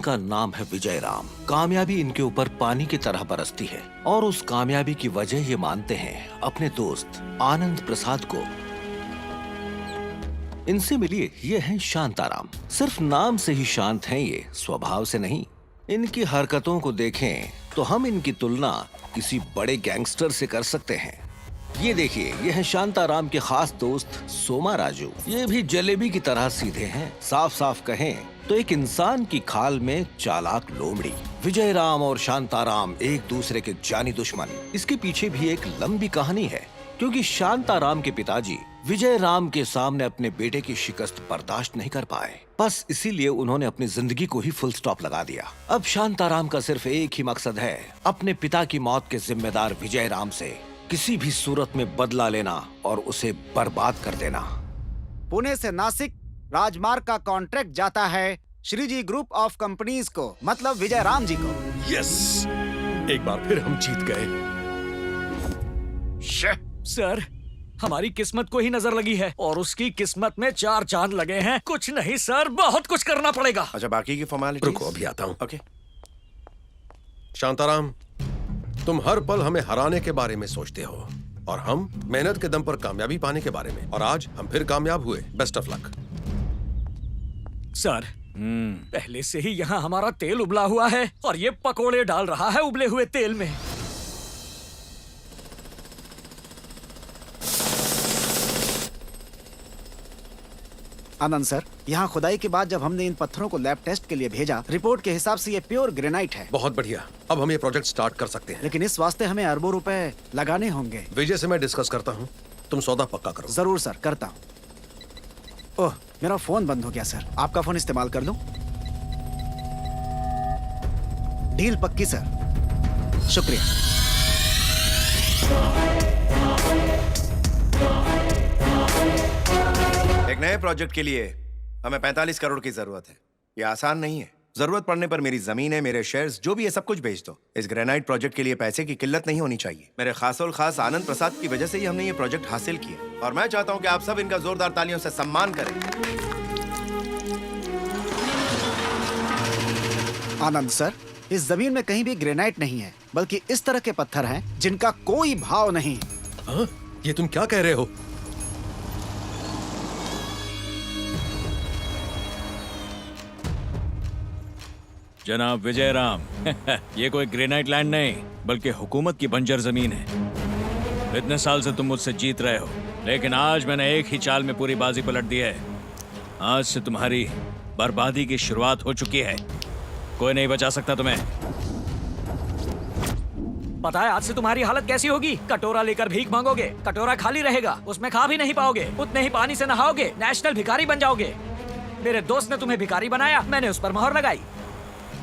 इनका नाम है विजय राम। कामयाबी इनके ऊपर पानी की तरह बरसती है और उस कामयाबी की वजह ये मानते हैं अपने दोस्त आनंद प्रसाद को। इनसे मिलिए, ये हैं शांताराम। सिर्फ नाम से ही शांत हैं ये, स्वभाव से नहीं। इनकी हरकतों को देखें तो हम इनकी तुलना किसी बड़े गैंगस्टर से कर सकते हैं। ये देखिए, ये है शांताराम के खास दोस्त सोमा राजू। ये भी जलेबी की तरह सीधे हैं। साफ साफ कहें तो एक इंसान की खाल में चालाक लोमड़ी। विजय राम और शांताराम एक दूसरे के जानी दुश्मन। इसके पीछे भी एक लंबी कहानी है, क्योंकि शांताराम के पिताजी विजय राम के सामने अपने बेटे की शिकस्त बर्दाश्त नहीं कर पाए। बस इसीलिए उन्होंने अपनी जिंदगी को ही फुल स्टॉप लगा दिया। अब शांताराम का सिर्फ एक ही मकसद है, अपने पिता की मौत के जिम्मेदार विजय राम से किसी भी सूरत में बदला लेना और उसे बर्बाद कर देना। पुणे से नासिक राजमार्ग का कॉन्ट्रैक्ट जाता है श्रीजी ग्रुप ऑफ कंपनीज को, मतलब विजय राम जी को। यस, एक बार फिर हम जीत गए। सर, हमारी किस्मत को ही नजर लगी है और उसकी किस्मत में 4 चांद लगे हैं। कुछ नहीं सर, बहुत कुछ करना पड़ेगा। अच्छा, बाकी की फॉर्मेलिटीज? रुको, अभी आता हूँ। ओके। शांताराम, तुम हर पल हमें हराने के बारे में सोचते हो और हम मेहनत के दम पर कामयाबी पाने के बारे में, और आज हम फिर कामयाब हुए। Best of luck. सर, पहले से ही यहाँ हमारा तेल उबला हुआ है और ये पकोड़े डाल रहा है उबले हुए तेल में। आनंद सर, यहाँ खुदाई के बाद जब हमने इन पत्थरों को लैब टेस्ट के लिए भेजा, रिपोर्ट के हिसाब से ये प्योर ग्रेनाइट है। बहुत बढ़िया, अब हम ये प्रोजेक्ट स्टार्ट कर सकते हैं। लेकिन इस वास्ते हमें अरबों रुपए लगाने होंगे। विजय से मैं डिस्कस करता हूँ, तुम सौदा पक्का करो। जरूर सर, करता हूँ। ओह, मेरा फोन बंद हो गया सर, आपका फोन इस्तेमाल कर लूं? डील पक्की सर, शुक्रिया। एक नए प्रोजेक्ट के लिए हमें 45 करोड़ की जरूरत है। ये आसान नहीं है। जरूरत पड़ने पर मेरी जमीन है, मेरे शेयर्स, जो भी है सब कुछ बेच दो। इस ग्रेनाइट प्रोजेक्ट के लिए पैसे की किल्लत नहीं होनी चाहिए। मेरे खासोल खास आनंद प्रसाद की वजह से ही हमने ये प्रोजेक्ट हासिल किया और मैं चाहता हूं कि आप सब इनका जोरदार तालियों से सम्मान करें। आनंद सर, इस जमीन में कहीं भी ग्रेनाइट नहीं है, बल्कि इस तरह के पत्थर हैं जिनका कोई भाव नहीं। हाँ? ये तुम क्या कह रहे हो? जनाब विजय राम, ये कोई ग्रेनाइट लैंड नहीं बल्कि हुकूमत की बंजर जमीन है। इतने साल से तुम मुझसे जीत रहे हो, लेकिन आज मैंने एक ही चाल में पूरी बाजी पलट दी है। आज से तुम्हारी बर्बादी की शुरुआत हो चुकी है। कोई नहीं बचा सकता तुम्हें। पता है आज से तुम्हारी हालत कैसी होगी? कटोरा लेकर भीख मांगोगे, कटोरा खाली रहेगा, उसमें खा भी नहीं पाओगे, उतने ही पानी से नहाओगे, नेशनल भिखारी बन जाओगे। मेरे दोस्त ने तुम्हें भिखारी बनाया, मैंने उस पर मोहर लगाई।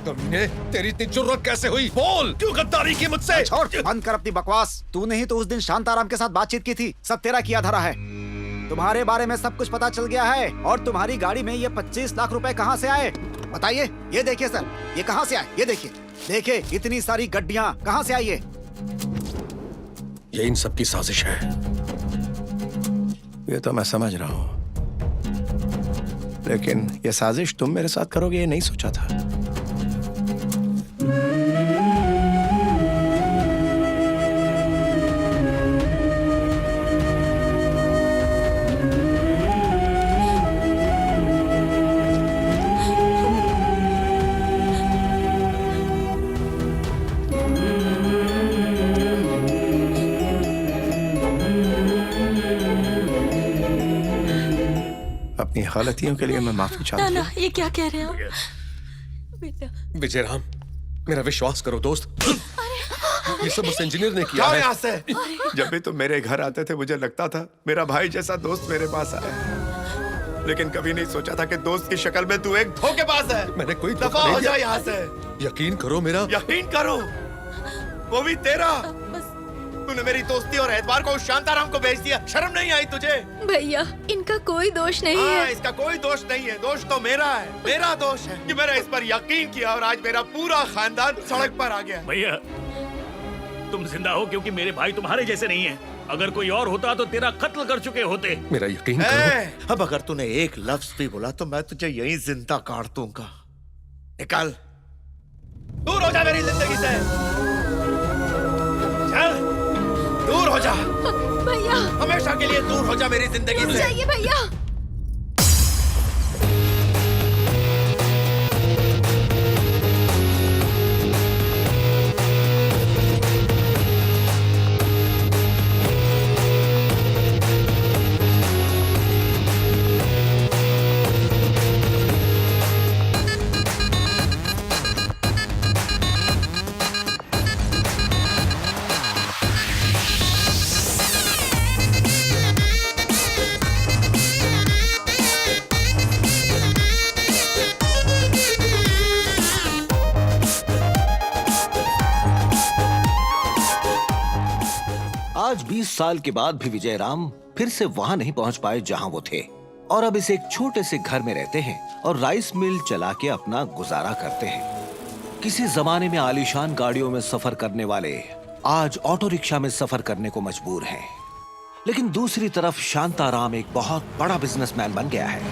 कमीने, तेरी इतनी जुर्रत कैसे हुई? बोल, क्यों गद्दारी की मुझसे? छोड़, बंद कर अपनी बकवास। तूने ही तो उस दिन शांताराम के साथ बातचीत की थी, सब तेरा किया धरा है। तुम्हारे बारे में सब कुछ पता चल गया है। और तुम्हारी गाड़ी में ये 25 लाख रुपए कहाँ से आए? बताइए। ये देखिए सर, ये कहाँ से आए? ये देखिए, देखिए इतनी सारी गड्डियाँ कहाँ से आई है? ये इन सब की साजिश है। ये तो मैं समझ रहा हूँ, लेकिन ये साजिश तुम मेरे साथ करोगे ये नहीं सोचा था। अपनी गलतियों के लिए मैं माफी चाहता हूँ। नाना, ये क्या कह रहे हैं आप? बेटा, विजय राम, मेरा विश्वास करो दोस्त, ये सब उस इंजीनियर ने किया जाओ है। यहाँ से। जब भी तुम मेरे घर आते थे मुझे लगता था मेरा भाई जैसा दोस्त मेरे पास आया, लेकिन कभी नहीं सोचा था कि दोस्त की शक्ल में तू एक धोखेबाज है। मैंने कोई दफा धोखा नहीं हो दिया। जा यहाँ से। यकीन करो मेरा। यकीन करो, वो भी तेरा। तूने मेरी दोस्ती और एतबार को उस शांताराम को बेच दिया। शर्म नहीं आई तुझे? भैया, इनका कोई दोष नहीं हाँ, है। इसका कोई दोष नहीं है। दोष तो मेरा है। मेरा दोष है कि मैंने इस पर यकीन किया और आज मेरा पूरा खानदान सड़क पर आ गया। भैया, तुम जिंदा हो क्योंकि मेरे भाई तुम्हारे जैसे नहीं है। अगर कोई और होता तो तेरा कत्ल कर चुके होते। मेरा यकीन करो। अब अगर तूने एक लफ्ज भी बोला तो मैं तुझे यहीं जिंदा काट दूंगा। निकल, दूर हो जा मेरी जिंदगी से। चल, दूर हो जा, भैया हमेशा के लिए दूर हो जा मेरी जिंदगी रुक से। जाइए भैया। आज 20 साल के बाद भी विजय राम फिर से वहां नहीं पहुंच पाए जहां वो थे, और अब इस एक छोटे से घर में रहते हैं और राइस मिल चला के अपना गुजारा करते हैं। किसी जमाने में आलीशान गाड़ियों में सफर करने वाले आज ऑटो रिक्शा में सफर करने को मजबूर हैं। लेकिन दूसरी तरफ शांताराम एक बहुत बड़ा बिजनेसमैन बन गया है।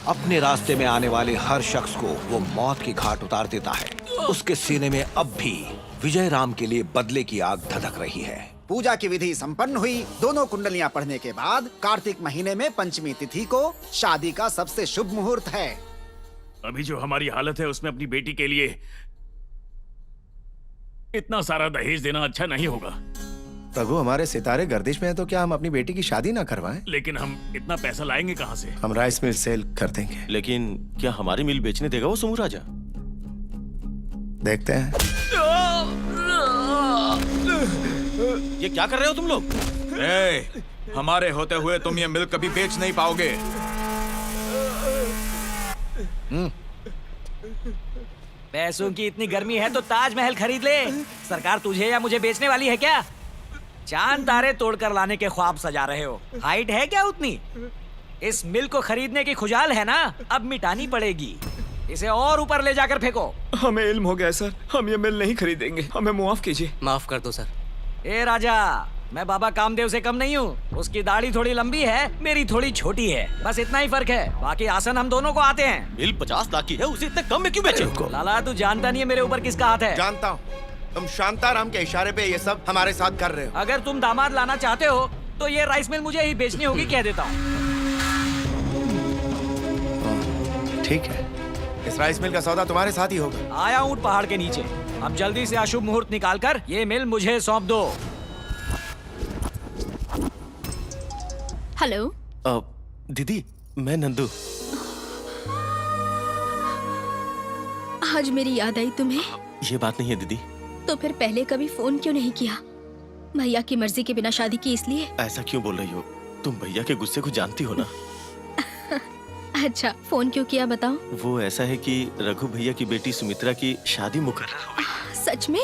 अपने रास्ते में आने वाले हर शख्स को वो मौत की घाट उतार देता है। उसके सीने में अब भी विजय राम के लिए बदले की आग धधक रही है। पूजा की विधि संपन्न हुई। दोनों कुंडलियां पढ़ने के बाद कार्तिक महीने में पंचमी तिथि को शादी का सबसे शुभ मुहूर्त है। अभी जो हमारी हालत है उसमें अपनी बेटी के लिए इतना सारा दहेज देना अच्छा नहीं होगा। प्रभु, हमारे सितारे गर्दिश में है तो क्या हम अपनी बेटी की शादी ना करवाएं? लेकिन हम इतना पैसा लाएंगे कहाँ से? हम राइस मिल सेल कर देंगे। लेकिन क्या हमारी मिल बेचने देगा वो समूह राजा? देखते हैं। ये क्या कर रहे हो तुम लोग? हमारे होते हुए तुम ये मिल कभी बेच नहीं पाओगे। पैसों की इतनी गर्मी है तो ताजमहल खरीद ले। सरकार तुझे या मुझे बेचने वाली है क्या? चांद तारे तोड़कर लाने के ख्वाब सजा रहे हो। हाइट है क्या उतनी? इस मिल को खरीदने की खुजाल है ना, अब मिटानी पड़ेगी। इसे और ऊपर ले जाकर फेंको। हमें इल्म हो गया सर, हम ये मिल नहीं खरीदेंगे, हमें मुआफ कीजिए। माफ कर दो सर। ए राजा, मैं बाबा कामदेव से कम नहीं हूँ। उसकी दाढ़ी थोड़ी लंबी है, मेरी थोड़ी छोटी है, बस इतना ही फर्क है। बाकी आसन हम दोनों को आते हैं। मिल 50 लाख की है, उसे इतने कम में क्यों बेचे? लाला तू जानता नहीं है मेरे ऊपर किसका हाथ है। जानता हूँ, तुम शांताराम के इशारे पे ये सब हमारे साथ कर रहे हो। अगर तुम दामाद लाना चाहते हो तो ये राइस मिल मुझे ही बेचनी होगी, कह देता हूँ। ठीक है, इस राइस मिल का सौदा तुम्हारे साथ ही होगा। आया ऊंट पहाड़ के नीचे। अब जल्दी से अशुभ मुहूर्त निकालकर ये मिल मुझे सौंप दो। हेलो दीदी, मैं नंदू। आज मेरी याद आई तुम्हें? ये बात नहीं है दीदी। तो फिर पहले कभी फोन क्यों नहीं किया? भैया की मर्जी के बिना शादी की इसलिए? ऐसा क्यों बोल रही हो? तुम भैया के गुस्से को जानती हो ना। अच्छा, फोन क्यों किया बताओ? वो ऐसा है कि रघु भैया की बेटी सुमित्रा की शादी मुकर्रर हो गई। सच में?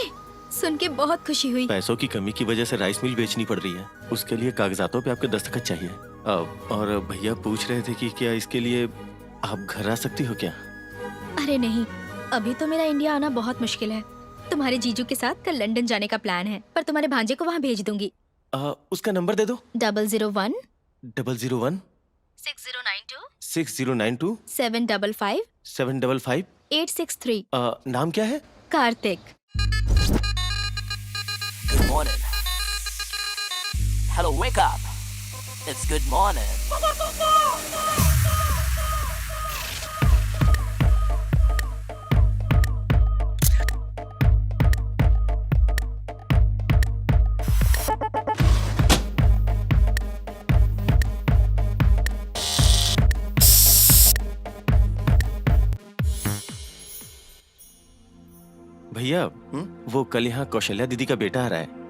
सुन के बहुत खुशी हुई। पैसों की कमी की वजह से राइस मिल बेचनी पड़ रही है। उसके लिए कागजातों पे आपके दस्तखत चाहिए। और भैया पूछ रहे थे कि क्या इसके लिए आप घर आ सकती हो क्या? अरे नहीं, अभी तो मेरा इंडिया आना बहुत मुश्किल है। तुम्हारे जीजू के साथ कल लंदन जाने का प्लान है, पर तुम्हारे भांजे को वहाँ भेज दूंगी। उसका नंबर दे दो। 001 001 6092 755 755 863। नाम क्या है? Kartik. Good morning. Hello, wake up. It's good morning. भैया, वो कल यहाँ कौशल्या दीदी का बेटा आ रहा है।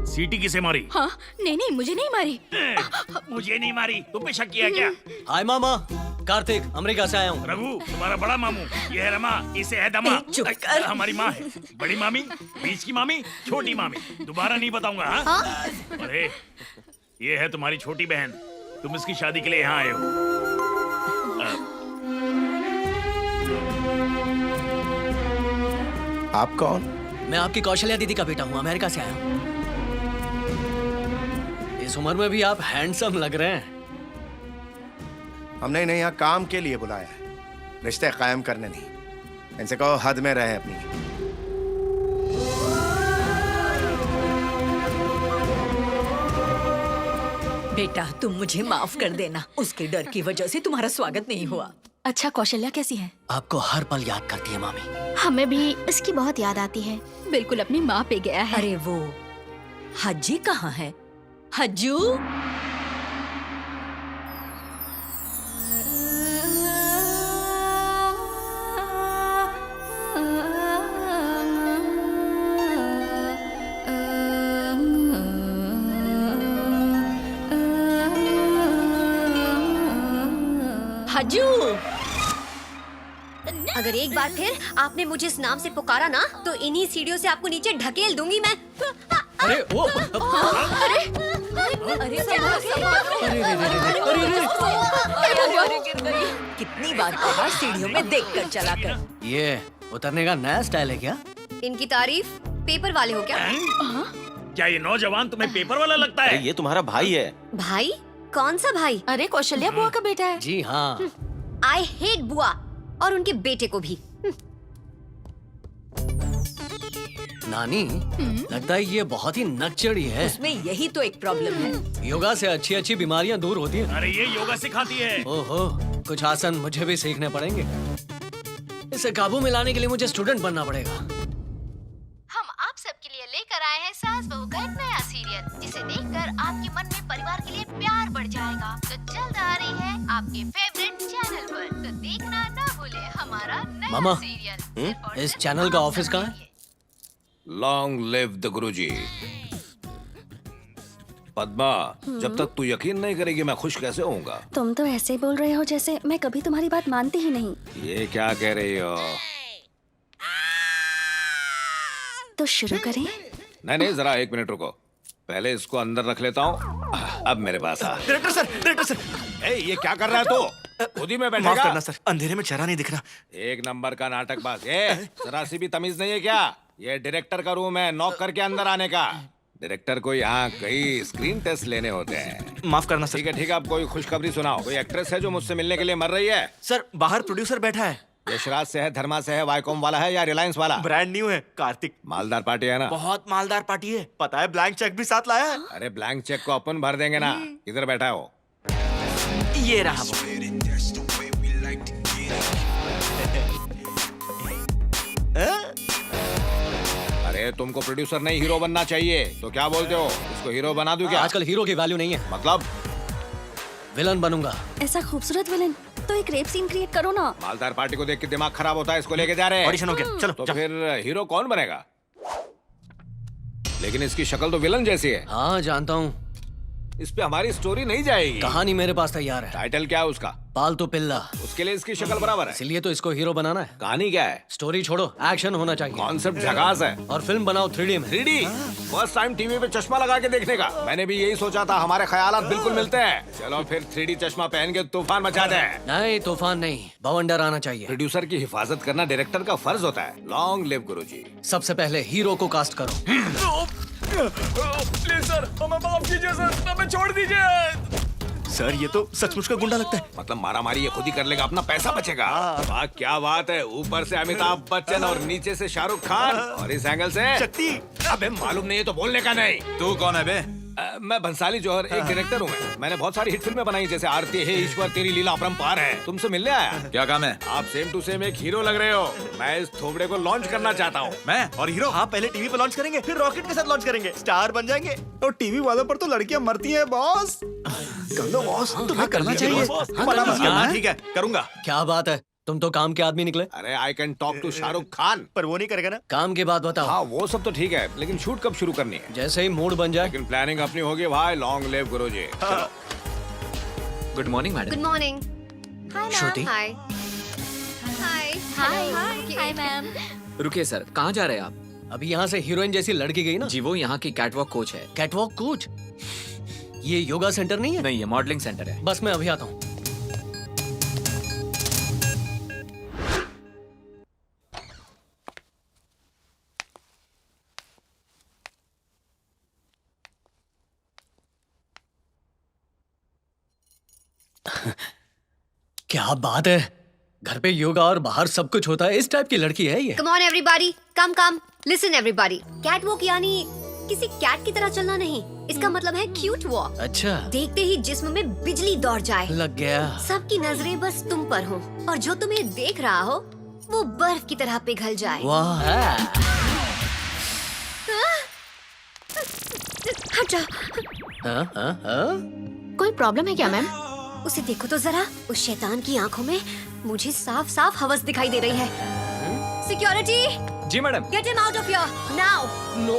सीटी किसे मारी? हाँ, नहीं मुझे नहीं मारी। मुझे नहीं मारी, तुम पे शक किया क्या? हाय मामा, कार्तिक अमेरिका से आया हूँ। रघु, तुम्हारा बड़ा मामू, ये है रमा, इसे है दमा। चुप कर। हमारी माँ है, बड़ी मामी, बीच की मामी, छोटी मामी। दोबारा नहीं बताऊंगा। हाँ? अरे ये है तुम्हारी छोटी बहन। तुम इसकी शादी के लिए यहाँ आए हो। आप कौन? मैं आपकी कौशल्या दीदी का बेटा हूँ, अमेरिका से आया हूँ। इस उम्र में भी आप हैंडसम लग रहे हैं। हमने इन्हें यहाँ काम के लिए बुलाया है, रिश्ते कायम करने नहीं। इनसे कहो हद में रहे अपनी। बेटा तुम मुझे माफ कर देना, उसके डर की वजह से तुम्हारा स्वागत नहीं हुआ। अच्छा, कौशल्या कैसी है? आपको हर पल याद करती है मामी। हमें भी इसकी बहुत याद आती है। बिल्कुल अपनी माँ पे गया है। अरे वो हज्जी कहाँ है? हज्जू, हज्जू। अगर एक बार फिर आपने मुझे इस नाम से पुकारा ना, तो इन्हीं सीढ़ियों से आपको नीचे ढकेल दूंगी मैं। अरे ओ, अरे कितनी बार कहा सीढ़ियों में देखकर चला कर। ये उतरने का नया स्टाइल है क्या? इनकी तारीफ पेपर वाले हो क्या? क्या ये नौजवान तुम्हें पेपर वाला लगता है? ये तुम्हारा भाई है। भाई? कौन सा भाई? अरे कौशल्या बुआ का बेटा है। जी हाँ। आई हेट बुआ और उनके बेटे को भी। नानी, लगता है ये बहुत ही नकचड़ी है। उसमें यही तो एक प्रॉब्लम है। योगा से अच्छी अच्छी बीमारियां दूर होती हैं। अरे ये योगा सिखाती है। ओहो, कुछ आसन मुझे भी सीखने पड़ेंगे। इसे काबू में लाने के लिए मुझे स्टूडेंट बनना पड़ेगा। हम आप सबके लिए लेकर आए हैं सास बहू का एक नया सीरियल, जिसे देखकर आपके मन में परिवार के लिए प्यार बढ़ जाएगा। तो जल्द आ रही है आपके फेवरेट चैनल पर, तो देखना ना भूले हमारा नया मामा, सीरियल। इस चैनल का ऑफिस कहाँ है? लॉन्ग लिव द गुरुजी। पद्मा, जब तक तू यकीन नहीं करेगी मैं खुश कैसे होऊंगा? तुम तो ऐसे ही बोल रहे हो जैसे मैं कभी तुम्हारी बात मानती ही नहीं। ये क्या कह रही हो? तो शुरू करें? नहीं, जरा 1 मिनट रुको। पहले इसको अंदर रख लेता हूँ। अब मेरे पास आ। Director sir. ए, ये क्या कर रहा है तू? खुद ही में बैठेगा? माफ करना सर, अंधेरे में चेहरा नहीं दिख रहा। 1 नंबर का नाटकबाज। जरा सी भी तमीज नहीं है क्या? ये डायरेक्टर का रूम है, नॉक करके अंदर आने का। डायरेक्टर को यहाँ कई स्क्रीन टेस्ट लेने होते हैं। माफ करना सर। ठीक है, अब कोई खुशखबरी सुनाओ। कोई एक्ट्रेस है जो मुझसे मिलने के लिए मर रही है? सर बाहर प्रोड्यूसर बैठा है। यशराज से है, धर्मा से है, वाईकॉम वाला है या रिलायंस वाला? ब्रांड न्यू है, कार्तिक। मालदार पार्टी है ना? बहुत मालदार पार्टी है। पता है ब्लैंक चेक भी साथ लाया है। अरे ब्लैंक चेक को अपन भर देंगे ना। इधर बैठा हो। ये रहा वो। अरे तुमको प्रोड्यूसर नहीं हीरो बनना चाहिए, तो क्या बोलते हो? इसको हीरो बना दूं क्या? आजकल हीरो की वैल्यू नहीं है। मतलब? विलन बनूंगा। ऐसा खूबसूरत विलन, तो एक रेप सीन क्रिएट करो ना। मालदार पार्टी को देख के दिमाग खराब होता है, इसको लेके जा रहे हैं। ऑडिशन हो गया, चलो। तो फिर हीरो कौन बनेगा? लेकिन इसकी शक्ल तो विलन जैसी है। हाँ जानता हूँ। इस पे हमारी स्टोरी नहीं जाएगी। कहानी मेरे पास तैयार है। टाइटल क्या है उसका? पालतू पिल्ला। उसके लिए इसकी शक्ल बराबर है, इसलिए तो इसको हीरो बनाना है। कहानी क्या है? स्टोरी छोड़ो, एक्शन होना चाहिए। कॉन्सेप्ट झकास है। और फिल्म बनाओ 3D में। 3D? फर्स्ट टाइम टीवी पे चश्मा लगा के देखने का। मैंने भी यही सोचा था, हमारे ख्यालात बिल्कुल मिलते हैं। चलो फिर 3D चश्मा पहन के तूफान मचा दे। नहीं तूफान नहीं, बवंडर आना चाहिए। प्रोड्यूसर की हिफाजत करना डायरेक्टर का फर्ज होता है। लॉन्ग लिव गुरुजी। सबसे पहले हीरो को कास्ट करो। प्लीज सर, हमें माफ कीजिए सर, हमें छोड़ दीजिए। सर ये तो सचमुच का गुंडा लगता है। मतलब मारा मारी ये खुद ही कर लेगा, अपना पैसा बचेगा। वाह क्या बात है। ऊपर से अमिताभ बच्चन और नीचे से शाहरुख खान और इस एंगल से शक्ति। अबे मालूम नहीं है तो बोलने का नहीं। तू कौन है बे? मैं भंसाली जौहर, एक डायरेक्टर हूँ। मैंने बहुत सारी हिट फिल्में बनाई, जैसे आरती है, ईश्वर, तेरी लीला अपरंपार है। तुमसे मिलने आया। क्या काम है? आप सेम टू सेम एक हीरो लग रहे हो। मैं इस थोबड़े को लॉन्च करना चाहता हूँ। मैं और हीरो? हाँ, पहले टीवी पे लॉन्च करेंगे, फिर रॉकेट के साथ लॉन्च करेंगे, स्टार बन जाएंगे। और टीवी वालों पर तो लड़कियां मरती हैं बॉस। कर लो बॉस, तुम्हें करना चाहिए। मना मत करना। ठीक है, करूंगा। क्या बात है, तुम तो काम के आदमी निकले। अरे I can talk to Shahrukh Khan. पर वो नहीं करेगा ना। काम की बात बताओ। हाँ वो सब तो ठीक है, लेकिन शूट कब शुरू करनी है? जैसे ही मूड बन जाए। लेकिन प्लानिंग अपनी होगी भाई। लॉन्ग लिव गुरुजी। Good morning madam. Good morning. Hi Shruti. Ma'am. Hi hi hi hi ma'am. रुकिए सर, कहाँ जा रहे हैं आप? अभी यहाँ से हीरोइन जैसी लड़की गई ना। जी वो यहाँ की कैटवॉक कोच है। Catwalk coach? ये योगा सेंटर नहीं है? नहीं, ये मॉडलिंग सेंटर है। बस मैं अभी आता हूँ। क्या बात है, घर पे योगा और बाहर सब कुछ होता है। इस टाइप की लड़की है ये। Come on everybody, come come listen everybody. Catwalk यानी किसी कैट की तरह चलना नहीं, इसका मतलब है क्यूट वॉक। अच्छा, देखते ही जिस्म में बिजली दौड़ जाए, लग गया। सबकी नजरें बस तुम पर हो और जो तुम्हें देख रहा हो वो बर्फ की तरह पिघल जाए। वाह, हट जा। कोई प्रॉब्लम है क्या मैम? उसे देखो तो जरा, उस शैतान की आंखों में मुझे साफ साफ हवस दिखाई दे रही है। सिक्योरिटी, जी madam. Get him out of here now. No,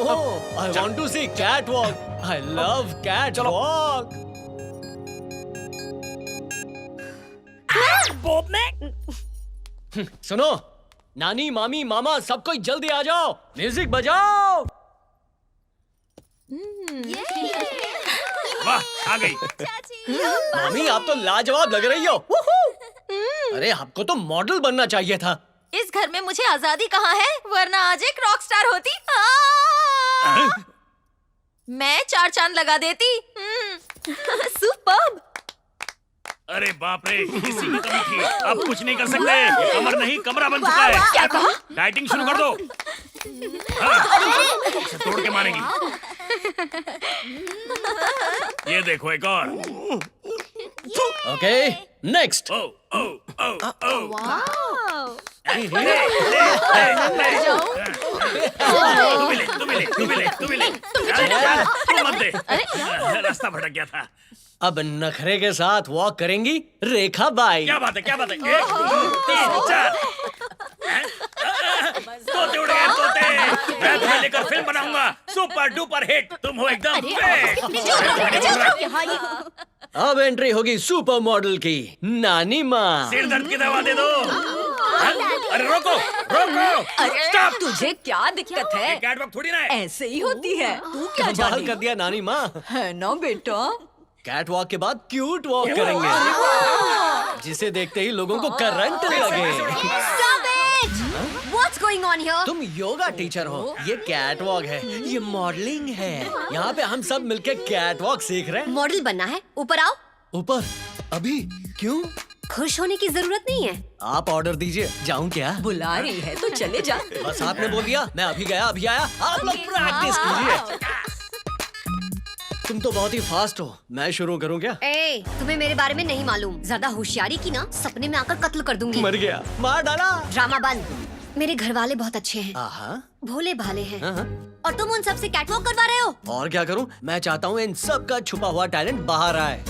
I want to see catwalk. I love catwalk. सुनो, नानी, मामी, मामा, सब कोई जल्दी आ जाओ, म्यूजिक बजाओ। वाह, आ गई। मामी, आप तो लाजवाब लग रही हो। अरे, आपको तो मॉडल बनना चाहिए था। इस घर में मुझे आजादी कहाँ है, वरना आज एक रॉक स्टार होती। मैं 4 चांद लगा देती। सुपर्ब। अरे बाप रे, इसी की कमी थी। अब कुछ नहीं कर सकते, ये कमर नहीं कमरा बन चुका है। क्या कहा? डाइटिंग शुरू कर दो। हाँ, इसे तोड़ के मारेंगी। ये देखो एक और। Okay, next. ओ ओ ओ ओ। वाओ। तू मत दे। रास्ता भटक गया था। अब नखरे के साथ वॉक करेंगी रेखा बाई। क्या बात है, क्या बात है। 1 2 3 4। तोते उड़ गए, तोते। मैं तुम्हें लेकर फिल्म बनाऊंगा, सुपर डुपर हिट। तुम हो एकदम अब एंट्री होगी सुपर मॉडल की, नानी माँ। सिर दर्द की दवा दे दो। अरे रोको, रोको। स्टॉप। तुझे क्या दिक्कत है? कैटवॉक थोड़ी ना है। ऐसे ही होती है। तू क्या कमाल जाने? कर दिया नानी माँ। है ना बेटा? कैट वॉक के बाद क्यूट वॉक करेंगे, जिसे देखते ही लोगों को करंट लगे। Stop it! What's going on here? तुम योगा टीचर हो, ये कैट वॉक है, ये मॉडलिंग है। यहाँ पे हम सब मिलके कैट वॉक सीख रहे हैं। मॉडल बनना है, ऊपर आओ। ऊपर? अभी? क्यों? खुश होने की जरूरत नहीं है। आप ऑर्डर दीजिए, जाऊं क्या? बुला रही है तो चले जा। बस आपने बोल दिया, मैं अभी गया अभी आया। आप लोग प्रैक्टिस कीजिए। तुम तो बहुत ही फास्ट हो, मैं शुरू करूं क्या? ए, तुम्हें मेरे बारे में नहीं मालूम। ज्यादा होशियारी की ना, सपने में आकर कत्ल कर दूंगी। मर गया, मार डाला। ड्रामा बंद। मेरे घर वाले बहुत अच्छे हैं, आहा। भोले भाले हैं, हाँ। और तुम उन सबसे कैटवॉक करवा रहे हो। और क्या करूं? मैं चाहता हूं इन सब का छुपा हुआ टैलेंट बाहर आए।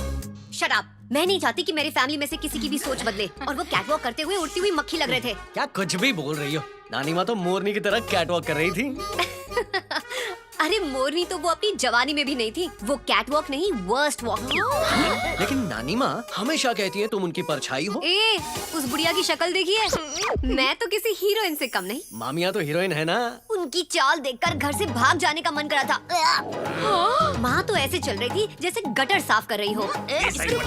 Shut up. मैं नहीं चाहती कि मेरी फैमिली में से किसी की भी सोच बदले। और वो कैटवॉक करते हुए उड़ती हुई मक्खी लग रहे थे। क्या कुछ भी बोल रही हो? नानी माँ तो मोरनी की तरह कैटवॉक कर रही थी। अरे मोरनी तो वो अपनी जवानी में भी नहीं थी, वो कैटवॉक नहीं वर्स्ट वॉक थी। लेकिन नानी माँ हमेशा कहती है तुम उनकी परछाई हो। ए, उस बुढ़िया की शक्ल देखिए, मैं तो किसी हीरोइन से कम नहीं। मामिया तो हीरोइन है ना। उनकी चाल देखकर घर से भाग जाने का मन करा था। माँ तो ऐसे चल रही थी जैसे गटर साफ कर रही हो।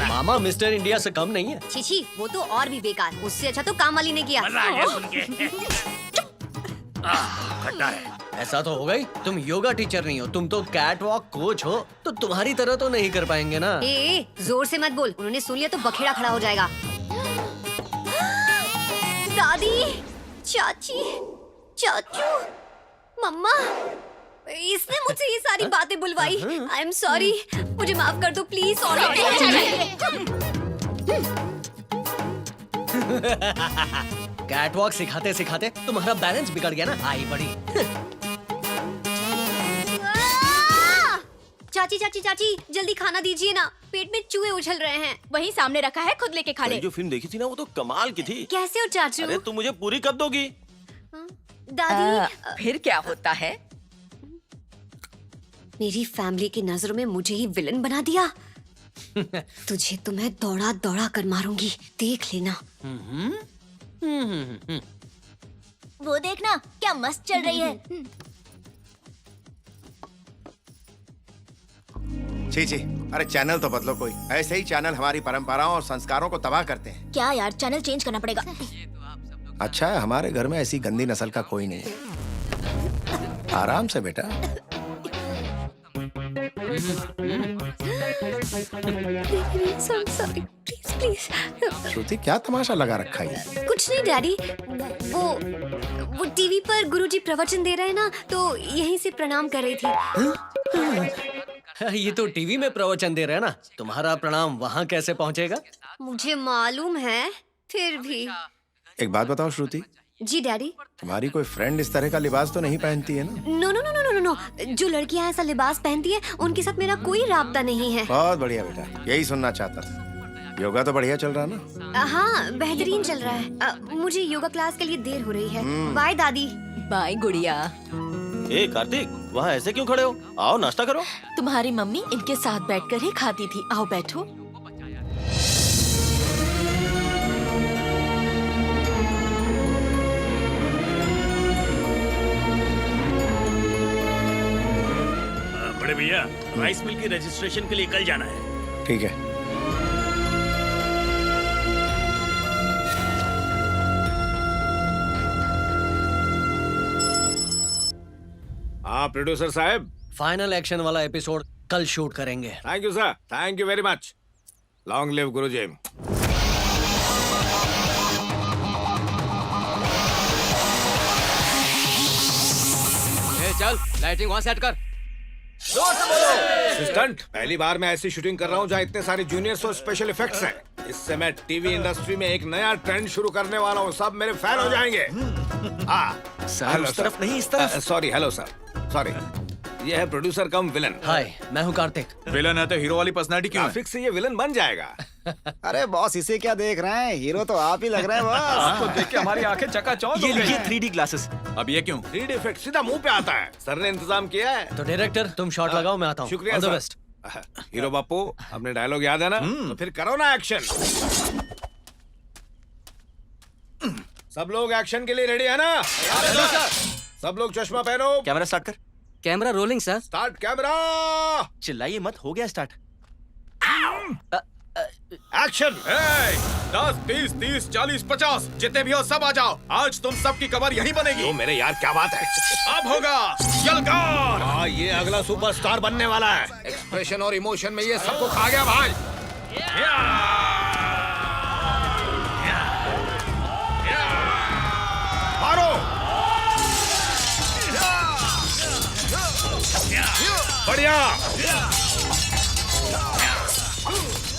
मामा मिस्टर इंडिया से कम नहीं है। छी, वो तो और भी बेकार। उससे अच्छा तो काम वाली ने किया। मजा आ गया सुन के। खट्टा है। ऐसा तो हो गई, तुम योगा टीचर नहीं हो, तुम तो कैट वॉक कोच हो, तो तुम्हारी तरह तो नहीं कर पाएंगे ना। ए, जोर से मत बोल, उन्होंने सुन लिया तो बखेड़ा खड़ा हो जाएगा। दादी, चाची, चाचू, मम्मा, इसने मुझसे ये सारी बातें बुलवाई। आई एम सॉरी, मुझे माफ कर दो प्लीज। कैट वॉक सिखाते सिखाते तुम्हारा बैलेंस बिगड़ गया ना, आई बड़ी। चाची चाची चाची, जल्दी खाना दीजिए ना, पेट में चूहे उछल रहे हैं। वहीं सामने रखा है, खुद लेके खा ले। जो फिल्म देखी थी ना वो तो कमाल की थी। कैसे हो चाचू? अरे तुम मुझे पूरी कब दोगी? दादी, फिर क्या होता है? मेरी फैमिली की नजरों में मुझे ही विलन बना दिया। तुझे तो मैं दौड़ा दौड़ा कर मारूंगी, देख लेना। वो देखना क्या मस्त चल रही है। छी छी, अरे चैनल तो बदलो कोई। ऐसे ही चैनल हमारी परंपराओं और संस्कारों को तबाह करते हैं। क्या यार, चैनल चेंज करना पड़ेगा। अच्छा है हमारे घर में ऐसी गंदी नस्ल का कोई नहीं है। आराम से बेटा। Please please. श्रुति क्या तमाशा लगा रखा है? कुछ नहीं डैडी, वो टीवी पर गुरुजी प्रवचन दे रहे हैं ना, तो यहीं से प्रणाम कर रही थी। ये तो टीवी में प्रवचन दे रहे हैं ना, तुम्हारा प्रणाम वहाँ कैसे पहुँचेगा? मुझे मालूम है, फिर भी। एक बात बताओ श्रुति, जी डैडी। तुम्हारी कोई फ्रेंड इस तरह का लिबास तो नहीं पहनती है ना? No no no no no no, जो लड़कियां ऐसा लिबास पहनती है उनके साथ मेरा कोई राब्ता नहीं है। बहुत बढ़िया बेटा, यही सुनना चाहता था। योगा तो बढ़िया चल रहा ना? हाँ बेहतरीन चल रहा है। मुझे योगा क्लास के लिए देर हो रही है। बाय दादी। बाय गुड़िया। ए कार्तिक, वहाँ ऐसे क्यों खड़े हो? आओ नाश्ता करो। तुम्हारी मम्मी इनके साथ बैठकर ही खाती थी, आओ बैठो। बड़े भैया, राइस मिल की रजिस्ट्रेशन के लिए कल जाना है। ठीक है। हाँ प्रोड्यूसर साहब, फाइनल एक्शन वाला एपिसोड कल शूट करेंगे। Thank you sir, thank you very much. Long live गुरुजी। चल लाइटिंग वहाँ सेट कर। असिस्टेंट, पहली बार मैं ऐसी शूटिंग कर रहा हूँ जहाँ इतने सारे जूनियर्स और स्पेशल इफेक्ट्स हैं। इससे मैं टीवी इंडस्ट्री में एक नया ट्रेंड शुरू करने वाला हूँ। सब मेरे फैन हो जाएंगे। हाँ सर, उस तरफ नहीं, इस तरफ। Sorry, hello sir, sorry. ये है प्रोड्यूसर कम विलन। हाय, मैं हूँ कार्तिक। विलन है तो हीरो वाली पर्सनालिटी क्यों है? ग्राफिक्स से ये विलन बन जाएगा। अरे बॉस, इसे क्या देख रहे हैं? हीरो तो आप ही लग रहे हैं बॉस। आपको देख के हमारी आंखें चकाचौंध हो ये गई। लीजिए 3D ग्लासेस। अब ये क्यों? 3D इफेक्ट सीधा मुंह पे आता है। सर ने इंतजाम किया है। तो डायरेक्टर तुम शॉट लगाओ, मैं आता हूँ। शुक्रिया all the sir. Best. Hero Bapu, अपने डायलॉग याद है ना? तो फिर करो ना एक्शन। सब लोग एक्शन के लिए रेडी है ना? सब लोग चश्मा पहनो। कैमरा स्टार्ट कर। Camera rolling sir. Start camera. चिल्लाइए मत, हो गया स्टार्ट। एक्शन। 10, 20, 30, 40, 50 जितने भी हो सब आ जाओ। आज तुम सबकी कमर यहीं बनेगी। तो मेरे यार क्या बात है? अब होगा यलगार। हाँ, ये अगला सुपरस्टार बनने वाला है। एक्सप्रेशन और इमोशन में ये सबको खा गया भाई। मारो। बढ़िया।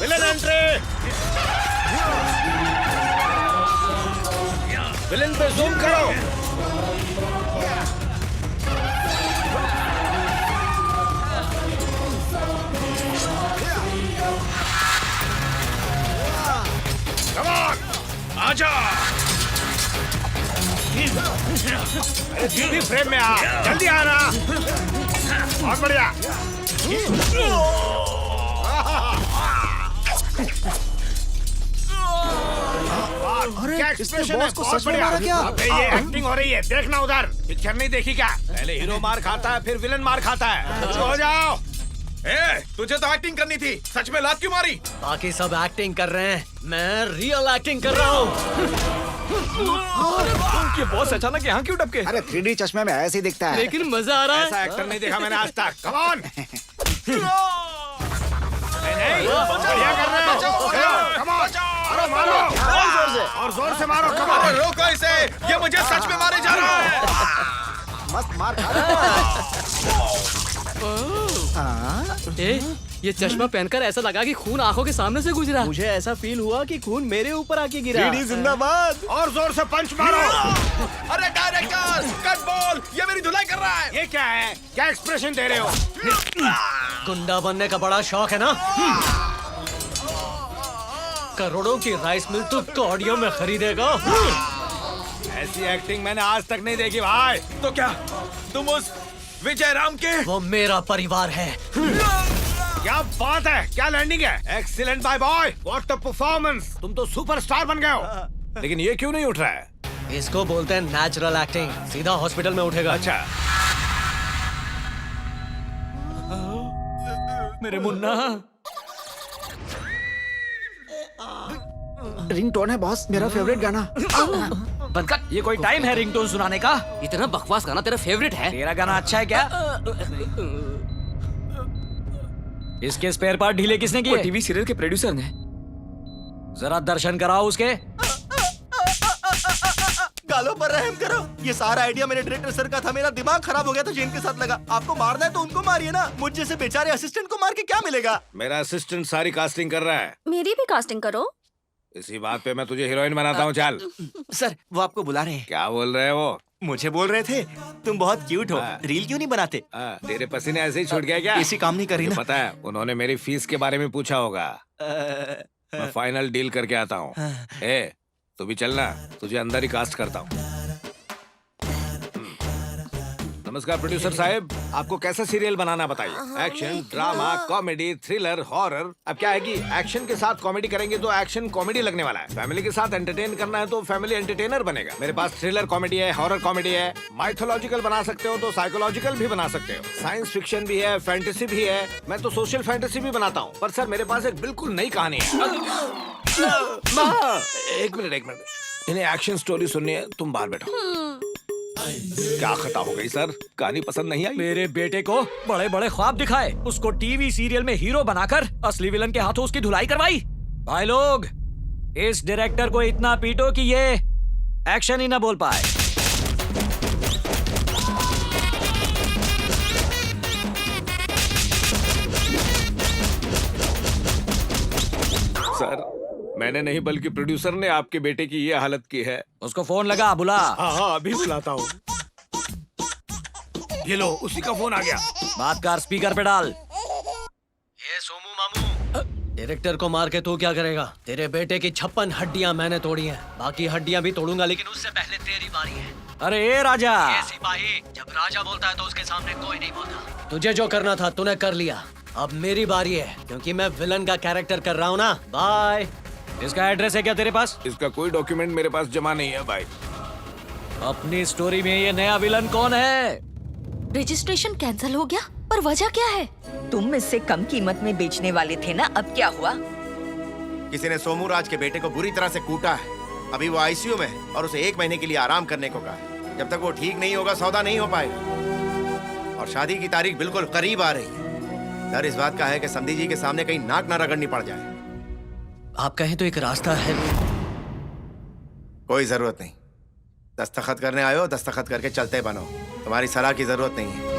Villain entry. विलन पे जूम करो। कम ऑन, आजा। अरे भी फ्रेम में आ, जल्दी आना। बहुत बढ़िया। क्या एक्सप्रेशन है? बहुत बढ़िया। अबे ये एक्टिंग हो रही है, देखना उधर। पिक्चर नहीं देखी क्या? पहले हीरो मार खाता है, फिर विलन मार खाता है। हो जाओ। तुझे तो एक्टिंग करनी थी, सच में लात क्यों मारी? बाकी सब एक्टिंग कर रहे हैं, मैं रियल एक्टिंग कर रहा हूँ। ये बॉस अचानक यहाँ क्यों टपके? अरे 3D चश्मे में ऐसे ही दिखता है। लेकिन मजा आ रहा है। ऐसा एक्टर नहीं देखा मैंने आज तक। Come on. नहीं, बढ़िया कर रहे हो। कम ऑन, मारो मारो, और जोर से मारो। कम ऑन, रोको इसे, ये मुझे सच में मारे जा रहा है। मस्त मार। ये चश्मा पहनकर ऐसा लगा कि खून आंखों के सामने से गुजरा। मुझे ऐसा फील हुआ कि खून मेरे ऊपर आके गिरा। 3D जिंदाबाद। और जोर से पंच मारो। अरे डायरेक्टर, कट बॉल, ये मेरी धुलाई कर रहा है। ये क्या है? क्या एक्सप्रेशन दे रहे हो? गुंडा बनने का बड़ा शौक है ना? करोड़ों की राइस मिल तू कौड़ियों में खरीदेगा। ऐसी एक्टिंग मैंने आज तक नहीं देखी भाई। तो क्या तुम उस विजय राम के? वो मेरा परिवार है। क्या बात है, क्या लैंडिंग है। Excellent bye boy, what a performance. तुम तो सुपरस्टार बन गए हो। लेकिन ये क्यों नहीं उठ रहा है? इसको बोलते हैं नेचुरल एक्टिंग। सीधा हॉस्पिटल में उठेगा। अच्छा। मेरे मुन्ना, रिंगटोन है बॉस, मेरा फेवरेट गाना। बंद कर। ये कोई टाइम है रिंगटोन सुनाने का? इतना बकवास गाना तेरा फेवरेट है? तेरा गाना अच्छा है क्या? इसके स्पेयर पार्ट ढीले किसने किए? टीवी सीरियल के प्रोड्यूसर ने। जरा दर्शन कराओ उसके। गालों पर रहम करो। ये सारा आइडिया मेरे डायरेक्टर सर का था। मेरा दिमाग खराब हो गया तो जिनके साथ लगा। आपको मारना है तो उनको मारिए ना, मुझ जैसे बेचारे असिस्टेंट को मार के क्या मिलेगा? मेरा असिस्टेंट सारी कास्टिंग कर रहा है। मेरी भी कास्टिंग करो। इसी बात पे मैं तुझे हीरोइन बनाता हूँ। चल। सर वो आपको बुला रहे हैं। क्या बोल रहे हैं वो? मुझे बोल रहे थे तुम बहुत क्यूट हो, रील क्यों नहीं बनाते? तेरे पसीने ऐसे ही छूट गए क्या? इसी काम नहीं कर रही ना? पता है उन्होंने मेरी फीस के बारे में पूछा होगा। मैं फाइनल डील करके आता हूँ। ए, तू भी चलना, तुझे अंदर ही कास्ट करता हूँ। नमस्कार प्रोड्यूसर साहब, आपको कैसा सीरियल बनाना बताइए। Action, drama, comedy, thriller, horror. अब क्या है कि एक्शन के साथ कॉमेडी करेंगे तो एक्शन कॉमेडी लगने वाला है। फैमिली के साथ एंटरटेन करना है तो फैमिली एंटरटेनर बनेगा। मेरे पास थ्रिलर कॉमेडी है, हॉरर कॉमेडी है, माइथोलॉजिकल बना सकते हो तो साइकोलॉजिकल भी बना सकते हो, साइंस फिक्शन भी है, फैंटेसी भी है। मैं तो सोशल फैंटेसी भी बनाता हूँ। पर सर मेरे पास एक बिल्कुल नई कहानी है। एक मिनट, इन्हें एक्शन स्टोरी सुननी है। तुम बाहर बैठो। क्या खता हो गई सर? कहानी पसंद नहीं आई? मेरे बेटे को बड़े बड़े ख्वाब दिखाए, उसको टीवी सीरियल में हीरो बनाकर असली विलन के हाथों उसकी धुलाई करवाई। भाई लोग, इस डायरेक्टर को इतना पीटो कि ये एक्शन ही ना बोल पाए। सर मैंने नहीं बल्कि प्रोड्यूसर ने आपके बेटे की ये हालत की है। उसको फोन लगा, बुला। हाँ अभी बुलाता हूँ। ये लो, उसी का फोन आ गया। बात कर, स्पीकर पे डाल। ये सोमू मामू, डायरेक्टर को मार के तू क्या करेगा? तेरे बेटे की 56 हड्डियां मैंने तोड़ी हैं, बाकी हड्डियां भी तोड़ूंगा, लेकिन उससे पहले तेरी बारी है। अरे ए राजा, ये सिपाही, जब राजा बोलता है तो उसके सामने कोई नहीं बोलता। तुझे जो करना था तूने कर लिया, अब मेरी बारी है, क्योंकि मैं विलन का कैरेक्टर कर रहा हूँ ना। बाय। इसका एड्रेस है क्या तेरे पास? इसका कोई डॉक्यूमेंट मेरे पास जमा नहीं है भाई। अपनी स्टोरी में ये नया विलन कौन है? रजिस्ट्रेशन कैंसिल हो गया, पर वजह क्या है? तुम इससे कम कीमत में बेचने वाले थे ना, अब क्या हुआ? किसी ने सोमू राज के बेटे को बुरी तरह से कूटा है। अभी वो आईसीयू में है और उसे 1 महीने के लिए आराम करने को कहा है। जब तक वो ठीक नहीं होगा सौदा नहीं हो पाएगा। और शादी की तारीख बिल्कुल करीब आ रही है। डर इस बात का है कि समधी जी के सामने कहीं नाक ना रगड़नी पड़ जाए। आप कहें तो एक रास्ता है। कोई जरूरत नहीं। दस्तखत करने आए हो, दस्तखत करके चलते बनो। तुम्हारी सलाह की जरूरत नहीं है।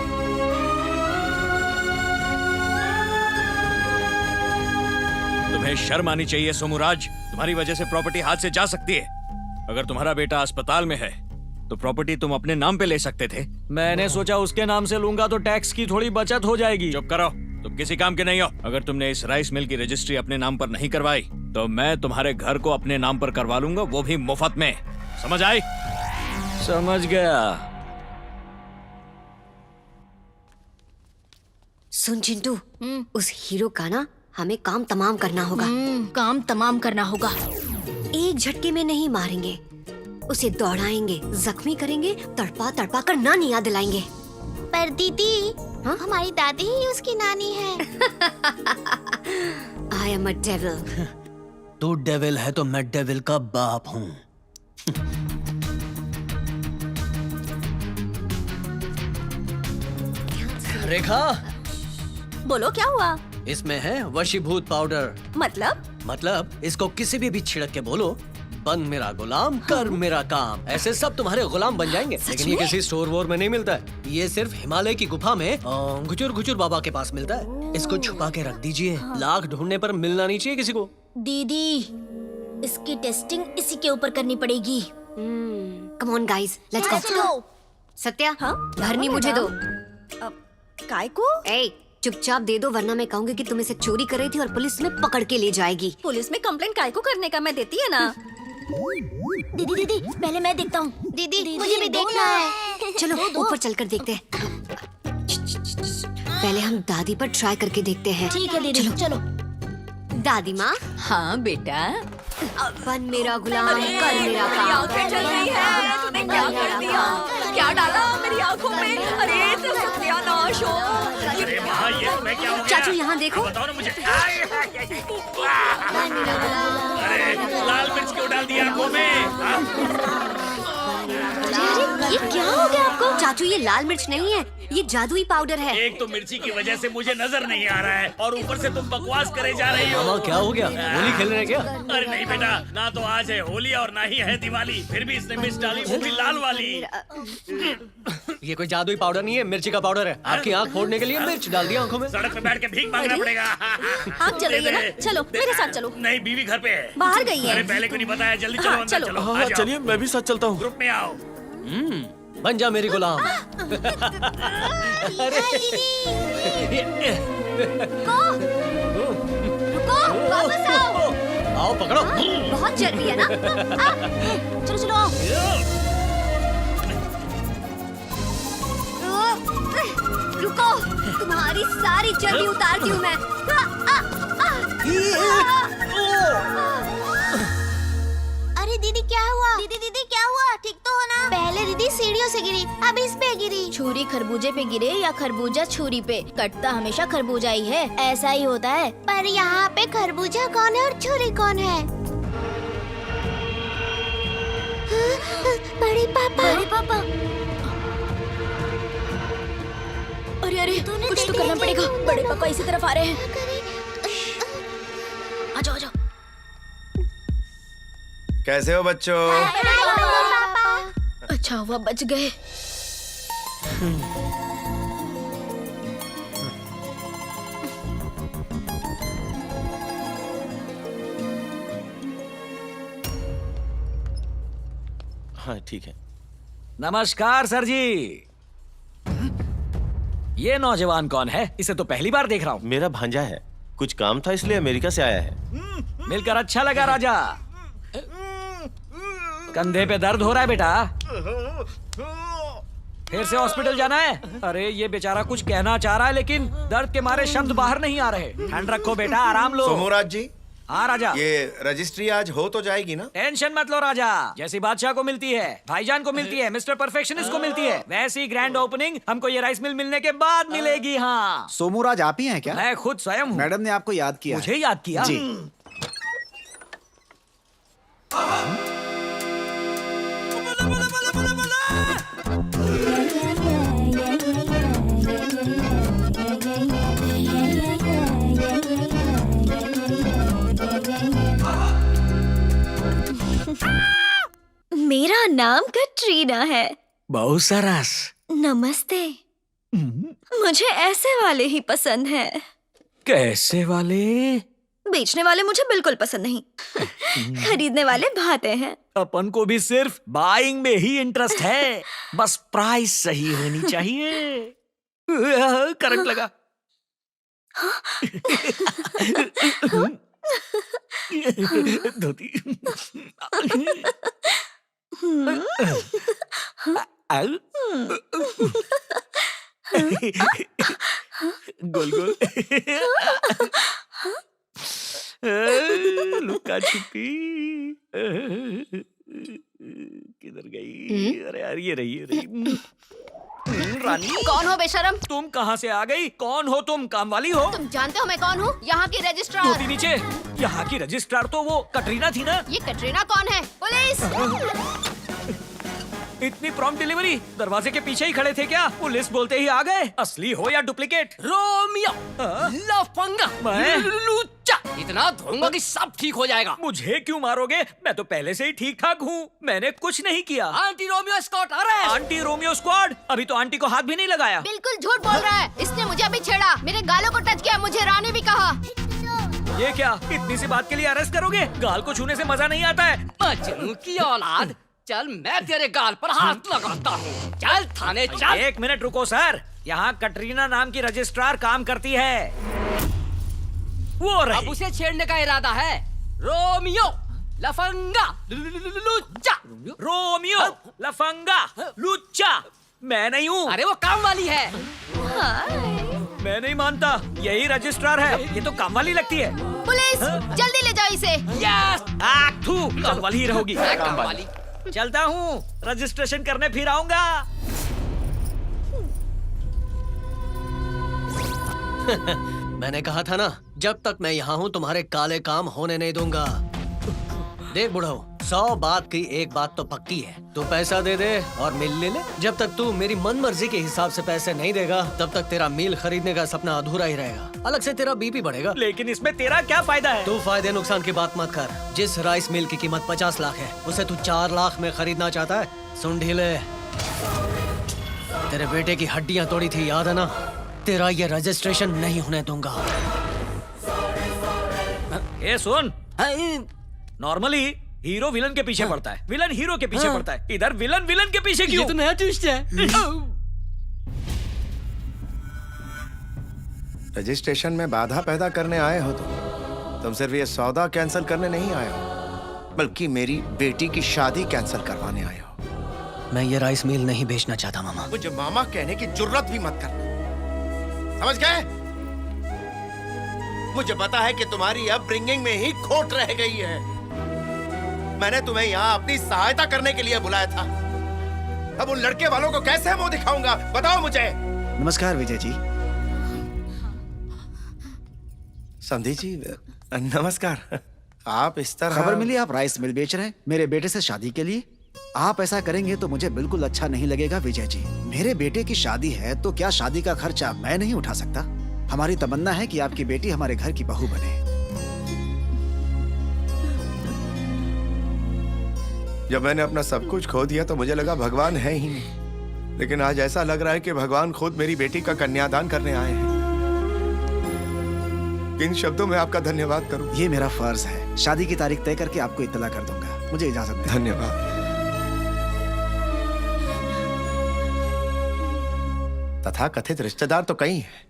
तुम्हें शर्म आनी चाहिए सोमूराज। तुम्हारी वजह से प्रॉपर्टी हाथ से जा सकती है। अगर तुम्हारा बेटा अस्पताल में है तो प्रॉपर्टी तुम अपने नाम पे ले सकते थे। मैंने सोचा उसके नाम से लूंगा तो टैक्स की थोड़ी बचत हो जाएगी। चुप करो, तुम किसी काम के नहीं हो। अगर तुमने इस राइस मिल की रजिस्ट्री अपने नाम पर नहीं करवाई तो मैं तुम्हारे घर को अपने नाम पर करवा लूंगा, वो भी मुफ्त में। समझ आई? समझ गया। सुन चिंटू, उस हीरो का ना हमें काम तमाम करना होगा। काम तमाम करना होगा। एक झटके में नहीं मारेंगे, उसे दौड़ाएंगे, जख्मी करेंगे, तड़पा तड़पा कर नानी याद दिलाएंगे। पर दीदी, हमारी दादी ही उसकी नानी है। I am a devil. तू डेविल है तो मैं डेविल का बाप हूँ। रेखा, बोलो क्या हुआ? इसमें है वशीभूत पाउडर। मतलब इसको किसी भी छिड़क के बोलो, बन मेरा गुलाम, कर मेरा काम। ऐसे सब तुम्हारे गुलाम बन जाएंगे। लेकिन ये किसी स्टोर वोर में नहीं मिलता है। ये सिर्फ हिमालय की गुफा में घुचुर घुचुर बाबा के पास मिलता है। इसको छुपा के रख दीजिए, लाख ढूंढने पर मिलना नहीं चाहिए किसी को। दीदी, इसकी टेस्टिंग इसी के ऊपर करनी पड़ेगी। Come on guys, let's go. Satya, भरनी मुझे दो। काय को? ए, चुपचाप दे दो, वरना मैं कहूंगी कि तुम इसे चोरी कर रही थी और पुलिस में पकड़ के ले जाएगी। पुलिस में कंप्लेंट काय को करने का, मैं देती है ना। दीदी, पहले मैं देखता हूँ। दीदी, मुझे भी देखना है। चलो ऊपर चलकर देखते हैं। पहले हम दादी पर ट्राई करके देखते हैं। ठीक है दीदी, चलो। दादी माँ। हाँ बेटा। बन मेरा गुलाम, कर मेरा काम। चल रही है, तूने क्या कर दिया? क्या डाला मेरी आंखों में? अरे तो सत्यानाश हो। अरे माँ, ये तुम्हें क्या हो गया? चाचू यहाँ देखो। बताओ ना मुझे। अरे लाल मिर्च आंखों में। ये क्या हो गया आपको? चाचू ये लाल मिर्च नहीं है, ये जादुई पाउडर है। एक तो मिर्ची की वजह से मुझे नजर नहीं आ रहा है और ऊपर से तुम बकवास करे जा रही हो। मामा क्या हो गया? होली खेल रहे हैं क्या? अरे नहीं बेटा, ना तो आज है होली और ना ही है दिवाली, फिर भी इसने मिर्च डाली, वो भी लाल वाली। ये कोई जादुई पाउडर नहीं है, मिर्ची का पाउडर है। आपकी आंख फोड़ने के लिए मिर्च डाल दी आंखों में। सड़क पे बैठ के भीख मांगना पड़ेगा। आप चलोगे ना? चलो मेरे साथ चलो। नहीं, बीवी घर पे है, बाहर गई है। अरे पहले क्यों नहीं बताया? जल्दी चलो, अंदर चलो। हाँ, चलिए मैं भी साथ चलता हूँ। ग्रुप में आओ। बन जा मेरी गुलाम। रुको, वापस आओ। आओ पकड़ो। बहुत चर्बी है ना? चलो चलो आओ। रुको, तुम्हारी सारी चर्बी उतारती हूँ मैं। अरे दीदी क्या हुआ? दीदी क्या हुआ? ठीक तो हो ना? पहले दीदी सीढ़ियों से गिरी, अब इस पे गिरी। छुरी खरबूजे पे गिरे या खरबूजा छुरी पे, कटता हमेशा खरबूजा ही है, ऐसा ही होता है। पर यहाँ पे खरबूजा कौन है और छुरी कौन है? बड़े पापा। बड़े पापा। अरे अरे कुछ तो करना पड़ेगा। बड़े पापा इसी तरफ आ रहे हैं। आ जाओ आ जाओ। कैसे हो बच्चों? अच्छा हुआ बच गए। हाँ ठीक है। नमस्कार सर जी। ये नौजवान कौन है? इसे तो पहली बार देख रहा हूँ। मेरा भांजा है, कुछ काम था इसलिए अमेरिका से आया है। मिलकर अच्छा लगा राजा। कंधे पे दर्द हो रहा है बेटा? फिर से हॉस्पिटल जाना है? अरे ये बेचारा कुछ कहना चाह रहा है लेकिन दर्द के मारे शब्द बाहर नहीं आ रहे। ठंड रखो बेटा, आराम लो। सोमोराज जी। हाँ राजा। ये रजिस्ट्री आज हो तो जाएगी ना? टेंशन मत लो राजा, जैसी बादशाह को मिलती है, भाईजान को मिलती है, मिस्टर परफेक्शनिस्ट को मिलती है, वैसी ग्रैंड ओपनिंग हमको ये राइस मिल मिलने के बाद मिलेगी। हाँ सोमूराज आप ही हैं क्या? मैं खुद स्वयं हूँ। मैडम ने आपको याद किया। मुझे याद किया? जी। मेरा नाम कटरीना है। बहुत सरस। नमस्ते। मुझे ऐसे वाले ही पसंद हैं। कैसे वाले? बेचने वाले मुझे बिल्कुल पसंद नहीं। खरीदने वाले भाते हैं। अपन को भी सिर्फ बाइंग में ही इंटरेस्ट है, बस प्राइस सही होनी चाहिए। करंट लगा। धोती। गोल गोल। लुका छुपी किधर गई? अरे यार ये रही। रानी। कौन हो बेशरम? तुम कहाँ से आ गई? कौन हो तुम? काम वाली हो? तुम जानते हो मैं कौन हूँ? यहाँ की रजिस्ट्रार। धोती नीचे। यहाँ की रजिस्ट्रार तो वो कटरीना थी ना? ये कटरीना कौन है? पुलिस! इतनी प्रॉम्प्ट डिलीवरी? दरवाजे के पीछे ही खड़े थे क्या? पुलिस बोलते ही आ गए। असली हो या डुप्लीकेट? रोमियो लफंगा मैं? लुच्चा, इतना धोऊंगा कि सब ठीक हो जाएगा। मुझे क्यों मारोगे? मैं तो पहले से ही ठीक ठाक हूँ, मैंने कुछ नहीं किया। आंटी रोमियो स्क्वाड आ रहा है। Aunty Romeo squad? अभी तो आंटी को हाथ भी नहीं लगाया। बिल्कुल झूठ बोल रहा है। इसने मुझे अभी छेड़ा, मेरे गालों को टच किया, मुझे रानी भी कहा। ये क्या? इतनी सी बात के लिए अरेस्ट करोगे? गाल को छूने से मजा नहीं आता है। मजनू की औलाद, चल मैं तेरे गाल पर हाथ लगाता हूँ। चल थाने चल। एक मिनट रुको सर, यहाँ कटरीना नाम की रजिस्ट्रार काम करती है। वो रही। अब उसे छेड़ने का इरादा है। रोमियो लफंगा लुच्चा। रोमियो लफंगा लुच्चा मैं नहीं हूँ। अरे वो काम वाली है। मैं नहीं मानता, यही रजिस्ट्रार है। ये तो काम वाली लगती है। पुलिस! जल्दी ले जाओ इसे। यस! काम वाली ही रहोगी। काम वाली। चलता हूँ, रजिस्ट्रेशन करने फिर आऊंगा। मैंने कहा था ना, जब तक मैं यहाँ हूँ तुम्हारे काले काम होने नहीं दूंगा। देख बुढ़ाओ, 100 बात की एक बात तो पक्की है, तू पैसा दे दे और मील ले ले। जब तक तू मेरी मन मर्जी के हिसाब से पैसे नहीं देगा तब तक तेरा मील खरीदने का सपना अधूरा ही रहेगा। अलग से तेरा बीपी बढ़ेगा। लेकिन इसमें तेरा क्या फायदा है? तू फायदे नुकसान की बात मत कर। जिस राइस मिल की कीमत 50 लाख है उसे तू 4 लाख में खरीदना चाहता है? सुन ढीले, तेरे बेटे की हड्डियां तोड़ी थी, याद है ना? तेरा ये रजिस्ट्रेशन नहीं होने दूंगा। ए सुन, नॉर्मली हीरो विलन के पीछे पड़ता है, विलन हीरो के पीछे पड़ता है, इधर विलन विलन के पीछे क्यों? ये तो नया ट्विस्ट है। रजिस्ट्रेशन में बाधा पैदा करने आए हो तुम सिर्फ ये सौदा कैंसिल करने नहीं आए हो, बल्कि मेरी बेटी की शादी कैंसिल करवाने आए हो। मैं ये राइस मिल नहीं बेचना चाहता मामा। मुझे मामा कहने की जुर्रत भी मत करना, समझ गए? मुझे पता है कि तुम्हारी अपब्रिंगिंग में ही खोट रह गई है। मैंने तुम्हें यहाँ अपनी सहायता करने के लिए बुलाया था। अब उन लड़के वालों को कैसे मुंह दिखाऊंगा, बताओ मुझे। नमस्कार विजय जी। समधी जी नमस्कार। आप इस तरह खबर मिली आप राइस मिल बेच रहे हैं मेरे बेटे से शादी के लिए। आप ऐसा करेंगे तो मुझे बिल्कुल अच्छा नहीं लगेगा विजय जी। मेरे बेटे की शादी है तो क्या शादी का खर्चा मैं नहीं उठा सकता? हमारी तमन्ना है कि आपकी बेटी हमारे घर की बहू बने। जब मैंने अपना सब कुछ खो दिया तो मुझे लगा भगवान है ही नहीं, लेकिन आज ऐसा लग रहा है कि भगवान खुद मेरी बेटी का कन्यादान करने आए हैं। किन शब्दों में आपका धन्यवाद करूं? ये मेरा फर्ज है। शादी की तारीख तय करके आपको इत्तला कर दूंगा। मुझे इजाजत दें। धन्यवाद। तथाकथित रिश्तेदार तो कई हैं,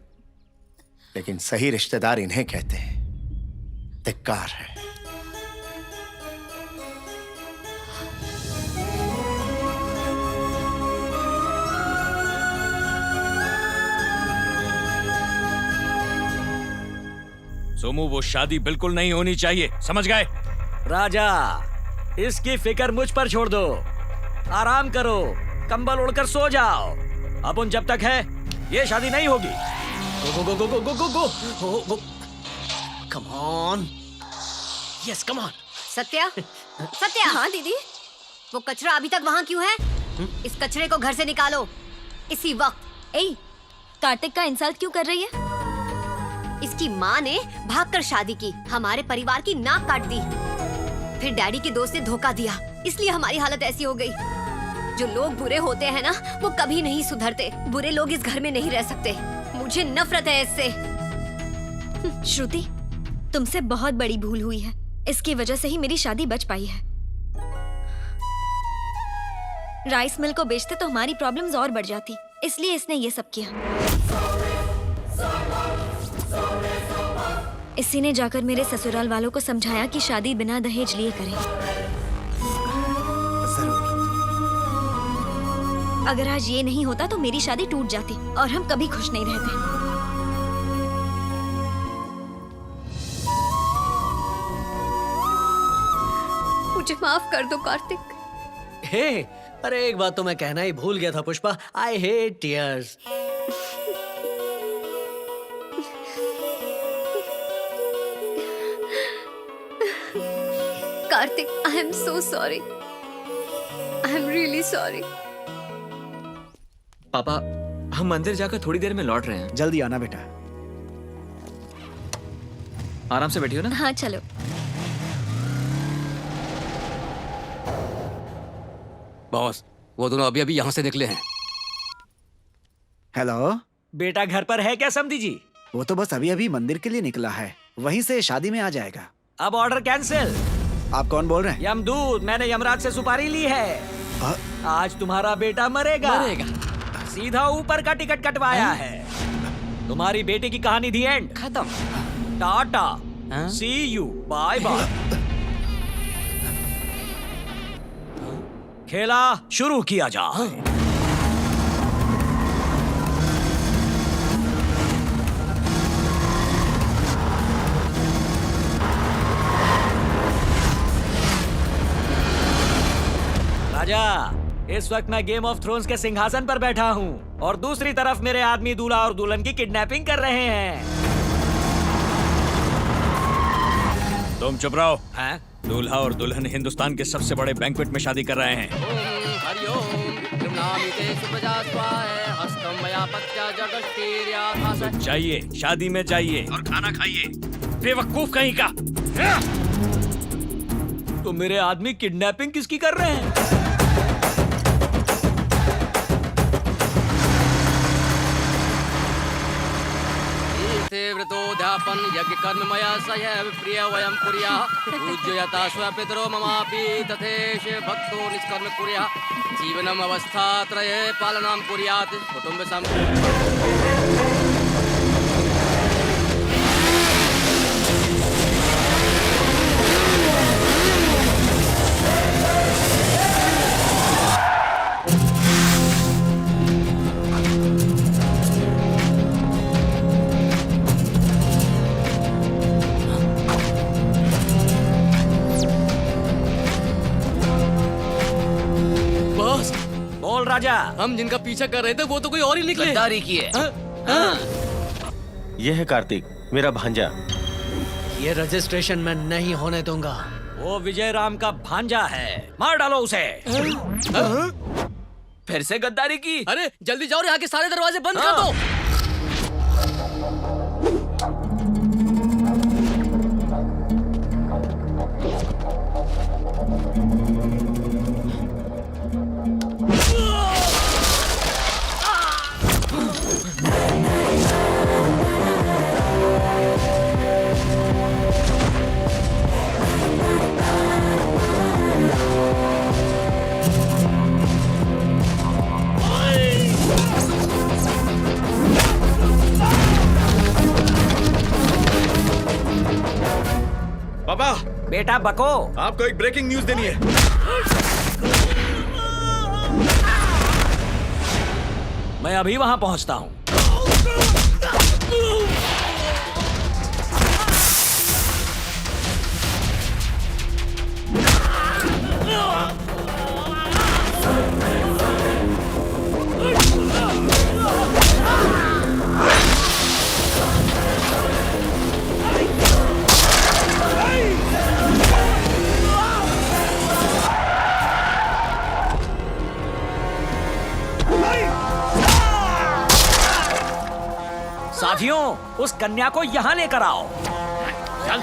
लेकिन सही रिश्तेदार इन्हें कहते हैं। धिक्कार है। सोमू, वो शादी बिल्कुल नहीं होनी चाहिए, समझ गए? राजा, इसकी फिक्र मुझ पर छोड़ दो। आराम करो, कंबल ओढ़कर सो जाओ। अपन जब तक है ये शादी नहीं होगी। Go go go go go go go go. Come on, yes come on. Satya, Satya. हाँ दीदी। वो कचरा अभी तक वहाँ क्यों है? इस कचरे को घर से निकालो इसी वक्त। ए, कार्तिक का इंसल्ट क्यों कर रही है? इसकी माँ ने भागकर शादी की, हमारे परिवार की नाक काट दी, फिर डैडी के दोस्त ने धोखा दिया, इसलिए हमारी हालत ऐसी हो गई। जो लोग बुरे होते हैं ना, वो कभी नहीं सुधरते। बुरे लोग इस घर में नहीं रह सकते। मुझे नफरत है इससे। श्रुति, तुमसे बहुत बड़ी भूल हुई है। इसकी वजह से ही मेरी शादी बच पाई है। राइस मिल को बेचते तो हमारी प्रॉब्लम्स और बढ़ जाती, इसलिए इसने ये सब किया। इसी ने जाकर मेरे ससुराल वालों को समझाया कि शादी बिना दहेज लिए करें। अगर आज ये नहीं होता तो मेरी शादी टूट जाती और हम कभी खुश नहीं रहते। मुझे माफ कर दो कार्तिक। हे, अरे एक बात तो मैं कहना ही भूल गया था Pushpa. I hate tears. Kartik, I am so sorry. I am really sorry. पापा, हम मंदिर जाकर थोड़ी देर में लौट रहे हैं। जल्दी आना बेटा। आराम से बैठियो ना। हाँ चलो। बॉस, वो दोनों अभी अभी यहाँ से निकले हैं। हेलो बेटा, घर पर है क्या समधी जी? वो तो बस अभी अभी मंदिर के लिए निकला है, वहीं से शादी में आ जाएगा। अब ऑर्डर कैंसिल। आप कौन बोल रहे हैं? यमदूत, मैंने यमराज से सुपारी ली है। आज तुम्हारा बेटा मरेगा। सीधा ऊपर का टिकट कटवाया है। तुम्हारी बेटे की कहानी दी एंड खत्म। टाटा, सी यू, बाय बाय। खेला शुरू किया जाए। राजा, इस वक्त मैं गेम ऑफ थ्रोन्स के सिंहासन पर बैठा हूँ और दूसरी तरफ मेरे आदमी दूल्हा और दुल्हन की किडनैपिंग कर रहे हैं। तुम चुप रहो। दूल्हा और दुल्हन हिंदुस्तान के सबसे बड़े बैंक्वेट में शादी कर रहे हैं। जाइए, शादी में जाइए और खाना खाइए, बेवकूफ कहीं का। तो मेरे आदमी किडनैपिंग किसकी कर रहे हैं? व्रतोध्यापन यज्ञ कर्म मया सह प्रिय वयं कुर्या पूज्यता स्वपितरो ममापि तथेश भक्तो निष्कर्म कुर्या जीवनम अवस्था त्रये पालनां कुर्यात् कुटुंब राजा, हम जिनका पीछा कर रहे थे वो तो कोई और ही निकले। गद्दारी की है। यह है कार्तिक, मेरा भांजा। ये रजिस्ट्रेशन मैं नहीं होने दूंगा। वो विजय राम का भांजा है, मार डालो उसे। फिर से गद्दारी की? अरे जल्दी जाओ, यहाँ के सारे दरवाजे बंद कर दो। पापा, बेटा बको, आपको एक ब्रेकिंग न्यूज देनी है। मैं अभी वहां पहुंचता हूं। साथियों, उस कन्या को यहाँ लेकर आओ। चल,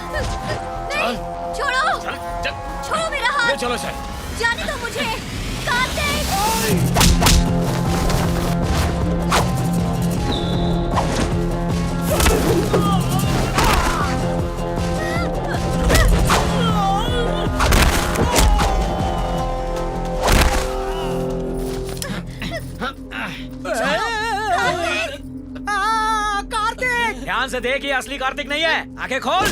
नहीं, छोड़ो, छोड़ो मेरा हाथ। चलो सर, जाने दो मुझे। कार्तिक! ध्यान से देख, ये असली कार्तिक नहीं है। आंखें खोल।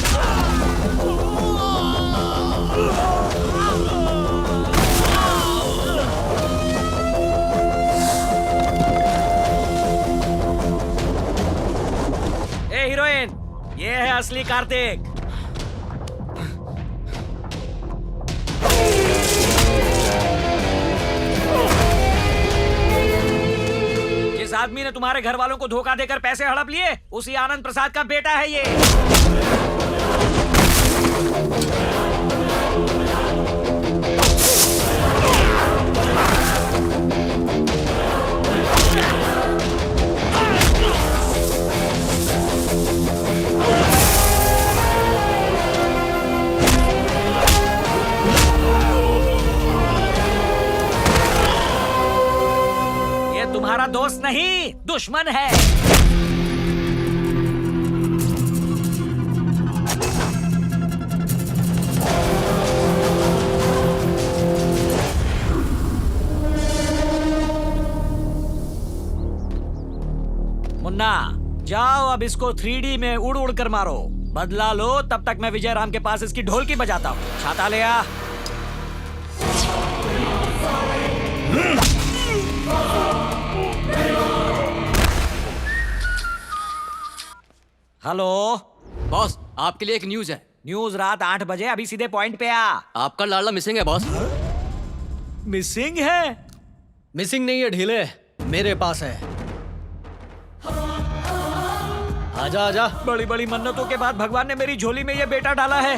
ए हीरोइन, ये है असली कार्तिक। जिस आदमी ने तुम्हारे घर वालों को धोखा देकर पैसे हड़प लिए, उसी आनंद प्रसाद का बेटा है ये। तुम्हारा दोस्त नहीं, दुश्मन है। मुन्ना, जाओ अब इसको 3D में उड़ उड़ कर मारो। बदला लो, तब तक मैं विजय राम के पास इसकी ढोलकी बजाता हूँ। छाता ले आ। हेलो बॉस, आपके लिए एक न्यूज है। न्यूज रात 8 बजे, अभी सीधे पॉइंट पे आ। आपका लाडला मिसिंग है बॉस। मिसिंग है? मिसिंग नहीं है ढीले, मेरे पास है। आजा आजा। बड़ी बड़ी मन्नतों के बाद भगवान ने मेरी झोली में ये बेटा डाला है।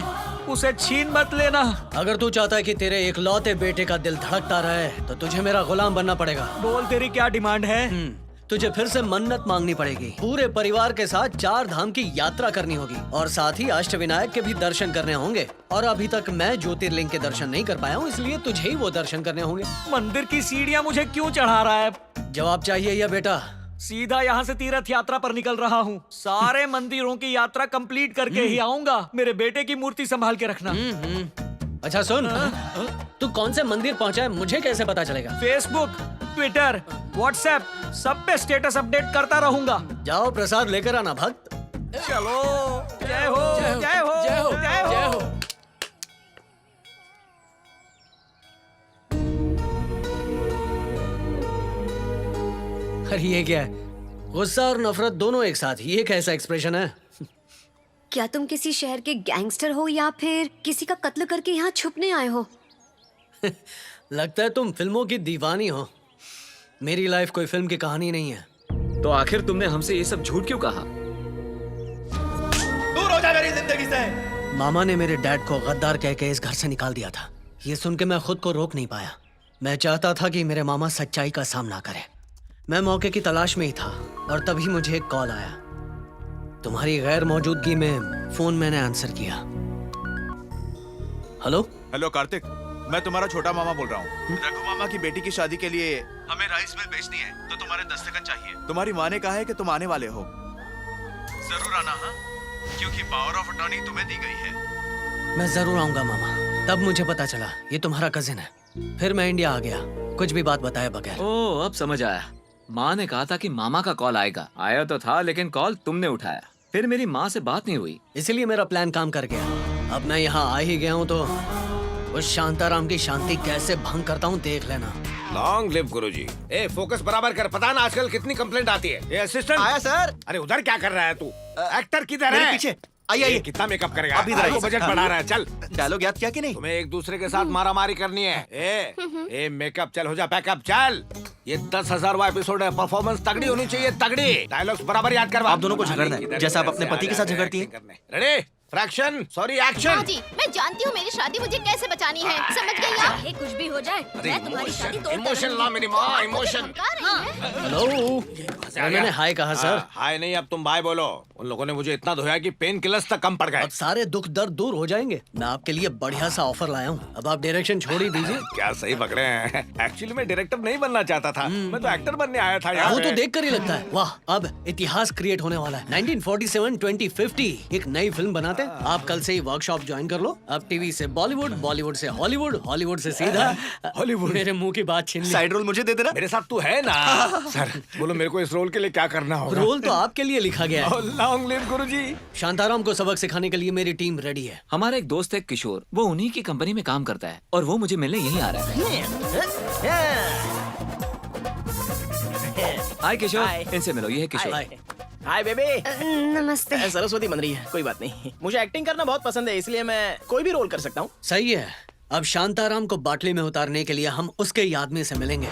उसे छीन मत लेना। अगर तू चाहता है कि तेरे इकलौते बेटे का दिल धड़कता रहे तो तुझे मेरा गुलाम बनना पड़ेगा। बोल तेरी क्या डिमांड है? तुझे फिर से मन्नत मांगनी पड़ेगी। पूरे परिवार के साथ 4 धाम की यात्रा करनी होगी और साथ ही अष्टविनायक के भी दर्शन करने होंगे। और अभी तक मैं ज्योतिर्लिंग के दर्शन नहीं कर पाया हूँ, इसलिए तुझे ही वो दर्शन करने होंगे। मंदिर की सीढ़ियाँ मुझे क्यों चढ़ा रहा है? जवाब चाहिए या बेटा? सीधा यहाँ से तीर्थ यात्रा पर निकल रहा हूँ। सारे मंदिरों की यात्रा कंप्लीट करके ही आऊंगा। मेरे बेटे की मूर्ति संभाल के रखना। अच्छा सुन, तू कौन से मंदिर पहुँचा है मुझे कैसे पता चलेगा? फेसबुक, ट्विटर, व्हाट्सएप सब पे स्टेटस अपडेट करता रहूंगा। जाओ प्रसाद लेकर आना भक्त। चलो, जय हो, जय हो, जय हो, जय हो, जय हो। अरे ये क्या है? गुस्सा और नफरत दोनों एक साथ, ये कैसा एक्सप्रेशन है? क्या तुम किसी शहर के गैंगस्टर हो या फिर किसी का कत्ल करके यहाँ छुपने आए हो? लगता है तुम फिल्मों की दीवानी हो। मेरी लाइफ कोई फिल्म की कहानी नहीं है। तो आखिर तुमने हमसे ये सब झूठ क्यों कहा? दूर हो जा मेरी जिंदगी से। मामा ने मेरे डैड को गद्दार कह के इस घर से निकाल दिया था। ये सुन के मैं खुद को रोक नहीं पाया। मैं चाहता था कि मेरे मामा सच्चाई का सामना करें। मैं मौके की तलाश में ही था और तभी मुझे एक कॉल आया। तुम्हारी गैर मौजूदगी में फोन मैंने आंसर किया। हेलो हेलो कार्तिक, मैं तुम्हारा छोटा मामा बोल रहा हूँ। रघु मामा की बेटी की शादी के लिए हमें राइस मिल बेचनी है, तो तुम्हारे दस्तखत चाहिए। तुम्हारी माँ ने कहा है कि तुम आने वाले हो, जरूर आना। हाँ, क्योंकि पावर ऑफ अटॉर्नी तुम्हें दी गई है। मैं जरूर आऊंगा मामा। तब मुझे पता चला ये तुम्हारा कजिन है। फिर मैं इंडिया आ गया, कुछ भी बात बताए बगैर। ओह, अब समझ आया। माँ ने कहा था कि मामा का कॉल आएगा। आया तो था, लेकिन कॉल तुमने उठाया। फिर मेरी माँ से बात नहीं हुई, इसीलिए मेरा प्लान काम कर गया। अब मैं यहाँ आ ही गया हूँ तो उस शांताराम की शांति कैसे भंग करता हूँ देख लेना। लॉन्ग लिव गुरुजी। ए फोकस बराबर कर। पता ना आजकल कितनी कंप्लेंट आती है। ये असिस्टेंट आया सर। अरे उधर क्या कर रहा है तू? एक्टर किधर है? मेरे पीछे। आइए। कितना मेकअप करेगा? अभी तो बजट बढ़ा रहा है। चल, डायलॉग याद किया कि नहीं? तुम्हें एक दूसरे के साथ मारामारी करनी है। ए मेकअप, चल हो जा पैकअप, चल। ये 10,000वां एपिसोड है। परफॉर्मेंस तगड़ी होनी चाहिए, तगड़ी। डायलॉग्स बराबर याद करवा। आप दोनों को झगड़ना है, जैसा आप अपने पति के साथ झगड़ती हैं। रेडी? Fraction, sorry action. हाँ जी, मैं जानती हूँ मेरी शादी मुझे कैसे बचानी है। समझ गई आप? चाहे कुछ भी हो जाए, मैं तुम्हारी शादी तोड़ इमोशन ला मेरी माँ, इमोशन। हेलो, मैंने हाय कहा सर। हाय नहीं, अब तुम बाय बोलो। उन लोगों ने मुझे इतना धोया कि पेन किलर्स तक कम पड़ गए। अब सारे दुख दर्द दूर हो जाएंगे। मैं आपके लिए बढ़िया सा ऑफर लाया हूँ। अब आप डायरेक्शन छोड़ ही दीजिए। क्या सही पकड़े हैं। एक्चुअली मैं डायरेक्टर नहीं बनना चाहता था, मैं तो एक्टर बनने आया था यहाँ वो पे। तो देख कर ही लगता है। वाह, अब इतिहास क्रिएट होने वाला है। 1947-2050 एक नई फिल्म बनाते हैं। आप कल से ही वर्कशॉप ज्वाइन कर लो। अब टीवी से बॉलीवुड, बॉलीवुड से हॉलीवुड, हॉलीवुड से सीधा हॉलीवुड। मेरे मुंह की बात छीन ली। साइड रोल मुझे दे देना। मेरे साथ तू है ना। सर बोलो, मेरे को इस रोल के लिए क्या करना होगा? रोल तो आपके लिए लिखा गया है। लॉन्ग लिव गुरुजी। शांताराम को सबक सिखाने के लिए मेरी टीम रेडी है। हमारा एक दोस्त है किशोर, वो उन्हीं की कंपनी में काम करता है और वो मुझे मिलने यहीं आ रहा है। हाय किशोर, इनसे मिलो। ये है किशोर। Hi baby. नमस्ते। सरस्वती बन रही है, कोई बात नहीं। मुझे एक्टिंग करना बहुत पसंद है, इसलिए मैं कोई भी रोल कर सकता हूँ। सही है। अब शांताराम को बाटली में उतारने के लिए हम उसके ही आदमी से मिलेंगे।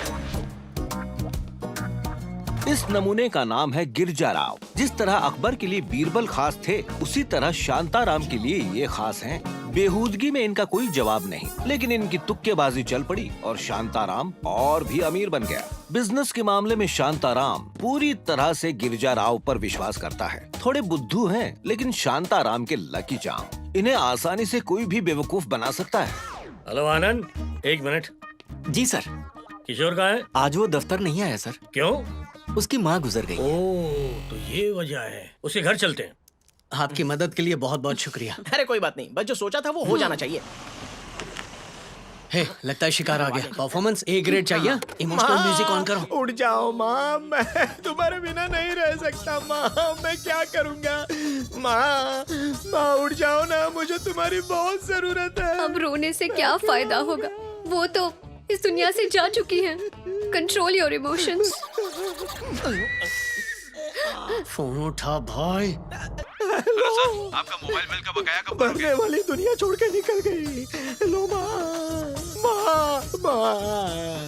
इस नमूने का नाम है गिरजा राव। जिस तरह अकबर के लिए बीरबल खास थे, उसी तरह शांताराम के लिए ये खास हैं। बेहूदगी में इनका कोई जवाब नहीं, लेकिन इनकी तुक्केबाजी चल पड़ी और शांताराम और भी अमीर बन गया। बिजनेस के मामले में शांताराम पूरी तरह से गिरजा राव पर विश्वास करता है। थोड़े बुद्धू हैं, लेकिन शांताराम के लकी चार्म। इन्हें आसानी से कोई भी बेवकूफ बना सकता है। हेलो आनंद, एक मिनट। जी सर। किशोर कहाँ है? आज वो दफ्तर नहीं आया सर। क्यों? उसकी माँ गुजर गई। ओह, तो ये वजह है। उसके घर चलते हैं। आपकी मदद के लिए बहुत बहुत शुक्रिया। अरे कोई बात नहीं, बस जो सोचा था वो हो जाना चाहिए। हे, लगता है शिकार आ गया। परफॉर्मेंस ए ग्रेड चाहिए। इमोशनल म्यूजिक ऑन करो। उठ जाओ माँ, मैं तुम्हारे बिना नहीं रह सकता माँ। मैं क्या करूँगा माँ, उठ जाओ ना, मुझे तुम्हारी बहुत जरूरत है। अब रोने से क्या फायदा होगा? वो तो इस दुनिया से जा चुकी है। Control your emotions. फोन उठा भाई। आपका मोबाइल बिल का बकाया कब भरोगे? मरने वाली दुनिया छोड़ के निकल गई। लो माँ।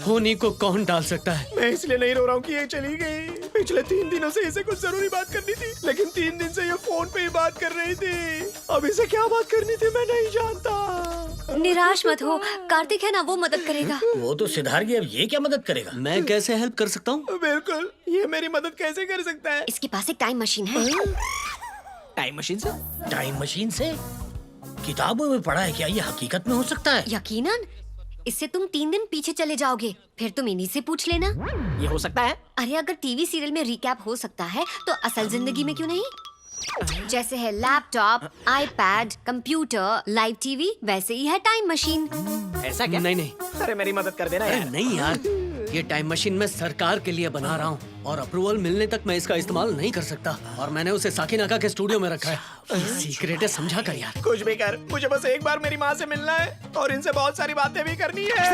होनी को कौन डाल सकता है? मैं इसलिए नहीं रो रहा हूँ कि ये चली गई। पिछले 3 दिनों से इसे कुछ जरूरी बात करनी थी, लेकिन 3 दिन से ये फोन पे ही बात कर रही थी। अब इसे क्या बात करनी थी मैं नहीं जानता। निराश मत हो, कार्तिक है ना, वो मदद करेगा। वो तो सिधार गया, अब ये क्या मदद करेगा? मैं कैसे हेल्प कर सकता हूँ? बिल्कुल, ये मेरी मदद कैसे कर सकता है? इसके पास एक टाइम मशीन है। टाइम मशीन से? टाइम मशीन से? किताबों में पढ़ा है क्या, ये हकीकत में हो सकता है? यकीनन। इससे तुम 3 दिन पीछे चले जाओगे, फिर तुम इन्हीं से पूछ लेना। ये हो सकता है? अरे अगर टीवी सीरियल में रिकैप हो सकता है तो असल जिंदगी में क्यों नहीं? जैसे है laptop, iPad, computer, live TV, वैसे ही है टाइम मशीन। ऐसा क्या? नहीं। अरे मेरी मदद कर देना यार। नहीं यार, ये टाइम मशीन मैं सरकार के लिए बना रहा हूँ और अप्रूवल मिलने तक मैं इसका इस्तेमाल नहीं कर सकता, और मैंने उसे साकिनाका के स्टूडियो में रखा है। सीक्रेट है, समझा कर यार। कुछ भी कर, मुझे बस एक बार मेरी माँ से मिलना है और इनसे बहुत सारी बातें भी करनी है।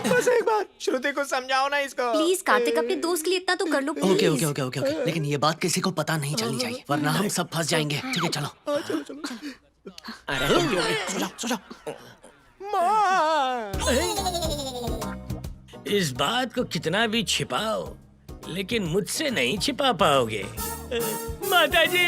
बस एक बार श्रुति को समझाओ ना इसको। प्लीज कार्तिक, अपने दोस्त के लिए इतना तो कर लो प्लीज। ओके, लेकिन ये बात किसी को पता नहीं चलनी चाहिए, वरना हम सब फंस जाएंगे। ठीक है, चलो। अरे सो जाओ। इस बात को कितना भी छिपाओ, लेकिन मुझसे नहीं छिपा पाओगे। माताजी।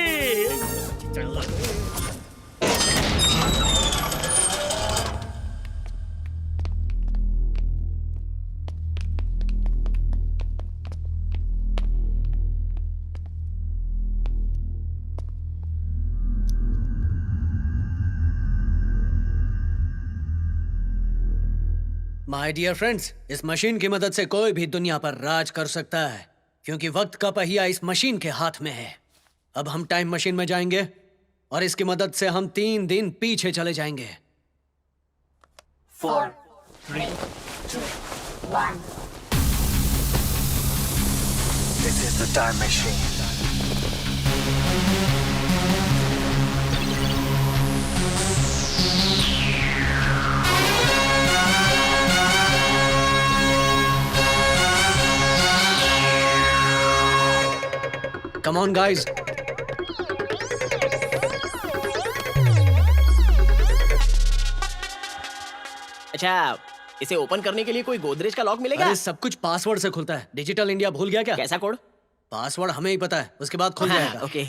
माय डियर फ्रेंड्स, इस मशीन की मदद से कोई भी दुनिया पर राज कर सकता है, क्योंकि वक्त का पहिया इस मशीन के हाथ में है। अब हम टाइम मशीन में जाएंगे और इसकी मदद से हम 3 दिन पीछे चले जाएंगे। 4, 3, 2, 1. This is the time machine. Come on, guys. अच्छा, इसे ओपन करने के लिए कोई गोदरेज का लॉक मिलेगा? अरे सब कुछ पासवर्ड से खुलता है। डिजिटल इंडिया भूल गया क्या? कैसा कोड? पासवर्ड हमें ही पता है, उसके बाद खुल जाएगा। ओके।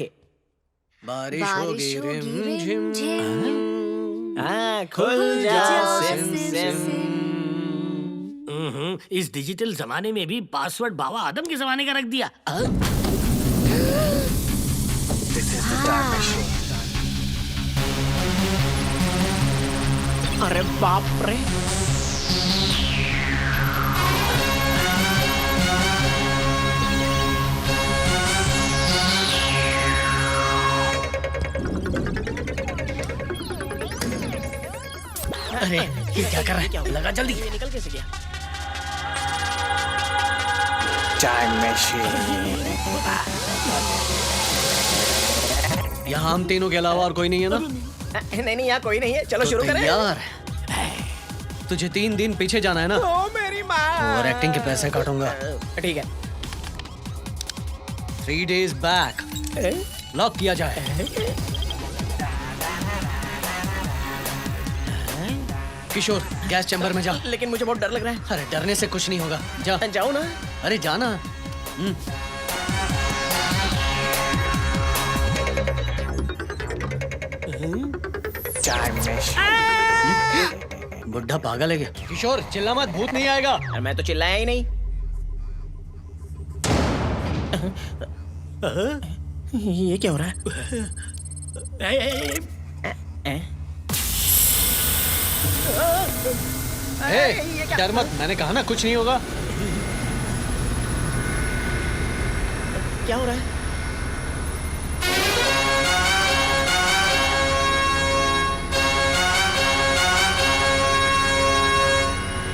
बारिश होगी रिम झिम, खुल जा सिम सिम। इस डिजिटल जमाने में भी पासवर्ड बाबा आदम के जमाने का रख दिया। This is the time machine. अरे बाप रे। अरे ये क्या कर रहा है? लगा जल्दी। निकल कैसे गया? Time machine. यहाँ हम तीनों के अलावा और कोई नहीं है ना? नहीं, यहाँ कोई नहीं है। चलो शुरू करें। यार, तुझे 3 दिन पीछे जाना है ना? ओ मेरी माँ। और एक्टिंग के पैसे काटूंगा। ठीक है। 3 days back. लॉक किया जाए। किशोर, गैस चैम्बर में जा। लेकिन मुझे बहुत डर लग रहा है। अरे डरने से कुछ नहीं होगा, जा। जाओ ना। अरे जाना। बुढ़ा पागल है क्या? किशोर चिल्ला मत, भूत नहीं आएगा। मैं तो चिल्लाया ही नहीं। ये क्या हो रहा है? डर मत, मैंने कहा ना कुछ नहीं होगा। क्या हो रहा है?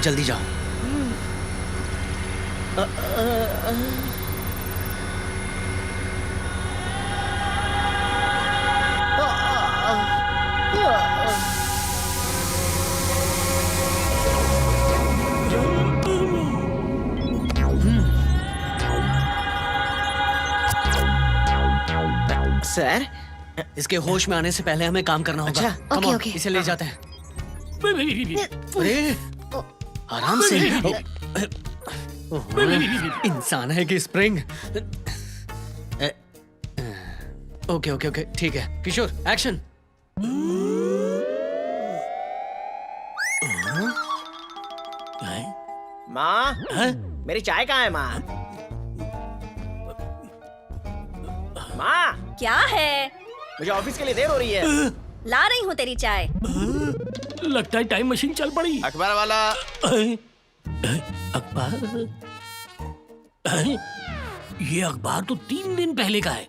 जल्दी जाओ। सर, इसके होश में आने से पहले हमें काम करना होगा। अच्छा, Come on, ओके। इसे ले जाते हैं। अरे आराम से। इंसान है कि स्प्रिंग। ओके ओके ओके ठीक है किशोर एक्शन। माँ मेरी चाय कहाँ है माँ? माँ क्या है? मुझे ऑफिस के लिए देर हो रही है। ला रही हूँ तेरी चाय। लगता है टाइम मशीन चल पड़ी। अखबार वाला। अखबार? ये अखबार तो 3 दिन पहले का है।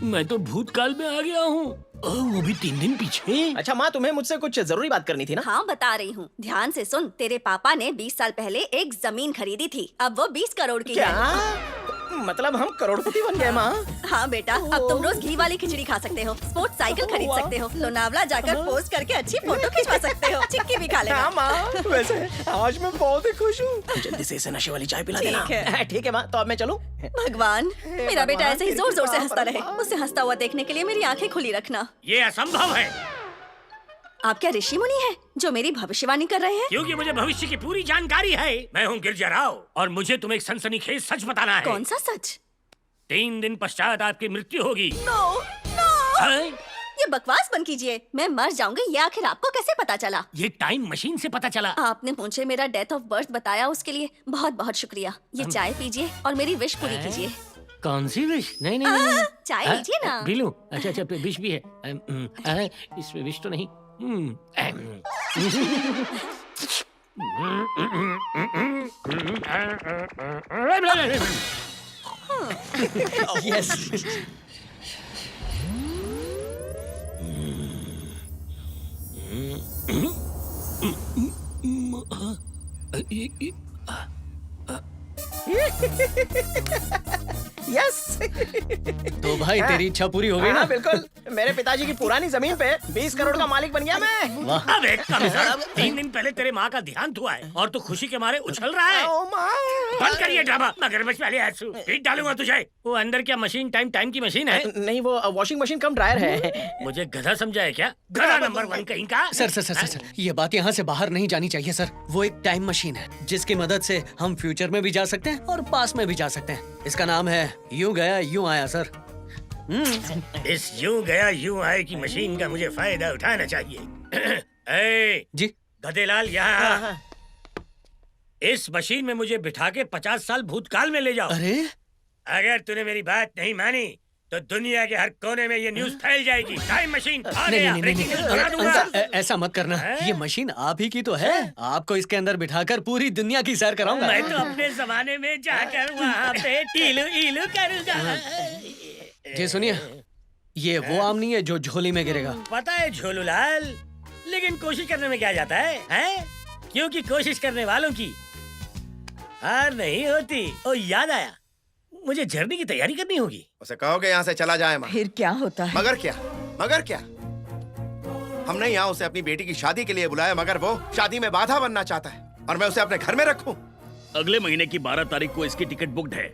मैं तो भूतकाल में आ गया हूँ। वो भी 3 दिन पीछे। अच्छा माँ, तुम्हें मुझसे कुछ जरूरी बात करनी थी ना? हाँ बता रही हूँ, ध्यान से सुन। तेरे पापा ने 20 साल पहले एक जमीन खरीदी थी, अब वो 20 करोड़ की क्या? है। मतलब हम करोड़पति बन गए माँ? हाँ बेटा, अब तुम रोज घी वाली खिचड़ी खा सकते हो, स्पोर्ट्स साइकिल खरीद सकते हो, लोनावला जाकर पोस्ट करके अच्छी फोटो खिंचवा सकते हो, चिक्की भी खा लेना। हाँ माँ, वैसे आज मैं बहुत ही खुश हूँ। जल्दी से इसे नशे वाली चाय पिला देना। ठीक है माँ, तो अब मैं चलूँ? भगवान, मेरा बेटा ऐसे ही जोर जोर से हंसता रहे। उसे हंसता हुआ देखने के लिए मेरी आंखें खुली रखना। ये असंभव है। आप क्या ऋषि मुनि हैं जो मेरी भविष्यवाणी कर रहे हैं? क्योंकि मुझे भविष्य की पूरी जानकारी है। मैं हूँ गिरजा राव और मुझे तुम्हें एक सनसनीखेज सच बताना है। कौन सा सच? 3 दिन पश्चात आपकी मृत्यु होगी। No, no. ये बकवास बंद कीजिए, मैं मर जाऊंगी ये आखिर आपको कैसे पता चला? ये टाइम मशीन से पता चला। आपने मुझे मेरा डेट ऑफ बर्थ बताया, उसके लिए बहुत बहुत शुक्रिया। ये चाय पीजिए और मेरी विश पूरी कीजिए। कौन सी विश? नहीं नहीं नहीं। चाय लीजिए ना। पी लूं? अच्छा अच्छा विश भी है। इसमें विश तो नहीं। यस। यस। तो भाई तेरी इच्छा पूरी हो गई ना? बिल्कुल, मेरे पिताजी की पुरानी जमीन पे 20 करोड़ का मालिक बन गया मैं। अबे कमीना, 3 दिन पहले तेरे माँ का देहांत हुआ है और तू खुशी के मारे उछल रहा है। बंद करिए ड्रामा, मगरमच्छ वाले आंसू। पीट डालूंगा तुझे। वो अंदर क्या मशीन टाइम की मशीन है? नहीं, वो वॉशिंग मशीन कम ड्रायर है। मुझे गधा समझा है क्या? गधा नंबर 1 कहीं का। Sir sir sir sir sir ये बात यहाँ से बाहर नहीं जानी चाहिए सर। वो एक टाइम मशीन है जिसकी मदद से हम फ्यूचर में भी जा सकते हैं और पास्ट में भी जा सकते हैं। इसका नाम है यूं गया यूं आया सर। इस यूं गया यूं आए की मशीन का मुझे फायदा उठाना चाहिए। ए, जी गधेलाल यहाँ। इस मशीन में मुझे बिठा के 50 साल भूतकाल में ले जाओ। अरे अगर तूने मेरी बात नहीं मानी तो दुनिया के हर कोने में ये न्यूज़ फैल जाएगी। टाइम मशीन आ गया, ब्रेकिंग न्यूज़ बना दूंगा। ऐसा मत करना, ये मशीन आप ही की तो है। आपको इसके अंदर बिठाकर पूरी दुनिया की सैर कराऊंगा। मैं तो अपने जमाने में जाकर वहाँ पे इलू इलू करूंगा। जी सुनिए, ये वो आम नहीं है जो झोली में गिरेगा। पता है झोलूलाल, लेकिन कोशिश करने में क्या जाता है, हैं? क्योंकि कोशिश करने वालों की हार नहीं होती। ओ याद आया, मुझे झरने की तैयारी करनी होगी। उसे कहो कि यहाँ से चला जाए माँ। फिर क्या होता है? मगर क्या? मगर क्या? हमने यहाँ उसे अपनी बेटी की शादी के लिए बुलाया, मगर वो शादी में बाधा बनना चाहता है और मैं उसे अपने घर में रखूं। अगले महीने की 12 तारीख को इसकी टिकट बुक्ड है।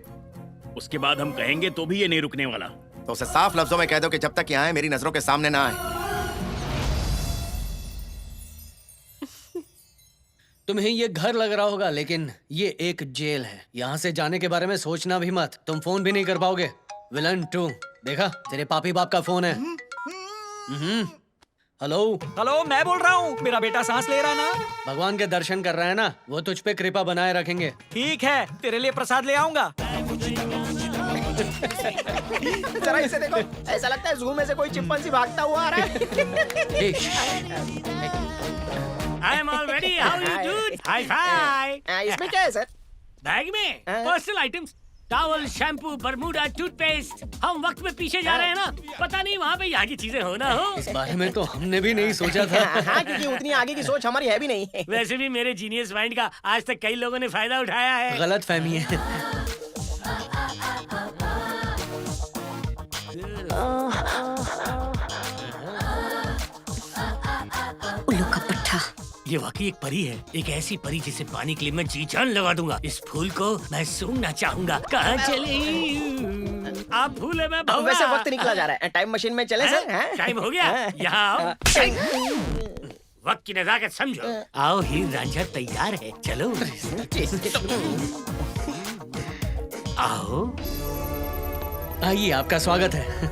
उसके बाद हम कहेंगे तो भी ये नहीं रुकने वाला। तो उसे साफ लफ्जों में कह दो कि जब तक यहाँ आए मेरी नजरों के सामने ना आए। तुम्हें ये घर लग रहा होगा लेकिन ये एक जेल है। यहाँ से जाने के बारे में सोचना भी मत। तुम फोन भी नहीं कर पाओगे। विलन 2 देखा, तेरे पापी बाप का फोन है। हेलो हेलो, मैं बोल रहा हूँ। मेरा बेटा सांस ले रहा है ना? भगवान के दर्शन कर रहा है ना, वो तुझ पे कृपा बनाए रखेंगे। ठीक है, तेरे लिए प्रसाद ले आऊंगा। जरा इसे देखो, ऐसा लगता है जू में से कोई चिंपांजी भागता हुआ आ रहा है। I am all ready. How are you, dude? High five. इसमें क्या है सर? बैग में personal items, towel, shampoo, Bermuda, toothpaste. हम वक्त में पीछे जा रहे हैं ना, पता नहीं वहाँ पे यहाँ की चीजें हो ना हो। इस बारे में तो हमने भी नहीं सोचा था। हाँ, क्योंकि उतनी आगे की सोच हमारी है भी नहीं। वैसे भी मेरे जीनियस माइंड का आज तक कई लोगों ने फायदा उठाया है। गलत फहमी है। उल्लू का पट्टा। ये वाकई एक परी है, एक ऐसी परी जिसे पाने के लिए मैं जी जान लगा दूंगा। इस फूल को मैं सूंघना चाहूंगा। कहाँ चली आप फूल है, मैं भौरा। वैसे वक्त निकला जा रहा है, टाइम मशीन में चले सर। टाइम हो गया, यहाँ आओ। वक्त की नजाकत समझो। आओ, हीर रांझा तैयार है, चलो। आओ। आइए, आपका स्वागत है।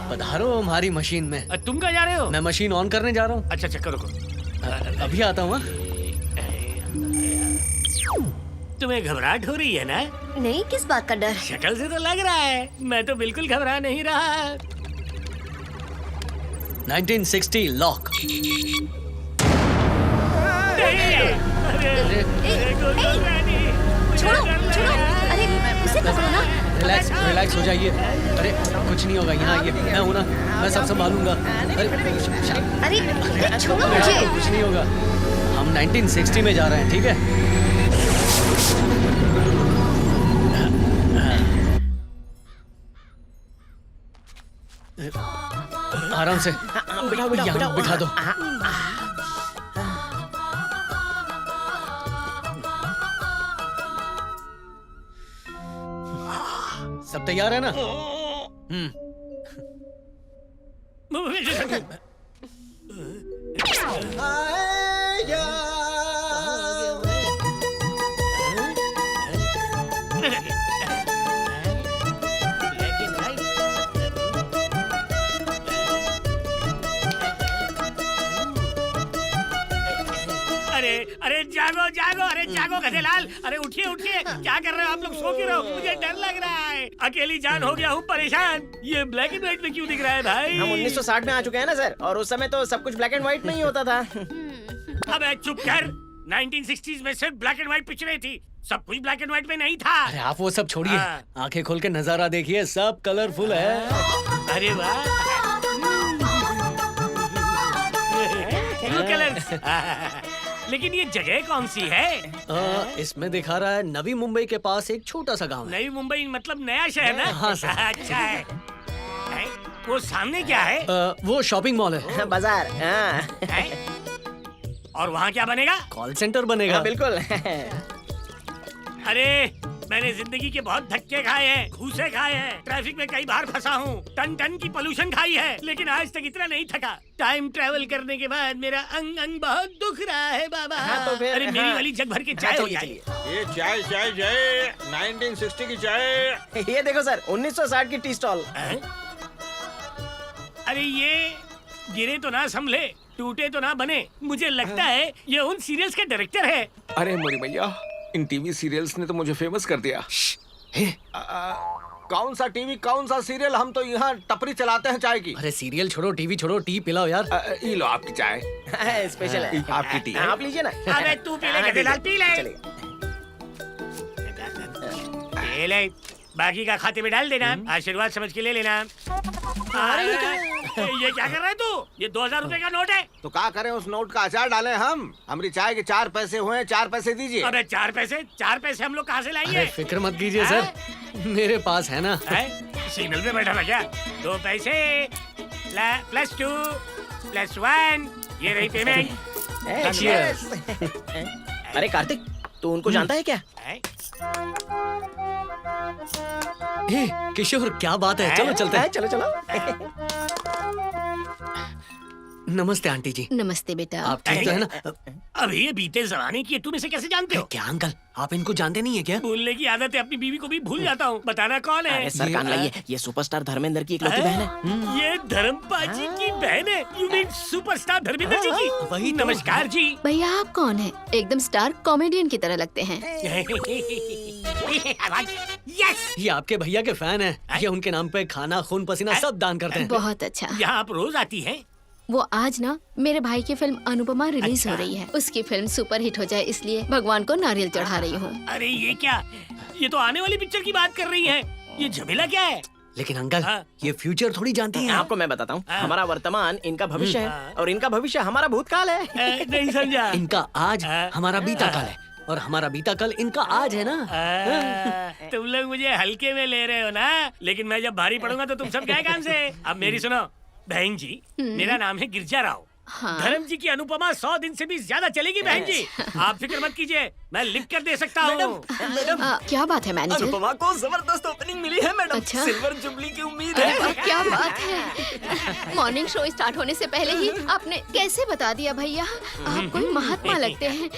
पधारो हमारी मशीन में। तुम कहाँ जा रहे हो? मैं मशीन ऑन करने जा रहा हूँ। अच्छा अच्छा, करो। अभी आता हूँ। तुम्हें घबराहट हो रही है ना? नहीं, किस बात का डर? शक्ल से तो लग रहा है। मैं तो बिल्कुल घबरा नहीं रहा। 1960 लॉक। छोड़ो छोड़ो, अरे उसे पकड़ो ना। रिलैक्स रिलैक्स हो जाइए। अरे कुछ नहीं होगा, यहाँ आइए, मैं हूँ ना, मैं सब संभालूंगा। अरे छोड़ो मुझे। कुछ नहीं होगा, हम 1960 में जा रहे हैं, ठीक है? आराम से यहाँ बिठा दो। सब तैयार है ना? अरे जागो जागो, अरे जागो गधेलाल, अरे उठिए उठिए, क्या कर रहे हो आप लोग? सो क्यों रहे हो? मुझे डर लग रहा है, अकेली जान हो गया हूँ परेशान। ये ब्लैक एंड व्हाइट में क्यों दिख रहा है भाई? हम 1960 में आ चुके हैं ना सर, और उस समय तो सब कुछ ब्लैक एंड व्हाइट में ही होता था। अबे चुप कर, 1960s में सिर्फ ब्लैक एंड व्हाइट पिक्चरें थी, सब कुछ ब्लैक एंड व्हाइट में नहीं था। अरे आप वो सब छोड़िए, आंखें खोल के नजारा देखिए, सब कलरफुल है। अरे वाह, कलर्स। लेकिन ये जगह कौन सी है? इसमें दिखा रहा है नवी मुंबई के पास एक छोटा सा गांव है। नवी मुंबई मतलब नया शहर ना? हाँ सर। अच्छा है। वो सामने क्या है? वो शॉपिंग मॉल है। बाजार। और वहाँ क्या बनेगा? कॉल सेंटर बनेगा। बिल्कुल। अरे मैंने जिंदगी के बहुत धक्के खाए हैं, घूसे खाए हैं, ट्रैफिक में कई बार फंसा हूँ, टन टन की पोल्यूशन खाई है, लेकिन आज तक इतना नहीं थका। टाइम ट्रैवल करने के बाद मेरा अंग अंग बहुत दुख रहा है बाबा। हाँ, तो फिर, अरे मेरी वाली जग भर के चाय हो जाए। ये चाय चाय चाय 1960 की चाय। ये देखो सर, 1960 की टी स्टॉल। अरे ये गिरे तो ना संभले, टूटे तो ना बने। मुझे लगता है ये उन सीरियल्स के डायरेक्टर है। अरे मोरी भैया, इन टीवी सीरियल्स ने तो मुझे फेमस कर दिया। कौन सा टीवी, कौन सा सीरियल? हम तो यहाँ टपरी चलाते हैं चाय की। अरे सीरियल छोड़ो, टीवी छोड़ो, टी पिलाओ यार। ये लो आपकी चाय। स्पेशल है। आपकी टी। आप लीजिए ना। अबे तू पी ले गधेलाल, पी ले। ले ले, बाकी का खाते में डाल देना, आशीर्वाद समझ के ले लेना। ये क्या कर रहा है तू? ये 2000 रुपए का नोट है। तो क्या करें, उस नोट का अचार डालें हम? हमारी चाय के 4 पैसे हुए, 4 पैसे दीजिए। अबे 4 पैसे हम लोग कहाँ से लाएंगे? अरे फिक्र मत कीजिए सर, मेरे पास है ना। सिग्नल पे बैठा था क्या? 2 पैसे +2 +1, ये रही पेमेंट। अरे कार्तिक, तू उनको जानता है क्या? किशोर, क्या बात है, चलो चलते हैं। चलो चलो। नमस्ते आंटी जी। नमस्ते बेटा। आप ठीक तो है ना? अभी ये बीते जमाने की, तुम इसे कैसे जानते हो? क्या अंकल, आप इनको जानते नहीं है क्या? भूलने की आदत है, अपनी बीवी को भी भूल जाता हूँ। बताना कौन है? सर कान लाइए, ये सुपरस्टार धर्मेंद्र की इकलौती बहन है। ये धर्मपा जी की बहन है? You mean superstar Dharmendra ji की? वही। नमस्कार जी। भैया आप कौन है? एकदम स्टार कॉमेडियन की तरह लगते हैं। यस, ये आपके भैया के फैन है। ये उनके नाम पे खाना, खून पसीना सब दान करते हैं। बहुत अच्छा। यहाँ आप रोज आती हैं? वो आज ना मेरे भाई की फिल्म अनुपमा रिलीज हो रही है, उसकी फिल्म सुपरहिट हो जाए इसलिए भगवान को नारियल चढ़ा रही हूँ। अरे ये क्या, ये तो आने वाली पिक्चर की बात कर रही है। ये झमेला क्या है? लेकिन अंकल, ये फ्यूचर थोड़ी जानती हैं। आपको मैं बताता हूँ, हमारा वर्तमान इनका भविष्य है, और इनका भविष्य हमारा भूतकाल है। नहीं समझा। इनका आज हमारा बीता काल है, और हमारा बीता कल इनका आज है ना। तुम लोग मुझे हल्के में ले रहे हो ना, लेकिन मैं जब भारी पड़ूंगा तो तुम सब क्या काम से। अब मेरी सुनो बहन जी, मेरा नाम है गिरजा राव। हाँ। धर्म जी की अनुपमा 100 दिन से भी ज्यादा चलेगी बहन जी। आप फिक्र मत कीजिए, मैं लिख कर दे सकता हूँ। क्या बात है मैनेजर? अनुपमा को जबरदस्त ओपनिंग मिली है मैडम। अच्छा। सिल्वर जुबली की उम्मीद है। क्या बात है, मॉर्निंग शो स्टार्ट होने से पहले ही आपने कैसे बता दिया भैया? आप कोई महात्मा लगते हैं।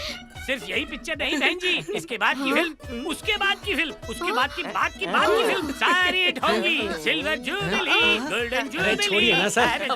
सिर्फ यही पिक्चर नहीं बहन जी, इसके बाद की फिल्म, उसके बाद की फिल्म, उसके बाद की बात की बात की फिल्म सारी हिट होंगी। Silver jubilee, golden jubilee. छोड़िए ना सर।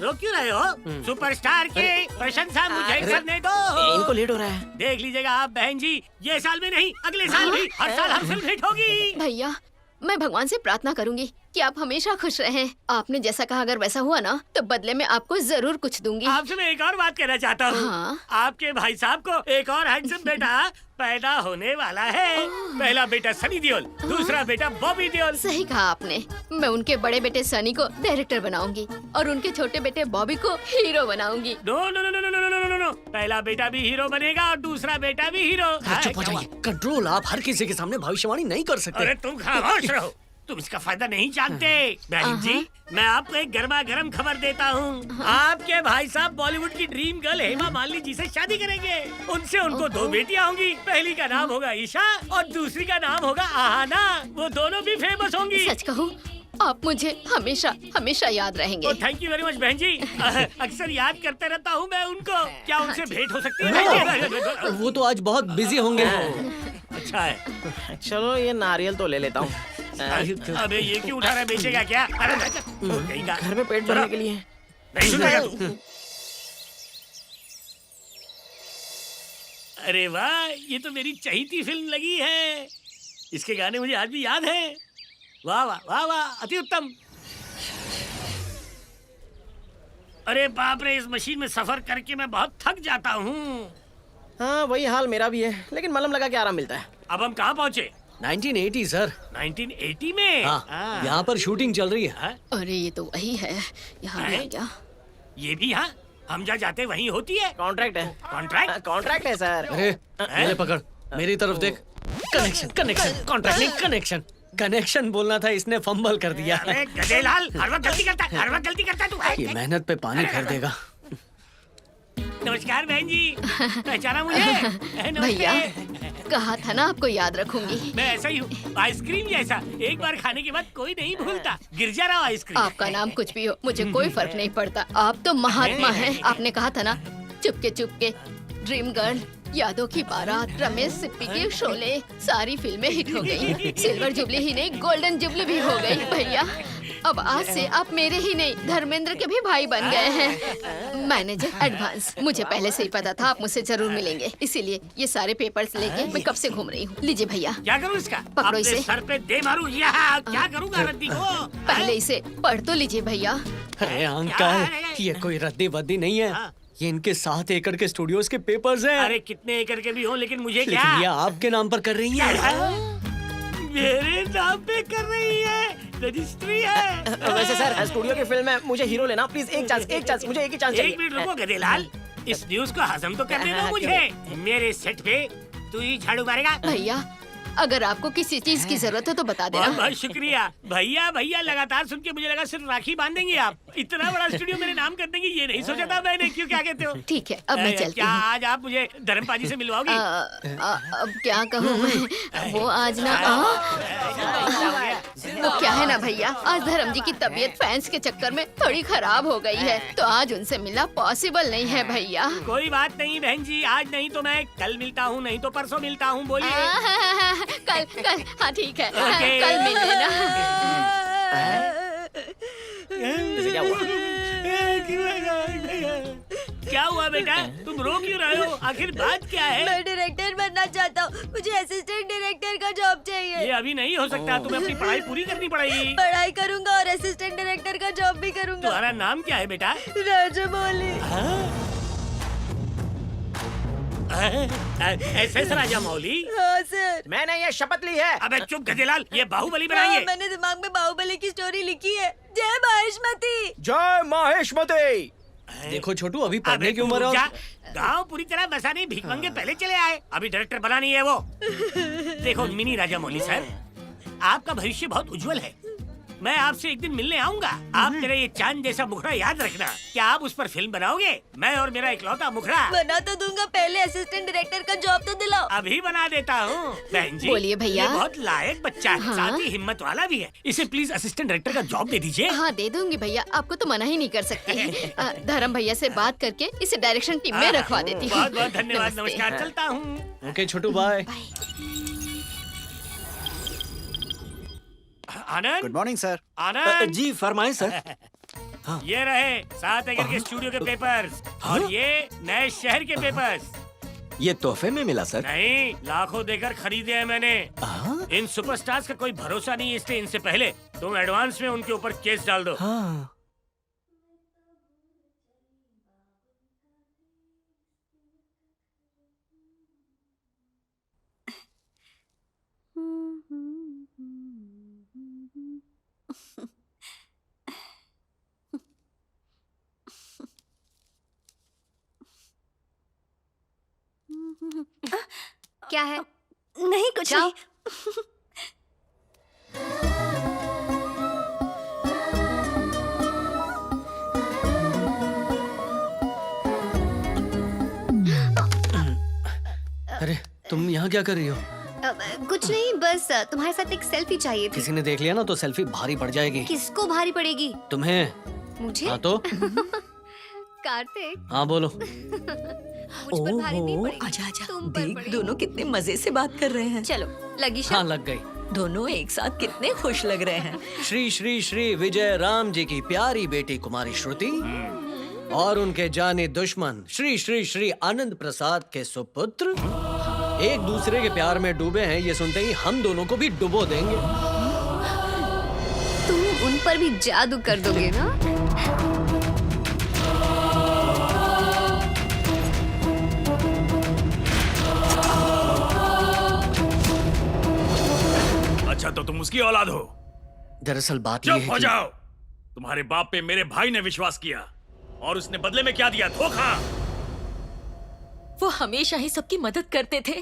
रोक क्यों रहे हो? सुपरस्टार की प्रशंसा मुझे करने दो। इनको लेट हो रहा है। देख लीजिएगा आप बहन जी, ये साल में नहीं अगले साल भी, हर साल हर फिल्म हिट होगी। भैया मैं भगवान से प्रार्थना करूंगी कि आप हमेशा खुश रहें। आपने जैसा कहा अगर वैसा हुआ ना तो बदले में आपको जरूर कुछ दूंगी। आपसे मैं एक और बात कहना चाहता हूँ। हाँ? आपके भाई साहब को एक और हैंडसम बेटा पैदा होने वाला है। पहला बेटा सनी देओल, दूसरा बेटा बॉबी देओल। सही कहा आपने। मैं उनके बड़े बेटे सनी को डायरेक्टर बनाऊंगी और उनके छोटे बेटे बॉबी को हीरो बनाऊंगी। No no no no no no no no, पहला बेटा भी हीरो बनेगा और दूसरा बेटा भी हीरो। चुप हो जाइए। कंट्रोल, आप हर किसी के सामने भविष्यवाणी नहीं कर सकते। अरे तुम खामोश रहो, तुम इसका फायदा नहीं जानते। बहन जी मैं आपको एक गर्मा गर्म खबर देता हूँ। आपके भाई साहब बॉलीवुड की ड्रीम गर्ल हेमा मालिनी जी से शादी करेंगे। उनसे उनको 2 बेटियाँ होंगी। पहली का नाम होगा ईशा और दूसरी का नाम होगा आहाना। वो दोनों भी फेमस होंगी। सच कहूँ आप मुझे हमेशा हमेशा याद रहेंगे। थैंक यू वेरी मच बहन जी। अक्सर याद करते रहता हूँ मैं उनको। क्या उनसे भेंट हो सकती है? वो तो आज बहुत बिजी होंगे। अच्छा है। चलो ये नारियल तो ले लेता हूँ। अबे ये क्यों उठा रहा है? बेचेगा क्या? अरे कहीं का घर में पेट भरने के लिए। नहीं सुनेगा तू। अरे वाह, ये तो मेरी चहीती फिल्म लगी है। इसके गाने मुझे आज भी याद है। वाह वाह वाह वाह, अति उत्तम। अरे बाप रे, इस मशीन में सफर करके मैं बहुत थक जाता हूँ। हाँ वही हाल मेरा भी है, लेकिन मलहम लगा के आराम मिलता है। अब हम कहाँ पहुँचे? 1980 सर। 1980 में? हाँ, यहाँ पर शूटिंग चल रही है। अरे ये तो वही है। यहाँ भी आ गया। ये भी यहाँ हम जहाँ जाते वहीं होती है। कॉन्ट्रैक्ट है। कॉन्ट्रैक्ट? कॉन्ट्रैक्ट है सर। अरे मेरे पकड़, मेरी तरफ देख। कनेक्शन कनेक्शन, कॉन्ट्रैक्ट नहीं कनेक्शन। कनेक्शन बोलना था, इसने फंबल कर दिया। अरे गधेलाल, हर वक्त गलती करता है, हर वक्त गलती करता है तू। ये मेहनत पे पानी फेर देगा। नमस्कार बहन जी, पहचाना मुझे? भैया कहा था ना आपको याद रखूंगी। मैं ऐसा ही हूँ, आइसक्रीम जैसा। एक बार खाने के बाद कोई नहीं भूलता। गिरजा आइसक्रीम। आपका नाम कुछ भी हो, मुझे कोई फर्क नहीं पड़ता। आप तो महात्मा हैं। आपने कहा था ना, चुपके चुपके, ड्रीम गर्ल, यादों की बारात, रमेश सिप्पी के शोले, सारी फिल्में हिट हो गई। सिल्वर जुबली ही नहीं, गोल्डन जुबली भी हो गई। भैया अब आज से आप मेरे ही नहीं धर्मेंद्र के भी भाई बन गए हैं। Manager advance. मुझे पहले से ही पता था आप मुझसे जरूर मिलेंगे, इसीलिए ये सारे पेपर्स लेके मैं कब से घूम रही हूँ। लीजिए भैया। क्या करूँ इसका? पकड़ो अपने इसे। सर पे दे मारूं या क्या करूँगा रद्दी को? पहले इसे पढ़ तो लीजिए भैया। अरे अंकल, ये कोई रद्दी वद्दी नहीं है। ये इनके 7 एकड़ के स्टूडियोज के पेपर्स हैं। अरे कितने एकड़ के भी हो, लेकिन मुझे क्या? लेकिन ये आपके नाम पर कर रही है। मेरे नाम पे कर रही है, रजिस्ट्री है। वैसे सर स्टूडियो की फिल्म है, मुझे हीरो लेना प्लीज। एक चांस, मुझे एक ही चांस चाहिए। एक मिनट रुको गधेलाल, इस न्यूज को हजम तो करने दो मुझे। मेरे सेट पे तू ही झाड़ू मारेगा? भैया अगर आपको किसी चीज की जरूरत हो तो बता देना। बहुत बहुत शुक्रिया भैया। भैया लगातार सुन के मुझे लगा सिर्फ राखी बांध देंगे आप। इतना बड़ा स्टूडियो मेरे नाम कर देंगे ये नहीं सोचा था मैंने। क्यों, क्या कहते हो? ठीक है अब मैं चलती क्या हूँ। आज आप मुझे धर्मपाजी से मिलवाओगी? अब क्या कहूँ मैं, वो आज ना वो क्या है ना भैया, आज धर्म जी की तबीयत फैंस के चक्कर में थोड़ी खराब हो गई है, तो आज उनसे मिलना पॉसिबल नहीं है भैया। कोई बात नहीं बहन जी, आज नहीं तो मैं कल मिलता हूँ, नहीं तो परसों मिलता हूँ। बोलिए। कल हाँ ठीक है। कल मिल लेना। क्या हुआ? क्या हुआ बेटा, तुम रो क्यों रहे हो? आखिर बात क्या है? मैं डायरेक्टर बनना चाहता हूँ, मुझे असिस्टेंट डायरेक्टर का जॉब चाहिए। ये अभी नहीं हो सकता, तुम्हें अपनी पढ़ाई पूरी करनी पड़ेगी। पढ़ाई करूँगा और असिस्टेंट डायरेक्टर का जॉब भी करूँगा। तुम्हारा नाम क्या है बेटा? राजामौली। SS राजामौली? हाँ सर। मैंने ये शपथ ली है। अबे चुप गधेलाल, ये बाहुबली बनाएंगे। मैंने दिमाग में बाहुबली की स्टोरी लिखी है। जय माहेश्मती। जय माहेश्मती। देखो छोटू, अभी पढ़ने की उम्र है। गांव पूरी तरह बसा नहीं, भीख मांगे पहले चले आए। अभी डायरेक्टर बना नहीं है वो। देखो मिनी राजामौली सर, आपका भविष्य बहुत उज्जवल है। मैं आपसे एक दिन मिलने आऊंगा। आप मेरा ये चांद जैसा मुखड़ा याद रखना। क्या आप उस पर फिल्म बनाओगे? मैं और मेरा इकलौता मुखड़ा। बना तो दूंगा, पहले असिस्टेंट डायरेक्टर का जॉब तो दिलाओ। अभी बना देता हूँ। बहन जी, बोलिए भैया। ये बहुत लायक बच्चा है, हाँ। साथ ही हिम्मत वाला भी है। इसे प्लीज असिस्टेंट डायरेक्टर का जॉब दे दीजिए। हाँ दे दूंगी भैया, आपको तो मना ही नहीं कर सकती। धर्म भैया से बात करके इसे डायरेक्शन टीम में रखवा देती हूँ। बहुत बहुत धन्यवाद। नमस्ते। नमस्कार, चलता हूँ। Okay Chhotu, bye. Anand. Good morning sir. Anand. जी फरमाएं सर। ये रहे 7 एकड़ के स्टूडियो के पेपर्स और ये नए शहर के पेपर्स। ये तोहफे में मिला सर? नहीं, लाखों देकर खरीदे हैं मैंने। इन सुपरस्टार्स का कोई भरोसा नहीं है, इसलिए इनसे पहले तुम एडवांस में उनके ऊपर केस डाल दो। हाँ। क्या है? नहीं कुछ नहीं। अरे तुम यहाँ क्या कर रही हो? कुछ नहीं, बस तुम्हारे साथ एक सेल्फी चाहिए थी। किसी ने देख लिया ना तो सेल्फी भारी पड़ जाएगी। किसको भारी पड़ेगी? तुम्हें। मुझे? हाँ तो कार्तिक। हाँ बोलो। मुझ पर भारी नहीं पड़ेगी। आजा आजा, तुम पर देख पड़ेगी। दोनों कितने मजे से बात कर रहे हैं। चलो लगी हाँ शाम। लग गई। दोनों एक साथ कितने खुश लग रहे हैं। श्री श्री श्री विजय राम जी की प्यारी बेटी कुमारी श्रुति और उनके जाने दुश्मन श्री श्री श्री आनंद प्रसाद के सुपुत्र एक दूसरे के प्यार में डूबे हैं। ये सुनते ही हम दोनों को भी डुबो देंगे। तुम उन पर भी जादू कर दोगे ना? अच्छा तो तुम उसकी औलाद हो? दरअसल बात ये चुप है हो कि जाओ। तुम्हारे बाप पे मेरे भाई ने विश्वास किया और उसने बदले में क्या दिया? धोखा। वो हमेशा ही सबकी मदद करते थे,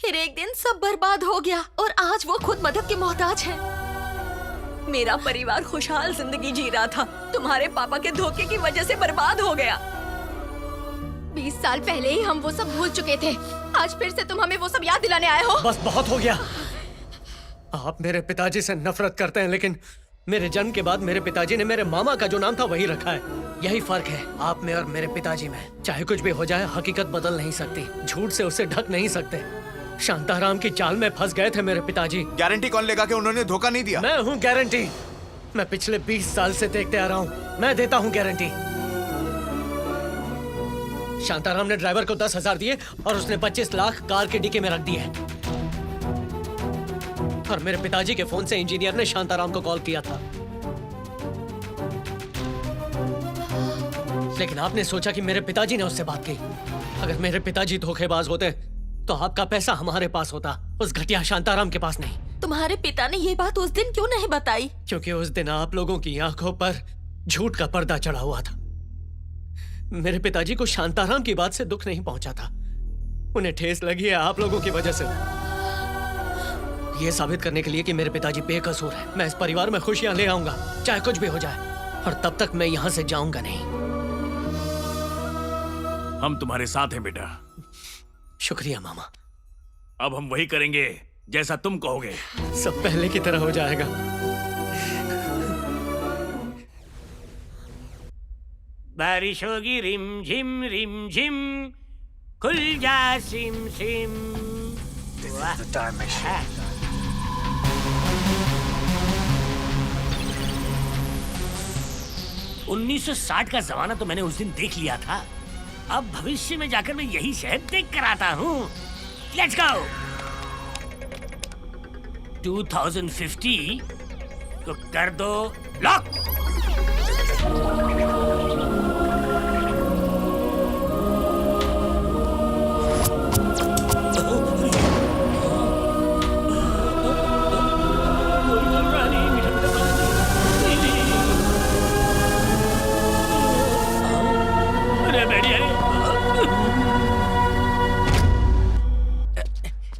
फिर एक दिन सब बर्बाद हो गया और आज वो खुद मदद के मोहताज हैं। मेरा परिवार खुशहाल जिंदगी जी रहा था, तुम्हारे पापा के धोखे की वजह से बर्बाद हो गया। 20 साल पहले ही हम वो सब भूल चुके थे। आज फिर से तुम हमें वो सब याद दिलाने आए हो। बस बहुत हो गया। आप मेरे पिताजी से नफरत करते हैं, लेकिन मेरे जन्म के बाद मेरे पिताजी ने मेरे मामा का जो नाम था वही रखा है। यही फर्क है आप में और मेरे पिताजी में। चाहे कुछ भी हो जाए, हकीकत बदल नहीं सकती। झूठ से उसे ढक नहीं सकते। शांताराम की चाल में फंस गए थे मेरे पिताजी। गारंटी कौन लेगा कि उन्होंने धोखा नहीं दिया? मैं हूँ गारंटी। मैं पिछले 20 साल से देखते आ रहा हूँ। मैं देता हूँ गारंटी। शांताराम ने ड्राइवर को 10,000 दिए और उसने 25 लाख कार के डिक्की में रख दिए। और मेरे पिताजी के फोन से इंजीनियर ने शांताराम को कॉल किया था। लेकिन आपने सोचा कि मेरे पिताजी ने उससे बात की। अगर मेरे पिताजी धोखेबाज होते तो आपका पैसा हमारे पास होता, उस घटिया शांताराम के पास नहीं। तुम्हारे पिता ने ये बात उस दिन क्यों नहीं बताई? क्योंकि उस दिन आप लोगों की आंखों पर झूठ का पर्दा चढ़ा हुआ था। मेरे पिताजी को शांताराम की बात से दुख नहीं पहुंचा था। उन्हें ठेस लगी है आप लोगों की वजह से। ये साबित करने के लिए कि मेरे पिताजी बेकसूर हैं, मैं इस परिवार में खुशियां ले आऊंगा, चाहे कुछ भी हो जाए। और तब तक मैं यहाँ से जाऊंगा नहीं। हम तुम्हारे साथ हैं बेटा। शुक्रिया मामा। अब हम वही करेंगे जैसा तुम कहोगे। सब पहले की तरह हो जाएगा। बारिश होगी रिम झिम, खुल जा SIM SIM. This is the time machine. 1960 का जमाना तो मैंने उस दिन देख लिया था। अब भविष्य में जाकर मैं यही शहर देख कर आता हूँ। Let's go. 2050 को कर दो लॉक।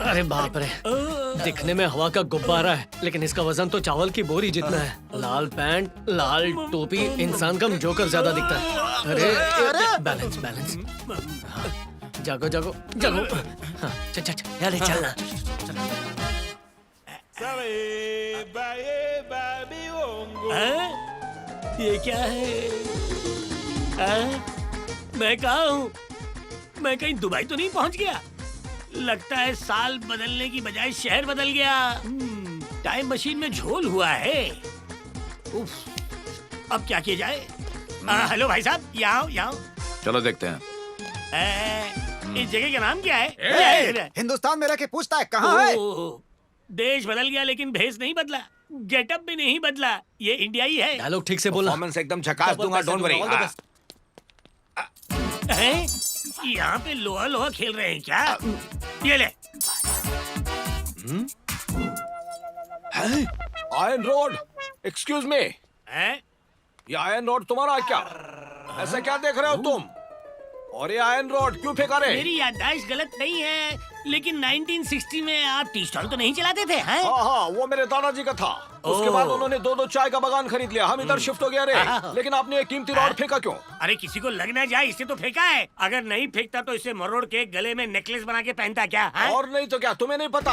अरे बाप रे, दिखने में हवा का गुब्बारा है, लेकिन इसका वजन तो चावल की बोरी जितना है। लाल पैंट, लाल टोपी, इंसान कम जोकर ज्यादा दिखता है। अरे बैलेंस बैलेंस। हाँ, जागो जागो जागो। हाँ, चल चल चल, अरे चलना। ये क्या है? मैं कहाँ हूँ? मैं कहीं दुबई तो नहीं पहुँच गया? लगता है साल बदलने की बजाय शहर बदल गया। टाइम मशीन में झोल हुआ है। उफ, अब क्या किया जाए? हेलो भाई साहब, यहाँ आओ, यहाँ आओ। चलो देखते हैं। इस जगह का नाम क्या है? हिंदुस्तान में रह के पूछता है कहाँ है? देश बदल गया लेकिन भेष नहीं बदला, गेटअप भी नहीं बदला। ये इंडिया ही है। डायलॉग ठीक से बोलना। परफॉर्मेंस एकदम झकास दूंगा, डोंट वरी। यहाँ पे लोहा लोहा खेल रहे हैं क्या? ये ले। Iron rod, excuse me. ये आयरन रोड तुम्हारा है क्या? ऐसा क्या देख रहे हो तुम? और ये आयरन रोड क्यों फेंका रहे? मेरी याददाश्त गलत नहीं है, लेकिन 1960 में आप टी स्टॉल तो नहीं चलाते थे? हैं? हाँ, वो मेरे दादाजी का था। उसके बाद उन्होंने 2-2 चाय का बागान खरीद लिया। हम इधर शिफ्ट हो गया रे। लेकिन आपने ये कीमती रॉड फेंका क्यों? अरे किसी को लग ना जाए इससे तो फेंका है। अगर नहीं फेंकता तो इसे मरोड़ के गले में नेकलेस बना के पहनता क्या? और नहीं तो क्या, तुम्हें नहीं पता?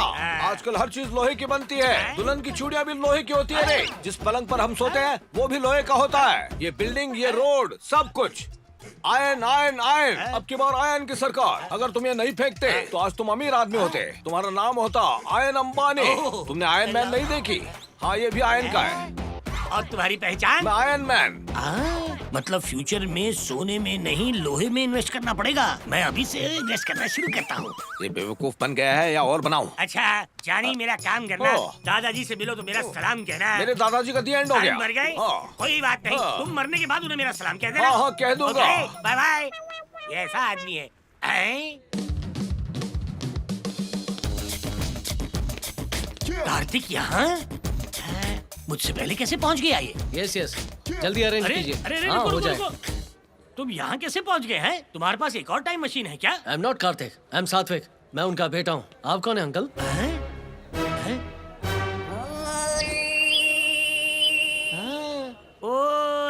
आजकल हर चीज लोहे की बनती है। दुल्हन की चूड़ियां भी लोहे की होती है रे। जिस पलंग पर हम सोते हैं वो भी लोहे का होता है। ये बिल्डिंग, ये रोड, सब कुछ आयन आयन आयन। अब की बार आयन की सरकार। अगर तुम ये नहीं फेंकते तो आज तुम अमीर आदमी होते। तुम्हारा नाम होता आयन अंबानी। तुमने आयन मैन नहीं देखी? हाँ, ये भी आयन का है। और तुम्हारी पहचान? Ion man. मतलब फ्यूचर में सोने में नहीं लोहे में इन्वेस्ट करना पड़ेगा। मैं अभी से इन्वेस्ट करना शुरू करता हूँ। ये बेवकूफ बन गया है या और बनाऊं? अच्छा जानी, मेरा काम करना। दादाजी से मिलो तो मेरा सलाम कहना। मेरे दादाजी का दी एंड हो गया। मर गए? कोई बात नहीं, तुम मरने के बाद उन्हें मेरा सलाम कह देना। हाँ, कह दूंगा। Bye bye. ये ऐसा आदमी है। कार्तिक यहाँ? मुझसे पहले कैसे पहुँच गया ये? यस यस, जल्दी अरेंज कीजिए। अरे हाँ, हो जाए। तुम यहाँ कैसे पहुँच गए हैं? तुम्हारे पास एक और टाइम मशीन है क्या? I am not Kartik, I am सात्विक। मैं उनका बेटा हूँ। आप कौन है अंकल?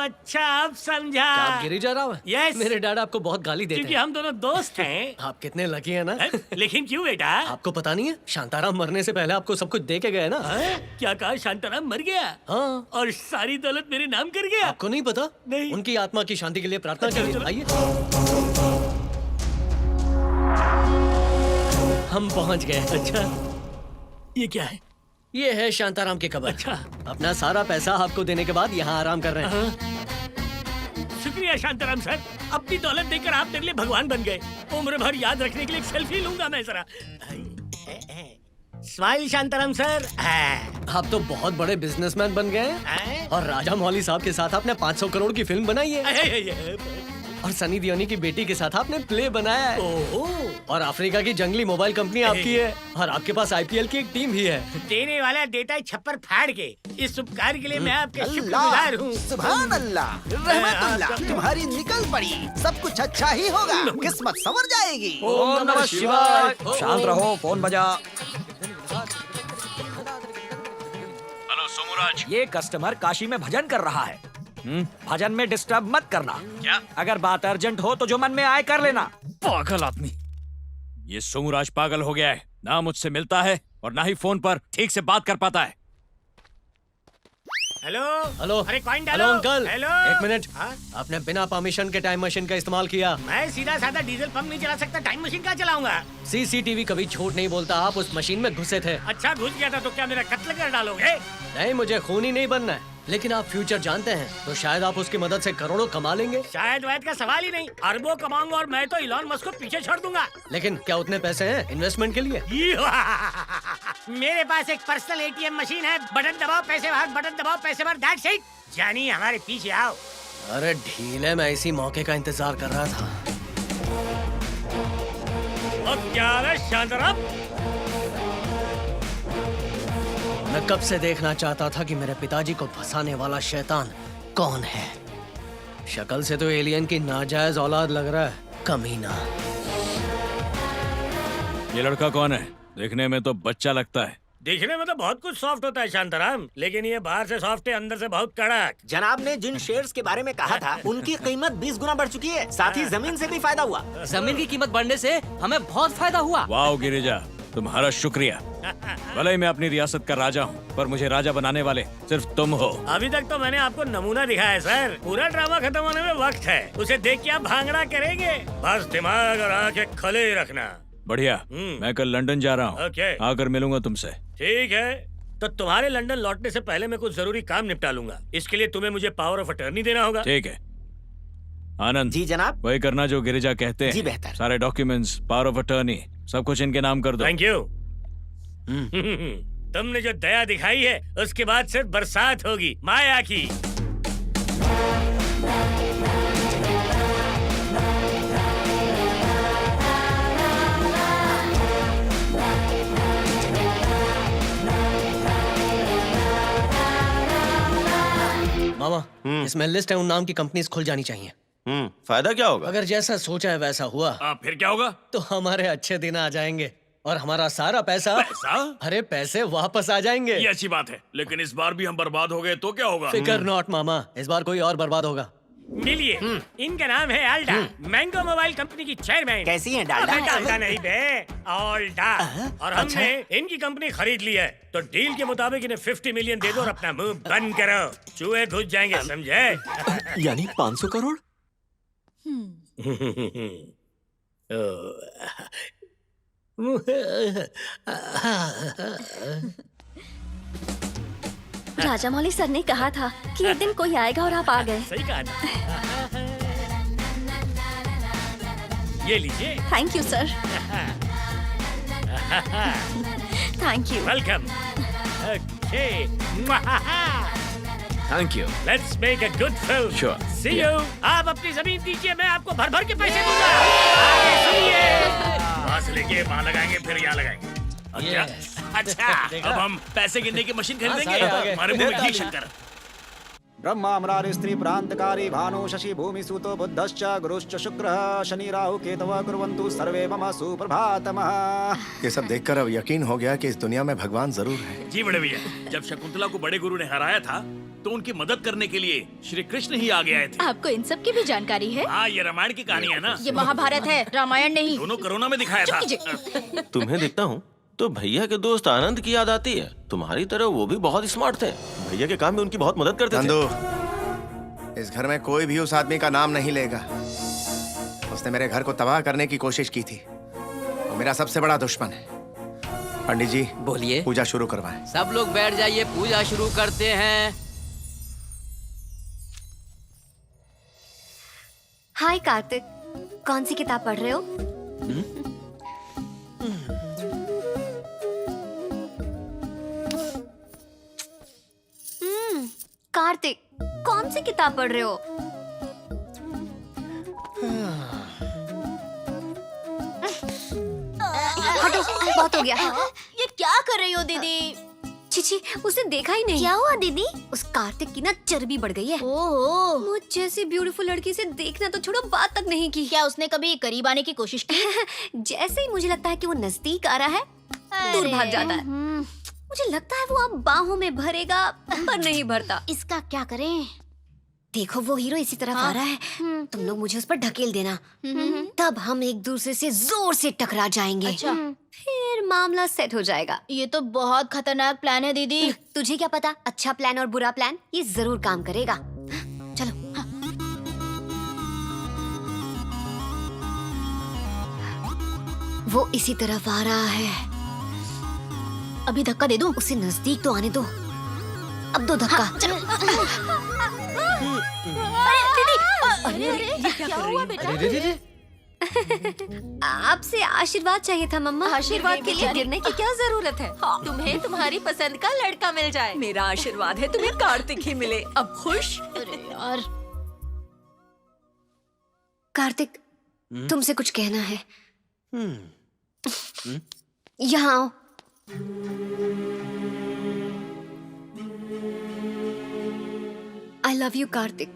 अच्छा, अब समझा। आप गिरिजा राव हैं? यस। मेरे डैड आपको बहुत गाली देते हैं। क्योंकि हम दोनों दोस्त हैं। आप कितने लकी हैं ना। लेकिन क्यों बेटा? आपको पता नहीं है, शांताराम मरने से पहले आपको सब कुछ दे के गए ना। क्या कहा? शांताराम मर गया? हाँ। और सारी दौलत मेरे नाम कर गया? आपको नहीं पता? नहीं। उनकी आत्मा की शांति के लिए प्रार्थना करिए। आइए, हम पहुंच गए। अच्छा, ये क्या है? ये है शांताराम की कब्र। अच्छा। अपना सारा पैसा आपको देने के बाद यहाँ आराम कर रहे हैं। शुक्रिया शांताराम सर, अपनी दौलत देकर आप मेरे लिए भगवान बन गए। उम्र भर याद रखने के लिए एक सेल्फी लूंगा मैं जरा। Smile Shantaram sir. आप तो बहुत बड़े बिजनेसमैन बन गए हैं। और राजा मौली साहब के साथ आपने 500 करोड़ की फिल्म बनाई है। और सनी दियोनी की बेटी के साथ आपने प्ले बनाया है। और अफ्रीका की जंगली मोबाइल कंपनी आपकी है। और आपके पास IPL की एक टीम भी है। देने वाला देता है छप्पर फाड़ के। इस उपकार के लिए मैं आपके शुक्रगुजार हूँ। सुभान अल्लाह, रहमतुल्लाह, तुम्हारी निकल पड़ी। सब कुछ अच्छा ही होगा, किस्मत संवर जाएगी। ओम नमः शिवाय। शांत रहो, फोन बजा। हेलो सोमराज। ये कस्टमर काशी में भजन कर रहा है। भजन में डिस्टर्ब मत करना। क्या? अगर बात अर्जेंट हो तो जो मन में आए कर लेना। पागल आदमी। ये सोमराज पागल हो गया है। ना मुझसे मिलता है और ना ही फोन पर ठीक से बात कर पाता है। Hello hello. अरे कॉइन हेलो डालो। अंकल। हेलो। एक मिनट। आपने बिना परमिशन के टाइम मशीन का इस्तेमाल किया। मैं सीधा साधा डीजल पंप नहीं चला सकता, टाइम मशीन क्या चलाऊंगा? CCTV कभी झूठ नहीं बोलता। आप उस मशीन में घुसे थे। अच्छा, घुस गया था तो क्या मेरा कत्ल कर डालोगे? नहीं, मुझे खूनी नहीं बनना है, लेकिन आप फ्यूचर जानते हैं तो शायद आप उसकी मदद से करोड़ों कमा लेंगे। शायद वैद का सवाल ही नहीं, अरबों कमाऊंगा और मैं तो इलॉन मस्क को पीछे छोड़ दूंगा। लेकिन क्या उतने पैसे हैं इन्वेस्टमेंट के लिए? मेरे पास एक पर्सनल ATM मशीन है। बटन दबाओ पैसे बाहर, बटन दबाओ पैसे बाहर। That's it. जानी, हमारे पीछे आओ। अरे ढीले, मैं इसी मौके का इंतजार कर रहा था। और क्या है शांताराम? मैं कब से देखना चाहता था कि मेरे पिताजी को फंसाने वाला शैतान कौन है। शक्ल से तो एलियन की नाजायज औलाद लग रहा है, कमीना। ये लड़का कौन है? देखने में तो बच्चा लगता है। दिखने में तो बहुत कुछ सॉफ्ट होता है शांताराम, लेकिन ये बाहर से सॉफ्ट है, अंदर से बहुत कड़क। जनाब ने जिन शेयर्स के बारे में कहा था उनकी कीमत 20 गुना बढ़ चुकी है। साथ ही जमीन से भी फायदा हुआ। जमीन की कीमत बढ़ने से हमें बहुत फायदा हुआ। वाह गिरिजा, तुम्हारा शुक्रिया। भले ही मैं अपनी रियासत का राजा हूँ, पर मुझे राजा बनाने वाले सिर्फ तुम हो। अभी तक तो मैंने आपको नमूना दिखाया है सर। पूरा ड्रामा खत्म होने में वक्त है, उसे देख के आप भांगड़ा करेंगे। बस दिमाग और आंखें खुले ही रखना। बढ़िया। मैं कल लंदन जा रहा हूँ, ओके। आकर मिलूंगा तुमसे। ठीक है, तो तुम्हारे लंदन लौटने से पहले मैं कुछ जरूरी काम निपटा लूंगा। इसके लिए तुम्हें मुझे पावर ऑफ अटर्नी देना होगा। ठीक है आनंद। जी जनाब। वही करना जो गिरिजा कहते हैं। जी बेहतर। सारे डॉक्यूमेंट्स, पावर ऑफ अटर्नी, सब कुछ इनके नाम कर दो। Thank you. तुमने जो दया दिखाई है उसके बाद सिर्फ बरसात होगी माया की। मामा, इसमें लिस्ट है, उन नाम की कंपनीज खुल जानी चाहिए। फायदा क्या होगा? अगर जैसा सोचा है वैसा हुआ फिर क्या होगा? तो हमारे अच्छे दिन आ जाएंगे और हमारा सारा पैसा अरे पैसे वापस आ जाएंगे। ये अच्छी बात है, लेकिन इस बार भी हम बर्बाद हो गए तो क्या होगा? फिकर नॉट मामा, इस बार कोई और बर्बाद होगा। मिलिए, इनका नाम है आल्डा, मैंगो मोबाइल कंपनी की चेयरमैन। कैसी हैं डाल्डा? डाल्डा नहीं बे, आल्डा। और हमने इनकी कंपनी खरीद ली है, तो डील के मुताबिक इन्हें 50 मिलियन दे दो और अपना मुंह बंद करो। चूहे घुस जाएंगे, समझे? यानी 500 करोड़? राजा मौली सर ने कहा था कि एक दिन कोई आएगा और आप आ गए। सही कहा ना? ये लीजिए। Thank you sir. Thank you. Welcome. Okay. Thank you. Let's make a good film. Sure. See you. आप अपनी जमीन दीजिए, मैं आपको भर भर के पैसे दूंगा। आगे सुनिए। वहाँ से लेके वहाँ लगाएंगे, फिर यहाँ लगाएंगे। अच्छा, अब हम पैसे गिनने की मशीन खरीदेंगे। हमारे मुंह में घी शक्कर। ब्रह्मा मुरारी स्त्री प्रांतकारी भानु शशि भूमि सूतो बुद्धश्च गुरुश्च शुक्रः शनि राहु केतवः कुर्वन्तु सर्वे मम सुप्रभातमः। ये सब देखकर अब यकीन हो गया कि इस दुनिया में भगवान जरूर है। जी बड़े भैया, जब शकुंतला को बड़े गुरु ने हराया था तो उनकी मदद करने के लिए श्री कृष्ण ही आगे आए थे। आपको इन सब की भी जानकारी है? हाँ, ये रामायण की कहानी है ना। ये महाभारत है, रामायण नहीं। दोनों कोरोना में दिखाया था। तुम्हें देखता हूँ तो भैया के दोस्त आनंद की याद आती है। तुम्हारी तरह वो भी बहुत स्मार्ट थे, भैया के काम में उनकी बहुत मदद करते थे। इस घर में कोई भी उस आदमी का नाम नहीं लेगा। उसने मेरे घर को तबाह करने की कोशिश की थी। वो मेरा सबसे बड़ा दुश्मन है। पंडित जी बोलिए। पूजा शुरू करवाएं। सब लोग बैठ जाइए, पूजा शुरू करते हैं। हाय कार्तिक, कौन सी किताब पढ़ रहे हो? कार्तिक, कौन सी किताब पढ़ रहे हो? हटो, बहुत हो गया। ये क्या कर रही हो दीदी? चिची, उसे देखा ही नहीं। क्या हुआ दीदी? उस कार्तिक की ना चर्बी बढ़ गई है। ओहो। मुझ जैसी ब्यूटीफुल लड़की से देखना तो छोड़ो, बात तक नहीं की। क्या उसने कभी करीब आने की कोशिश की? जैसे ही मुझे लगता है कि वो नजदीक आ रहा है, दूर भाग जाता है। मुझे लगता है वो अब बाहों में भरेगा, पर नहीं भरता। इसका क्या करें? देखो वो हीरो इसी तरफ आ रहा है, तुम लोग मुझे उस पर ढकेल देना, तब हम एक दूसरे से जोर से टकरा जाएंगे। अच्छा। फिर मामला सेट हो जाएगा। ये तो बहुत खतरनाक प्लान है दीदी। तुझे क्या पता, अच्छा प्लान और बुरा प्लान ये जरूर काम करेगा। चलो। वो इसी तरफ आ रहा है। अभी धक्का दे दूं? उसे नजदीक तो आने दो। अब दो धक्का। चलो। अरे क्या हुआ बेटा? आपसे आशीर्वाद चाहिए था मम्मा। आशीर्वाद के लिए गिरने की क्या जरूरत है? तुम्हें तुम्हारी पसंद का लड़का मिल जाए। मेरा आशीर्वाद है तुम्हें कार्तिक ही मिले। अब खुश? अरे यार। कार्तिक, तुमसे कुछ कहना है। यहाँ आओ। I love you Kartik.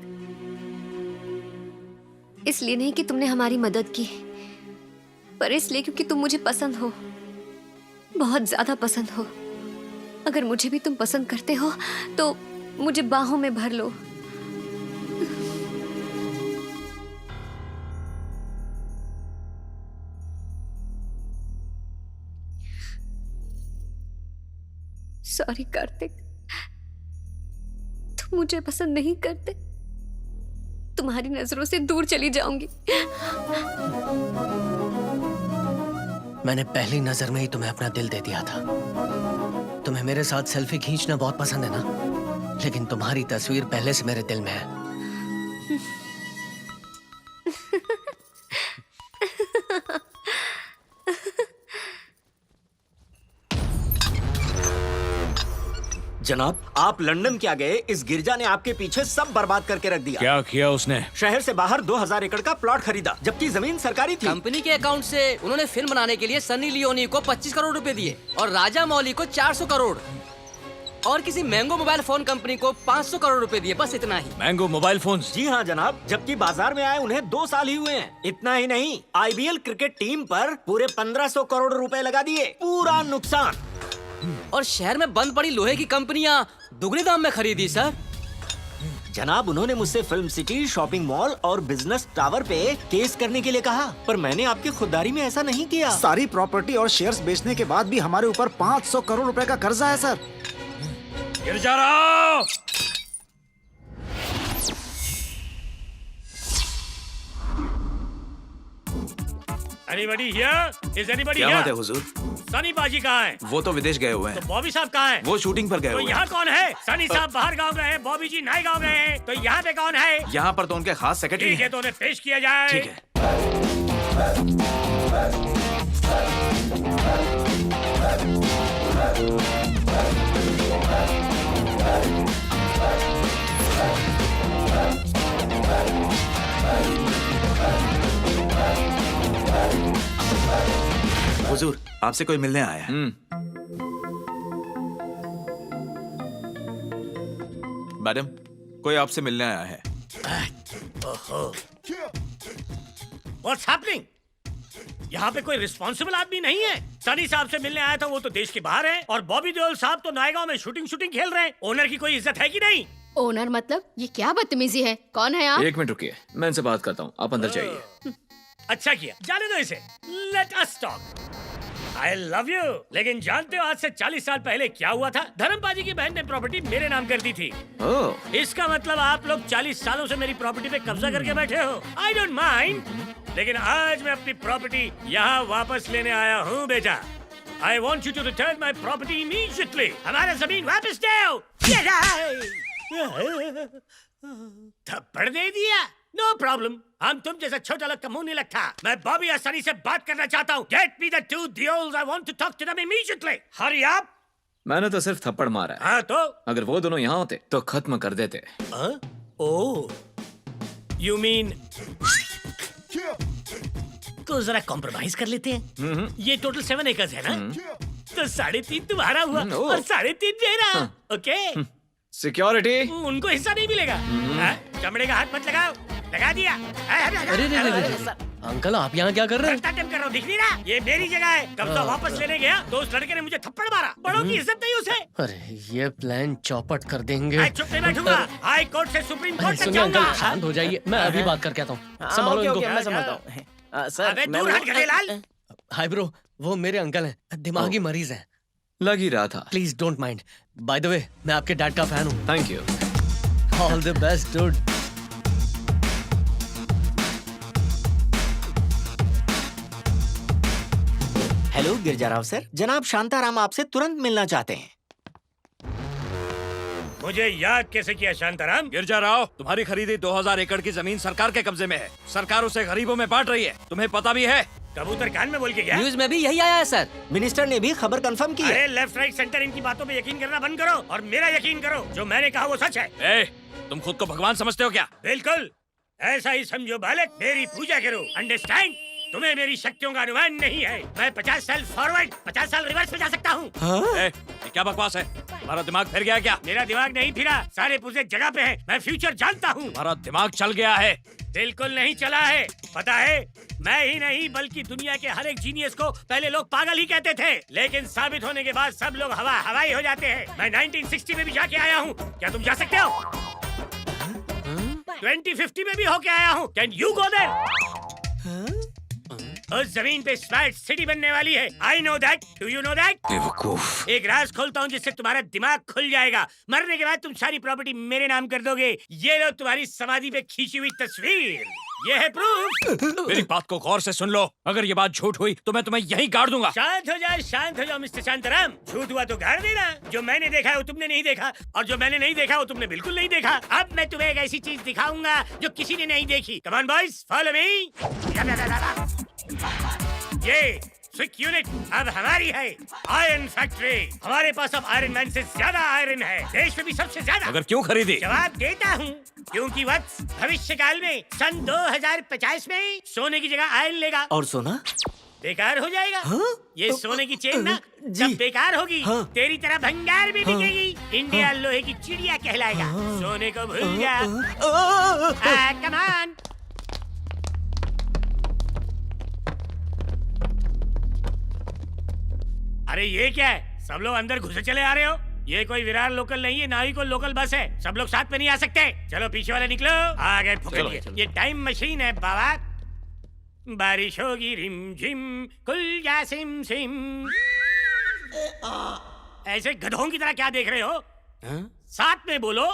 इसलिए नहीं कि तुमने हमारी मदद की, पर इसलिए क्योंकि तुम मुझे पसंद हो, बहुत ज्यादा पसंद हो। अगर मुझे भी तुम पसंद करते हो तो मुझे बाहों में भर लो। सॉरी कार्तिक, तुम मुझे पसंद नहीं करते। तुम्हारी नजरों से दूर चली जाऊंगी। मैंने पहली नजर में ही तुम्हें अपना दिल दे दिया था। तुम्हें मेरे साथ सेल्फी खींचना बहुत पसंद है ना, लेकिन तुम्हारी तस्वीर पहले से मेरे दिल में है। जनाब, आप लंदन क्या गए, इस गिरजा ने आपके पीछे सब बर्बाद करके रख दिया। क्या किया उसने? शहर से बाहर 2000 एकड़ का प्लॉट खरीदा, जबकि जमीन सरकारी थी। कंपनी के अकाउंट से उन्होंने फिल्म बनाने के लिए सनी लियोनी को 25 करोड़ रुपए दिए और राजा मौली को 400 करोड़ और किसी मैंगो मोबाइल फोन कंपनी को 500 करोड़ रुपए दिए। बस इतना ही। Mango mobile phone? जी हाँ जनाब, जबकि बाजार में आए उन्हें 2 साल ही हुए हैं। इतना ही नहीं, IBL क्रिकेट टीम पर पूरे 1500 करोड़ रुपए लगा दिए। पूरा नुकसान। और शहर में बंद पड़ी लोहे की कंपनियां दुगने दाम में खरीदी सर। जनाब, उन्होंने मुझसे फिल्म सिटी, शॉपिंग मॉल और बिजनेस टावर पे केस करने के लिए कहा, पर मैंने आपकी खुददारी में ऐसा नहीं किया। सारी प्रॉपर्टी और शेयर्स बेचने के बाद भी हमारे ऊपर 500 करोड़ रुपए का कर्जा है sir. Girja Rao! Anybody here? Is anybody क्या here? बात है हुजूर? सनी बाजी कहाँ है? वो तो विदेश गए हुए हैं। तो बॉबी साहब कहाँ है? वो शूटिंग पर गए तो हुए हैं। यहाँ कौन है? सनी साहब बाहर गाँव गए हैं, बॉबी जी नए गाँव गए हैं, तो यहाँ पे कौन है? यहाँ पर तो उनके खास सेक्रेटरी ठीक है, हैं। तो उन्हें पेश किया जाए। ठीक है। हुजूर, आपसे कोई मिलने आया है। मैडम, कोई आपसे मिलने आया है। ओहो। What's happening? यहाँ पे कोई रिस्पॉन्सिबल आदमी नहीं है। सनी साहब से मिलने आया था, वो तो देश के बाहर है, और बॉबी देओल साहब तो नायगांव में शूटिंग खेल रहे हैं। ओनर की कोई इज्जत है कि नहीं? ओनर मतलब? ये क्या बदतमीजी है? कौन है आप? 1 मिनट रुकिए, मैं इनसे बात करता हूँ। आप अंदर जाइए। अच्छा किया, जाने दो इसे। Let us talk. I love you. लेकिन जानते हो आज से 40 साल पहले क्या हुआ था? धर्मपाजी की बहन ने प्रॉपर्टी मेरे नाम कर दी थी। ओह। इसका मतलब आप लोग 40 सालों से मेरी प्रॉपर्टी पे कब्जा करके बैठे हो। आई डोंट माइंड, लेकिन आज मैं अपनी प्रॉपर्टी यहाँ वापस लेने आया हूँ बेटा। I want you to return my property immediately. हमारा जमीन वापस दो। थप्पड़ दे दिया? नो प्रॉब्लम, हम तुम जैसा छोटा लोग का मुंह नहीं लगता। मैं बॉबी और सनी से बात करना चाहता हूँ। Get me the 2 deals, I want to talk to them immediately. Hurry up. मैंने तो सिर्फ थप्पड़ मारा है। हाँ तो? अगर वो दोनों यहाँ होते तो खत्म कर देते। ओह, you mean तो जरा कॉम्प्रोमाइज कर लेते हैं। ये टोटल 7 एकर्स है ना? तो 3.5 तुम्हारा हुआ और 3.5 मेरा। ओके? सिक्योरिटी? उनको हिस्सा नहीं मिलेगा। चमड़े का हाथ मत लगाओ। लगा दिया। अरे अंकल, आप यहाँ क्या कर रहे हैं? टाइम कर रहा हूँ, दिख नहीं रहा? ये मेरी जगह है। कब्जा वापस लेने गया तो उस लड़के ने मुझे थप्पड़ मारा। बड़ों की इज्जत नहीं उसे। अरे ये प्लान चौपट कर देंगे। मैं चुप नहीं बैठूंगा। हाई कोर्ट से सुप्रीम कोर्ट तक सुनिए अंकल, जाऊंगा। शांत हो जाइए, मैं अभी बात करके आता हूँ। संभालो इनको। मैं समझता हूँ। सर, अबे दूर हट गधेलाल। हाय ब्रो, वो मेरे अंकल हैं, दिमागी मरीज हैं। लग ही रहा था। Please don't mind. By the way, मैं आपके डैड का फैन हूँ। Thank you. All the best dude. Hello Girja Rao sir, जनाब शांताराम आपसे तुरंत मिलना चाहते हैं। मुझे याद कैसे किया शांताराम? गिरजा राव, तुम्हारी खरीदी 2000 एकड़ की जमीन सरकार के कब्जे में है। सरकार उसे गरीबों में बांट रही है, तुम्हें पता भी है। कबूतर कान में बोल के गया। न्यूज में भी यही आया है सर। मिनिस्टर ने भी खबर कंफर्म की है। अरे लेफ्ट राइट सेंटर, इनकी बातों पे यकीन करना बंद करो और मेरा यकीन करो। जो मैंने कहा वो सच है। ए, तुम खुद को भगवान समझते हो क्या? बिल्कुल ऐसा ही समझो बालक। मेरी पूजा करो, अंडरस्टैंड? तुम्हें मेरी शक्तियों का अनुमान नहीं है। मैं 50 साल फॉरवर्ड 50 साल रिवर्स में जा सकता हूँ। ये क्या बकवास है? तुम्हारा दिमाग फिर गया क्या? मेरा दिमाग नहीं फिरा, सारे पुर्जे जगह पे हैं। मैं फ्यूचर जानता हूँ। तुम्हारा दिमाग चल गया है। बिल्कुल नहीं चला है। पता है, मैं ही नहीं बल्कि दुनिया के हर एक जीनियस को पहले लोग पागल ही कहते थे, लेकिन साबित होने के बाद सब लोग हवाई हो जाते हैं। मैं 1960 में भी जाके आया हूँ, क्या तुम जा सकते हो? 2050 में भी होके आया हूँ, कैन यू गो देयर? उस जमीन पे स्मार्ट सिटी बनने वाली है। I know that, do you know that? बेवकूफ। एक राज खोलता हूँ जिससे तुम्हारा दिमाग खुल जाएगा। मरने के बाद तुम सारी प्रॉपर्टी मेरे नाम कर दोगे। ये लो तुम्हारी समाधि पे खींची हुई तस्वीर, ये है प्रूफ। मेरी बात को गौर से सुन लो, अगर ये बात झूठ हुई तो मैं तुम्हें यहीं गाड़ दूंगा। शांत हो जाओ मिस्टर शांताराम। झूठ हुआ तो गाड़ देना। जो मैंने देखा है वो तुमने नहीं देखा, और जो मैंने नहीं देखा वो तुमने बिल्कुल नहीं देखा। अब मैं तुम्हें एक ऐसी चीज दिखाऊंगा जो किसी ने नहीं देखी। Come on boys, follow me. ये स्विक यूनिट अब हमारी है। Iron factory. हमारे पास अब आयरन मैन से ज्यादा आयरन है, देश में भी सबसे ज्यादा। अगर क्यों खरीदी? जवाब देता हूँ, क्योंकि वत्स भविष्य काल में सन 2050 में सोने की जगह आयरन लेगा। और सोना बेकार हो जाएगा। ये सोने की चेन ना जी। जब बेकार होगी, तेरी तरह भंगार भी बिकेगी। इंडिया लोहे की चिड़िया कहलाएगा। सोने को भूल जा। Come on. अरे ये क्या है? सब लोग अंदर घुसे चले आ रहे हो। ये कोई विरार लोकल नहीं है, ना ही कोई लोकल बस है। सब लोग साथ में नहीं आ सकते। चलो पीछे वाले निकलो। आ गए फुकरिए। ये टाइम मशीन है बाबा। बारिश होगी रिम झिम, खुल जा सिम सिम। ऐसे गधों की तरह क्या देख रहे हो? साथ में बोलो।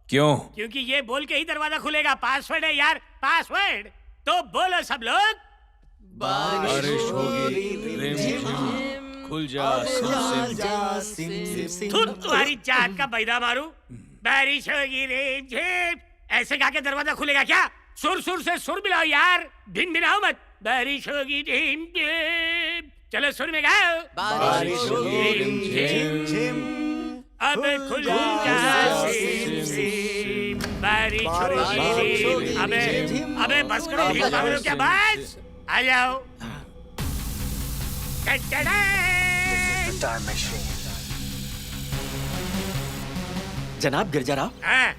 क्यों? क्योंकि ये बोल के ही दरवाजा खुलेगा। पासवर्ड है यार, पासवर्ड। तो बोलो सब लोग। बारिश होगी रिम झिम, खुल जा सिम सिम। तुम्हारी जात का बैदा मारू। बारिश होगी रिम झिम, ऐसे गा के दरवाजा खुलेगा क्या? सुर सुर से सुर मिलाओ यार, भिन भिनाओ मत। बारिश होगी रिम झिम, चलो सुर में गाओ। बारिश होगी रिम झिम, अब खुल जा सिम सिम। बारिश होगी रिम। अबे बस करो, भीड़ भाग रहे हो क्या? बस आ जाओ। जनाब गिरजाराव,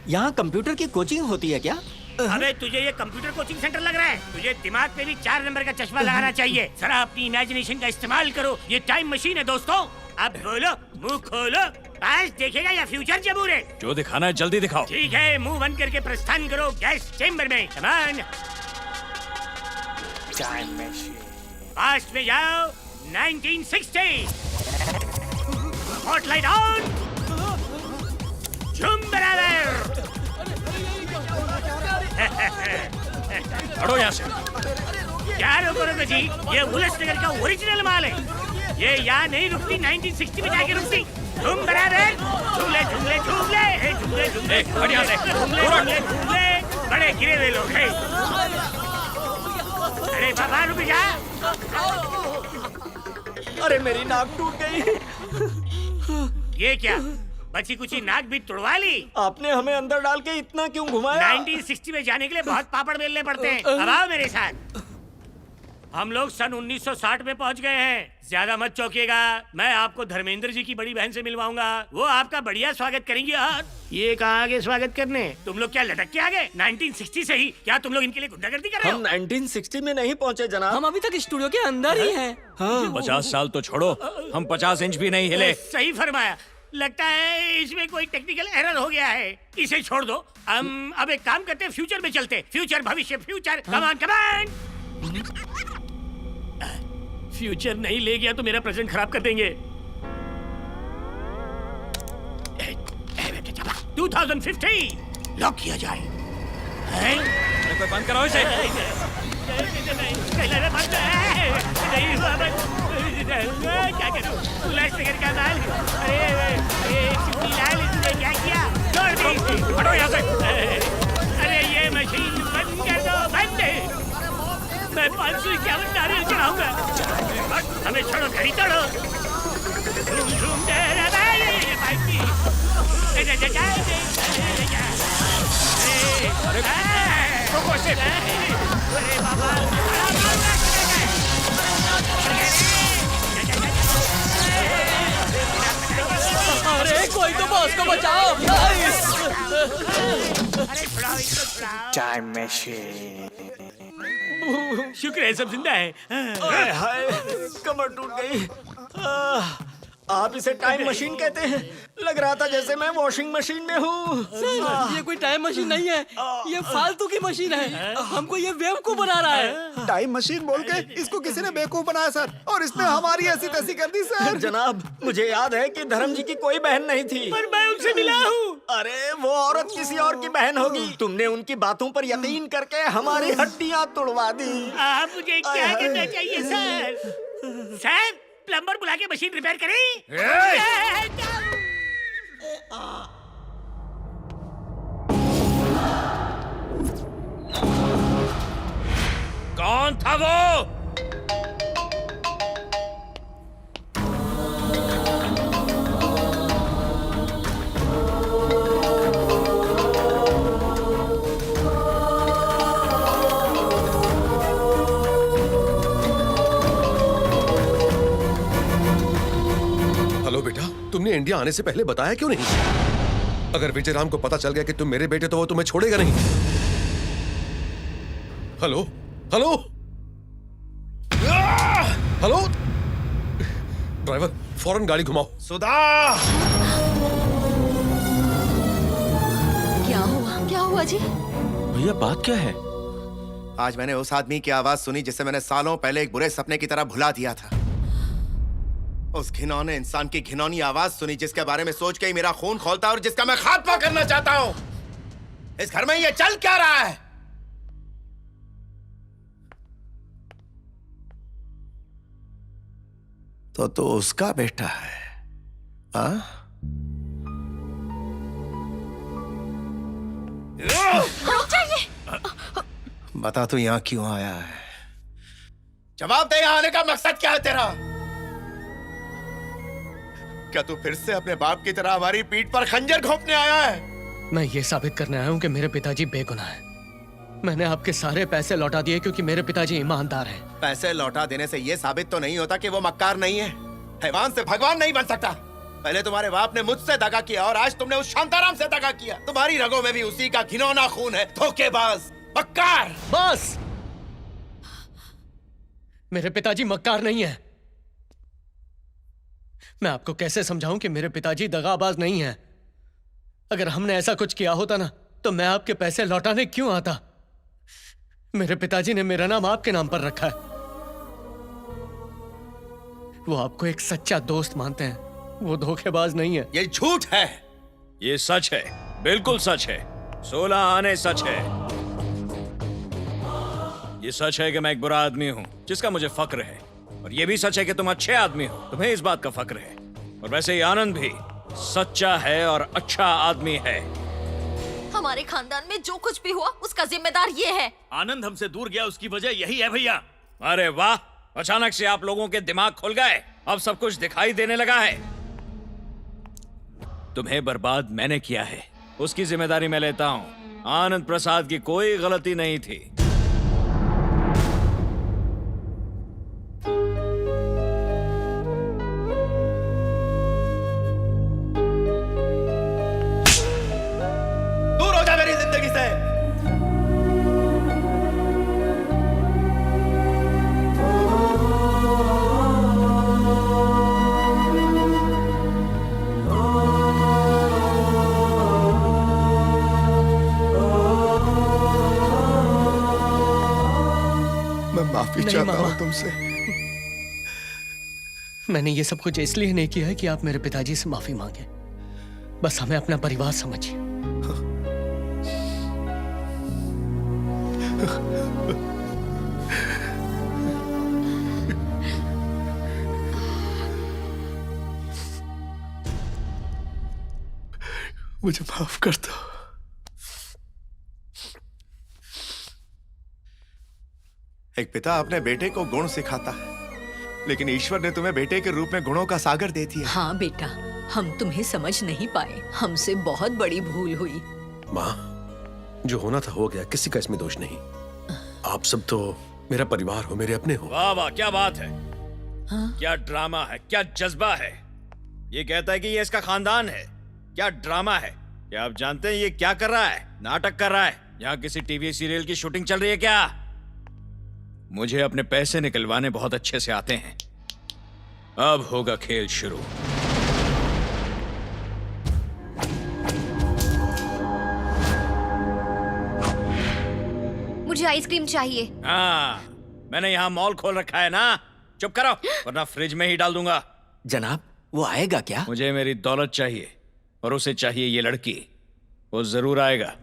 यहाँ कंप्यूटर की कोचिंग होती है क्या? अबे तुझे ये कंप्यूटर कोचिंग सेंटर लग रहा है? तुझे दिमाग पे भी 4 नंबर का चश्मा लगाना चाहिए। जरा अपनी इमेजिनेशन का इस्तेमाल करो। ये टाइम मशीन है दोस्तों। अब बोलो, मुंह खोलो। पास्ट देखेगा या फ्यूचर जबूर है? जो दिखाना है जल्दी दिखाओ। ठीक है, मुंह बंद करके प्रस्थान करो गैस चेम्बर में। कमान। Time machine. पास्ट में जाओ 1960। Spotlight on. झूम बराबर। हटो यहाँ से। क्या रोको जी, ये उल्लासनगर का ओरिजिनल माल है। ये यहाँ नहीं रुकती, 1960 में जाके रुकती। झूम बराबर। झूले झूले झूले झूले झूले झूले। बड़े गिरे हुए लोग हैं। अरे बाबा रुक जा। अरे मेरी नाक टूट गई। ये क्या, बची कुची नाक भी तुड़वा ली? आपने हमें अंदर डाल के इतना क्यों घुमाया? 1960 में जाने के लिए बहुत पापड़ बेलने पड़ते हैं। अब आओ मेरे साथ। हम लोग सन 1960 में पहुंच गए हैं। ज्यादा मत चौंकिएगा, मैं आपको धर्मेंद्र जी की बड़ी बहन से मिलवाऊंगा। वो आपका बढ़िया स्वागत करेंगे। और ये कहाँ आगे स्वागत करने? तुम लोग क्या लटक के आ गए? 1960 से ही क्या तुम लोग इनके लिए गुंडागर्दी कर रहे हो? हम 1960 में नहीं पहुंचे जनाब। हम अभी तक स्टूडियो के अंदर ही हैं। 50 साल तो छोड़ो, हम 50 इंच भी नहीं हिले। सही फरमाया। लगता है इसमें कोई टेक्निकल एरर हो गया है। इसे छोड़ दो। हम अब एक काम करते हैं, फ्यूचर में चलते। फ्यूचर, भविष्य, फ्यूचर। कमान कमान। फ्यूचर नहीं ले गया तो मेरा प्रेजेंट खराब कर देंगे। 2050 लॉक किया जाए। कोई बंद कराओ इसे। क्या करूं? उल्लासनगर का माल। क्या किया? छोड़ दी। हटो यहाँ से। अरे ये मशीन बंद कर दो, बंद। मैं 551 नारियल चढ़ाऊंगा। हमें छोड़ो, घड़ी तोड़ो। झूम झूम अरे बाबा, अरे कोई तो बॉस को बचाओ। अरे छुड़ाओ इसको छुड़ाओ। Time machine. शुक्र है सब जिंदा है। हाय कमर टूट गई। आप इसे टाइम मशीन कहते हैं? लग रहा था जैसे मैं वॉशिंग मशीन में हूँ। सर, ये कोई टाइम मशीन नहीं है, ये फालतू की मशीन है। हमको ये बेवकूफ बना रहा है। टाइम मशीन बोल के इसको किसी ने बेवकूफ बनाया सर, और इसने हमारी ऐसी तैसी कर दी सर। जनाब, मुझे याद है कि धर्म जी की कोई बहन नहीं थी। पर मैं उनसे मिला हूँ। अरे वो औरत किसी और की बहन होगी। तुमने उनकी बातों पर यकीन करके हमारी हड्डियाँ तोड़वा दी। आप मुझे क्या करना चाहिए सर? सर, प्लम्बर बुला के मशीन रिपेयर करें? कौन था वो? हेलो बेटा, तुमने इंडिया आने से पहले बताया क्यों नहीं? अगर विजय राम को पता चल गया कि तुम मेरे बेटे तो वो तुम्हें छोड़ेगा नहीं। हेलो हेलो हेलो ड्राइवर, फौरन गाड़ी घुमाओ। सुधा! क्या हुआ जी? भैया बात क्या है? आज मैंने उस आदमी की आवाज सुनी जिसे मैंने सालों पहले एक बुरे सपने की तरह भुला दिया था। उस घिनौने इंसान की घिनौनी आवाज सुनी जिसके बारे में सोच के ही मेरा खून खौलता है और जिसका मैं खात्मा करना चाहता हूं। इस घर में ये चल क्या रहा है? तो उसका बेटा है, हाँ? रुक जाइए। बता तू यहां क्यों आया है? जवाब दे, यहां आने का मकसद क्या है तेरा? क्या तू फिर से अपने बाप की तरह हमारी पीठ पर खंजर घोंपने आया है? मैं ये साबित करने आया हूँ कि मेरे पिताजी बेगुनाह हैं। मैंने आपके सारे पैसे लौटा दिए क्योंकि मेरे पिताजी ईमानदार हैं। पैसे लौटा देने से यह साबित तो नहीं होता कि वो मक्कार नहीं है। हैवान से भगवान नहीं बन सकता। पहले तुम्हारे बाप ने मुझसे दगा किया और आज तुमने उस शांताराम से दगा किया। तुम्हारी रगों में भी उसी का घिनौना खून है। धोखेबाज, मक्कार। बस, मेरे पिताजी मक्कार नहीं है। मैं आपको कैसे समझाऊं कि मेरे पिताजी दगाबाज नहीं है? अगर हमने ऐसा कुछ किया होता ना तो मैं आपके पैसे लौटाने क्यों आता? मेरे पिताजी ने मेरा नाम आपके नाम पर रखा है। वो आपको एक सच्चा दोस्त मानते हैं, वो धोखेबाज नहीं है। ये झूठ है। ये सच है, बिल्कुल सच है। 16 आने सच है। ये सच है कि मैं एक बुरा आदमी हूं जिसका मुझे फक्र है, और ये भी सच है कि तुम अच्छे आदमी हो, तुम्हें इस बात का फक्र है। और वैसे ही आनंद भी सच्चा है और अच्छा आदमी है। हमारे खानदान में जो कुछ भी हुआ उसका जिम्मेदार ये है। आनंद हमसे दूर गया, उसकी वजह यही है भैया। अरे वाह, अचानक से आप लोगों के दिमाग खुल गए, अब सब कुछ दिखाई देने लगा है। तुम्हें बर्बाद मैंने किया है, उसकी जिम्मेदारी मैं लेता हूं। आनंद प्रसाद की कोई गलती नहीं थी। दूर हो जा मेरी जिंदगी से। मैं माफी नहीं, चाहता मामा। हूँ तुमसे। मैंने ये सब कुछ इसलिए नहीं किया है कि आप मेरे पिताजी से माफी मांगे। बस हमें अपना परिवार समझिए। मुझे माफ कर दो। एक पिता अपने बेटे को गुण सिखाता है, लेकिन ईश्वर ने तुम्हें बेटे के रूप में गुणों का सागर दे दिया। हाँ बेटा, हम तुम्हें समझ नहीं पाए, हमसे बहुत बड़ी भूल हुई। माँ, जो होना था हो गया, किसी का इसमें दोष नहीं। आप सब तो मेरा परिवार हो, मेरे अपने हो। वाह वाह, क्या बात है। हाँ? क्या ड्रामा है, क्या जज्बा है। ये कहता है कि ये इसका खानदान है। क्या ड्रामा है, क्या आप जानते हैं ये क्या कर रहा है? नाटक कर रहा है। यहाँ किसी टीवी सीरियल की शूटिंग चल रही है क्या? मुझे अपने पैसे निकलवाने बहुत अच्छे से आते हैं। अब होगा खेल शुरू। मुझे आइसक्रीम चाहिए। हाँ, मैंने यहाँ मॉल खोल रखा है ना। चुप करो वरना फ्रिज में ही डाल दूंगा। जनाब, वो आएगा क्या? मुझे मेरी दौलत चाहिए और उसे चाहिए ये लड़की। वो जरूर आएगा।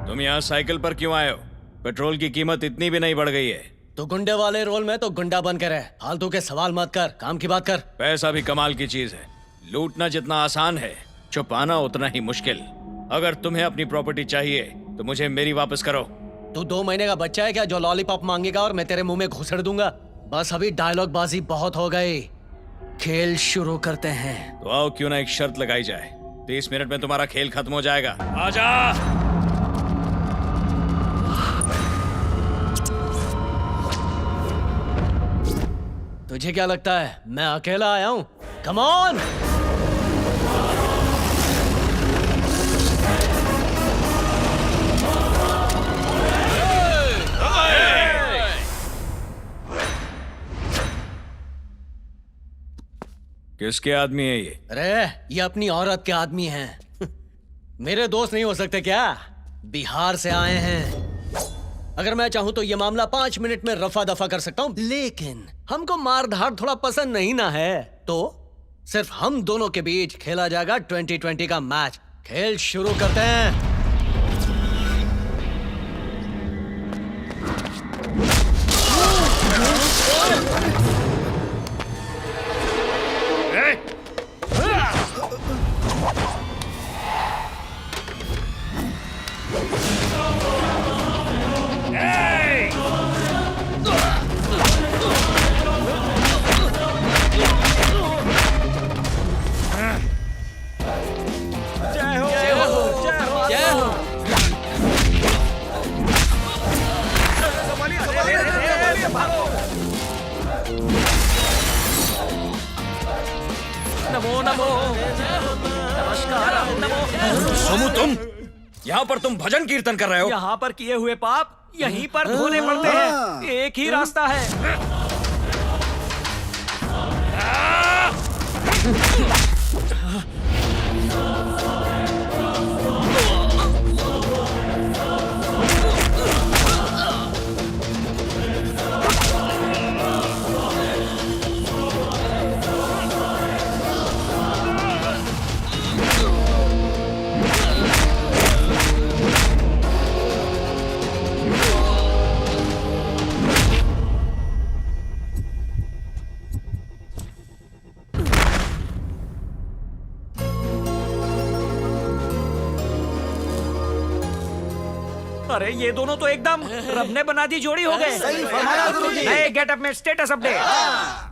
तुम यहाँ साइकिल पर क्यों आए हो? पेट्रोल की कीमत इतनी भी नहीं बढ़ गई है। तो गुंडे वाले रोल में तो गुंडा बन कर है। फालतू के सवाल मत कर, काम की बात कर। पैसा भी कमाल की चीज है। लूटना जितना आसान है, छुपाना उतना ही मुश्किल। अगर तुम्हें अपनी प्रॉपर्टी चाहिए तो मुझे मेरी वापस करो। तू 2 महीने का बच्चा है क्या जो लॉलीपॉप मांगेगा और मैं तेरे मुंह में घुसड़ दूंगा? बस अभी डायलॉग बाजी बहुत हो गई, खेल शुरू करते हैं। तो आओ, क्यों ना एक शर्त लगाई जाए। 30 मिनट में तुम्हारा खेल खत्म हो जाएगा। आजा। तुझे क्या लगता है मैं अकेला आया हूं? Come on! किसके आदमी है ये? अरे ये अपनी औरत के आदमी हैं। मेरे दोस्त नहीं हो सकते क्या? बिहार से आए हैं। अगर मैं चाहूं तो ये मामला 5 मिनट में रफा दफा कर सकता हूं, लेकिन हमको मार धाड़ थोड़ा पसंद नहीं ना है, तो सिर्फ हम दोनों के बीच खेला जाएगा 2020 का मैच। खेल शुरू करते हैं। नमो नमो नमस्कार नमो। सोमू, तुम यहाँ पर तुम भजन कीर्तन कर रहे हो? यहाँ पर किए हुए पाप यहीं पर धोने पड़ते हैं। एक ही रास्ता है। अरे ये दोनों तो एकदम रब ने बना दी जोड़ी हो गए। सही फरमाया गुरुजी। नए गेटअप में स्टेटस अपडेट।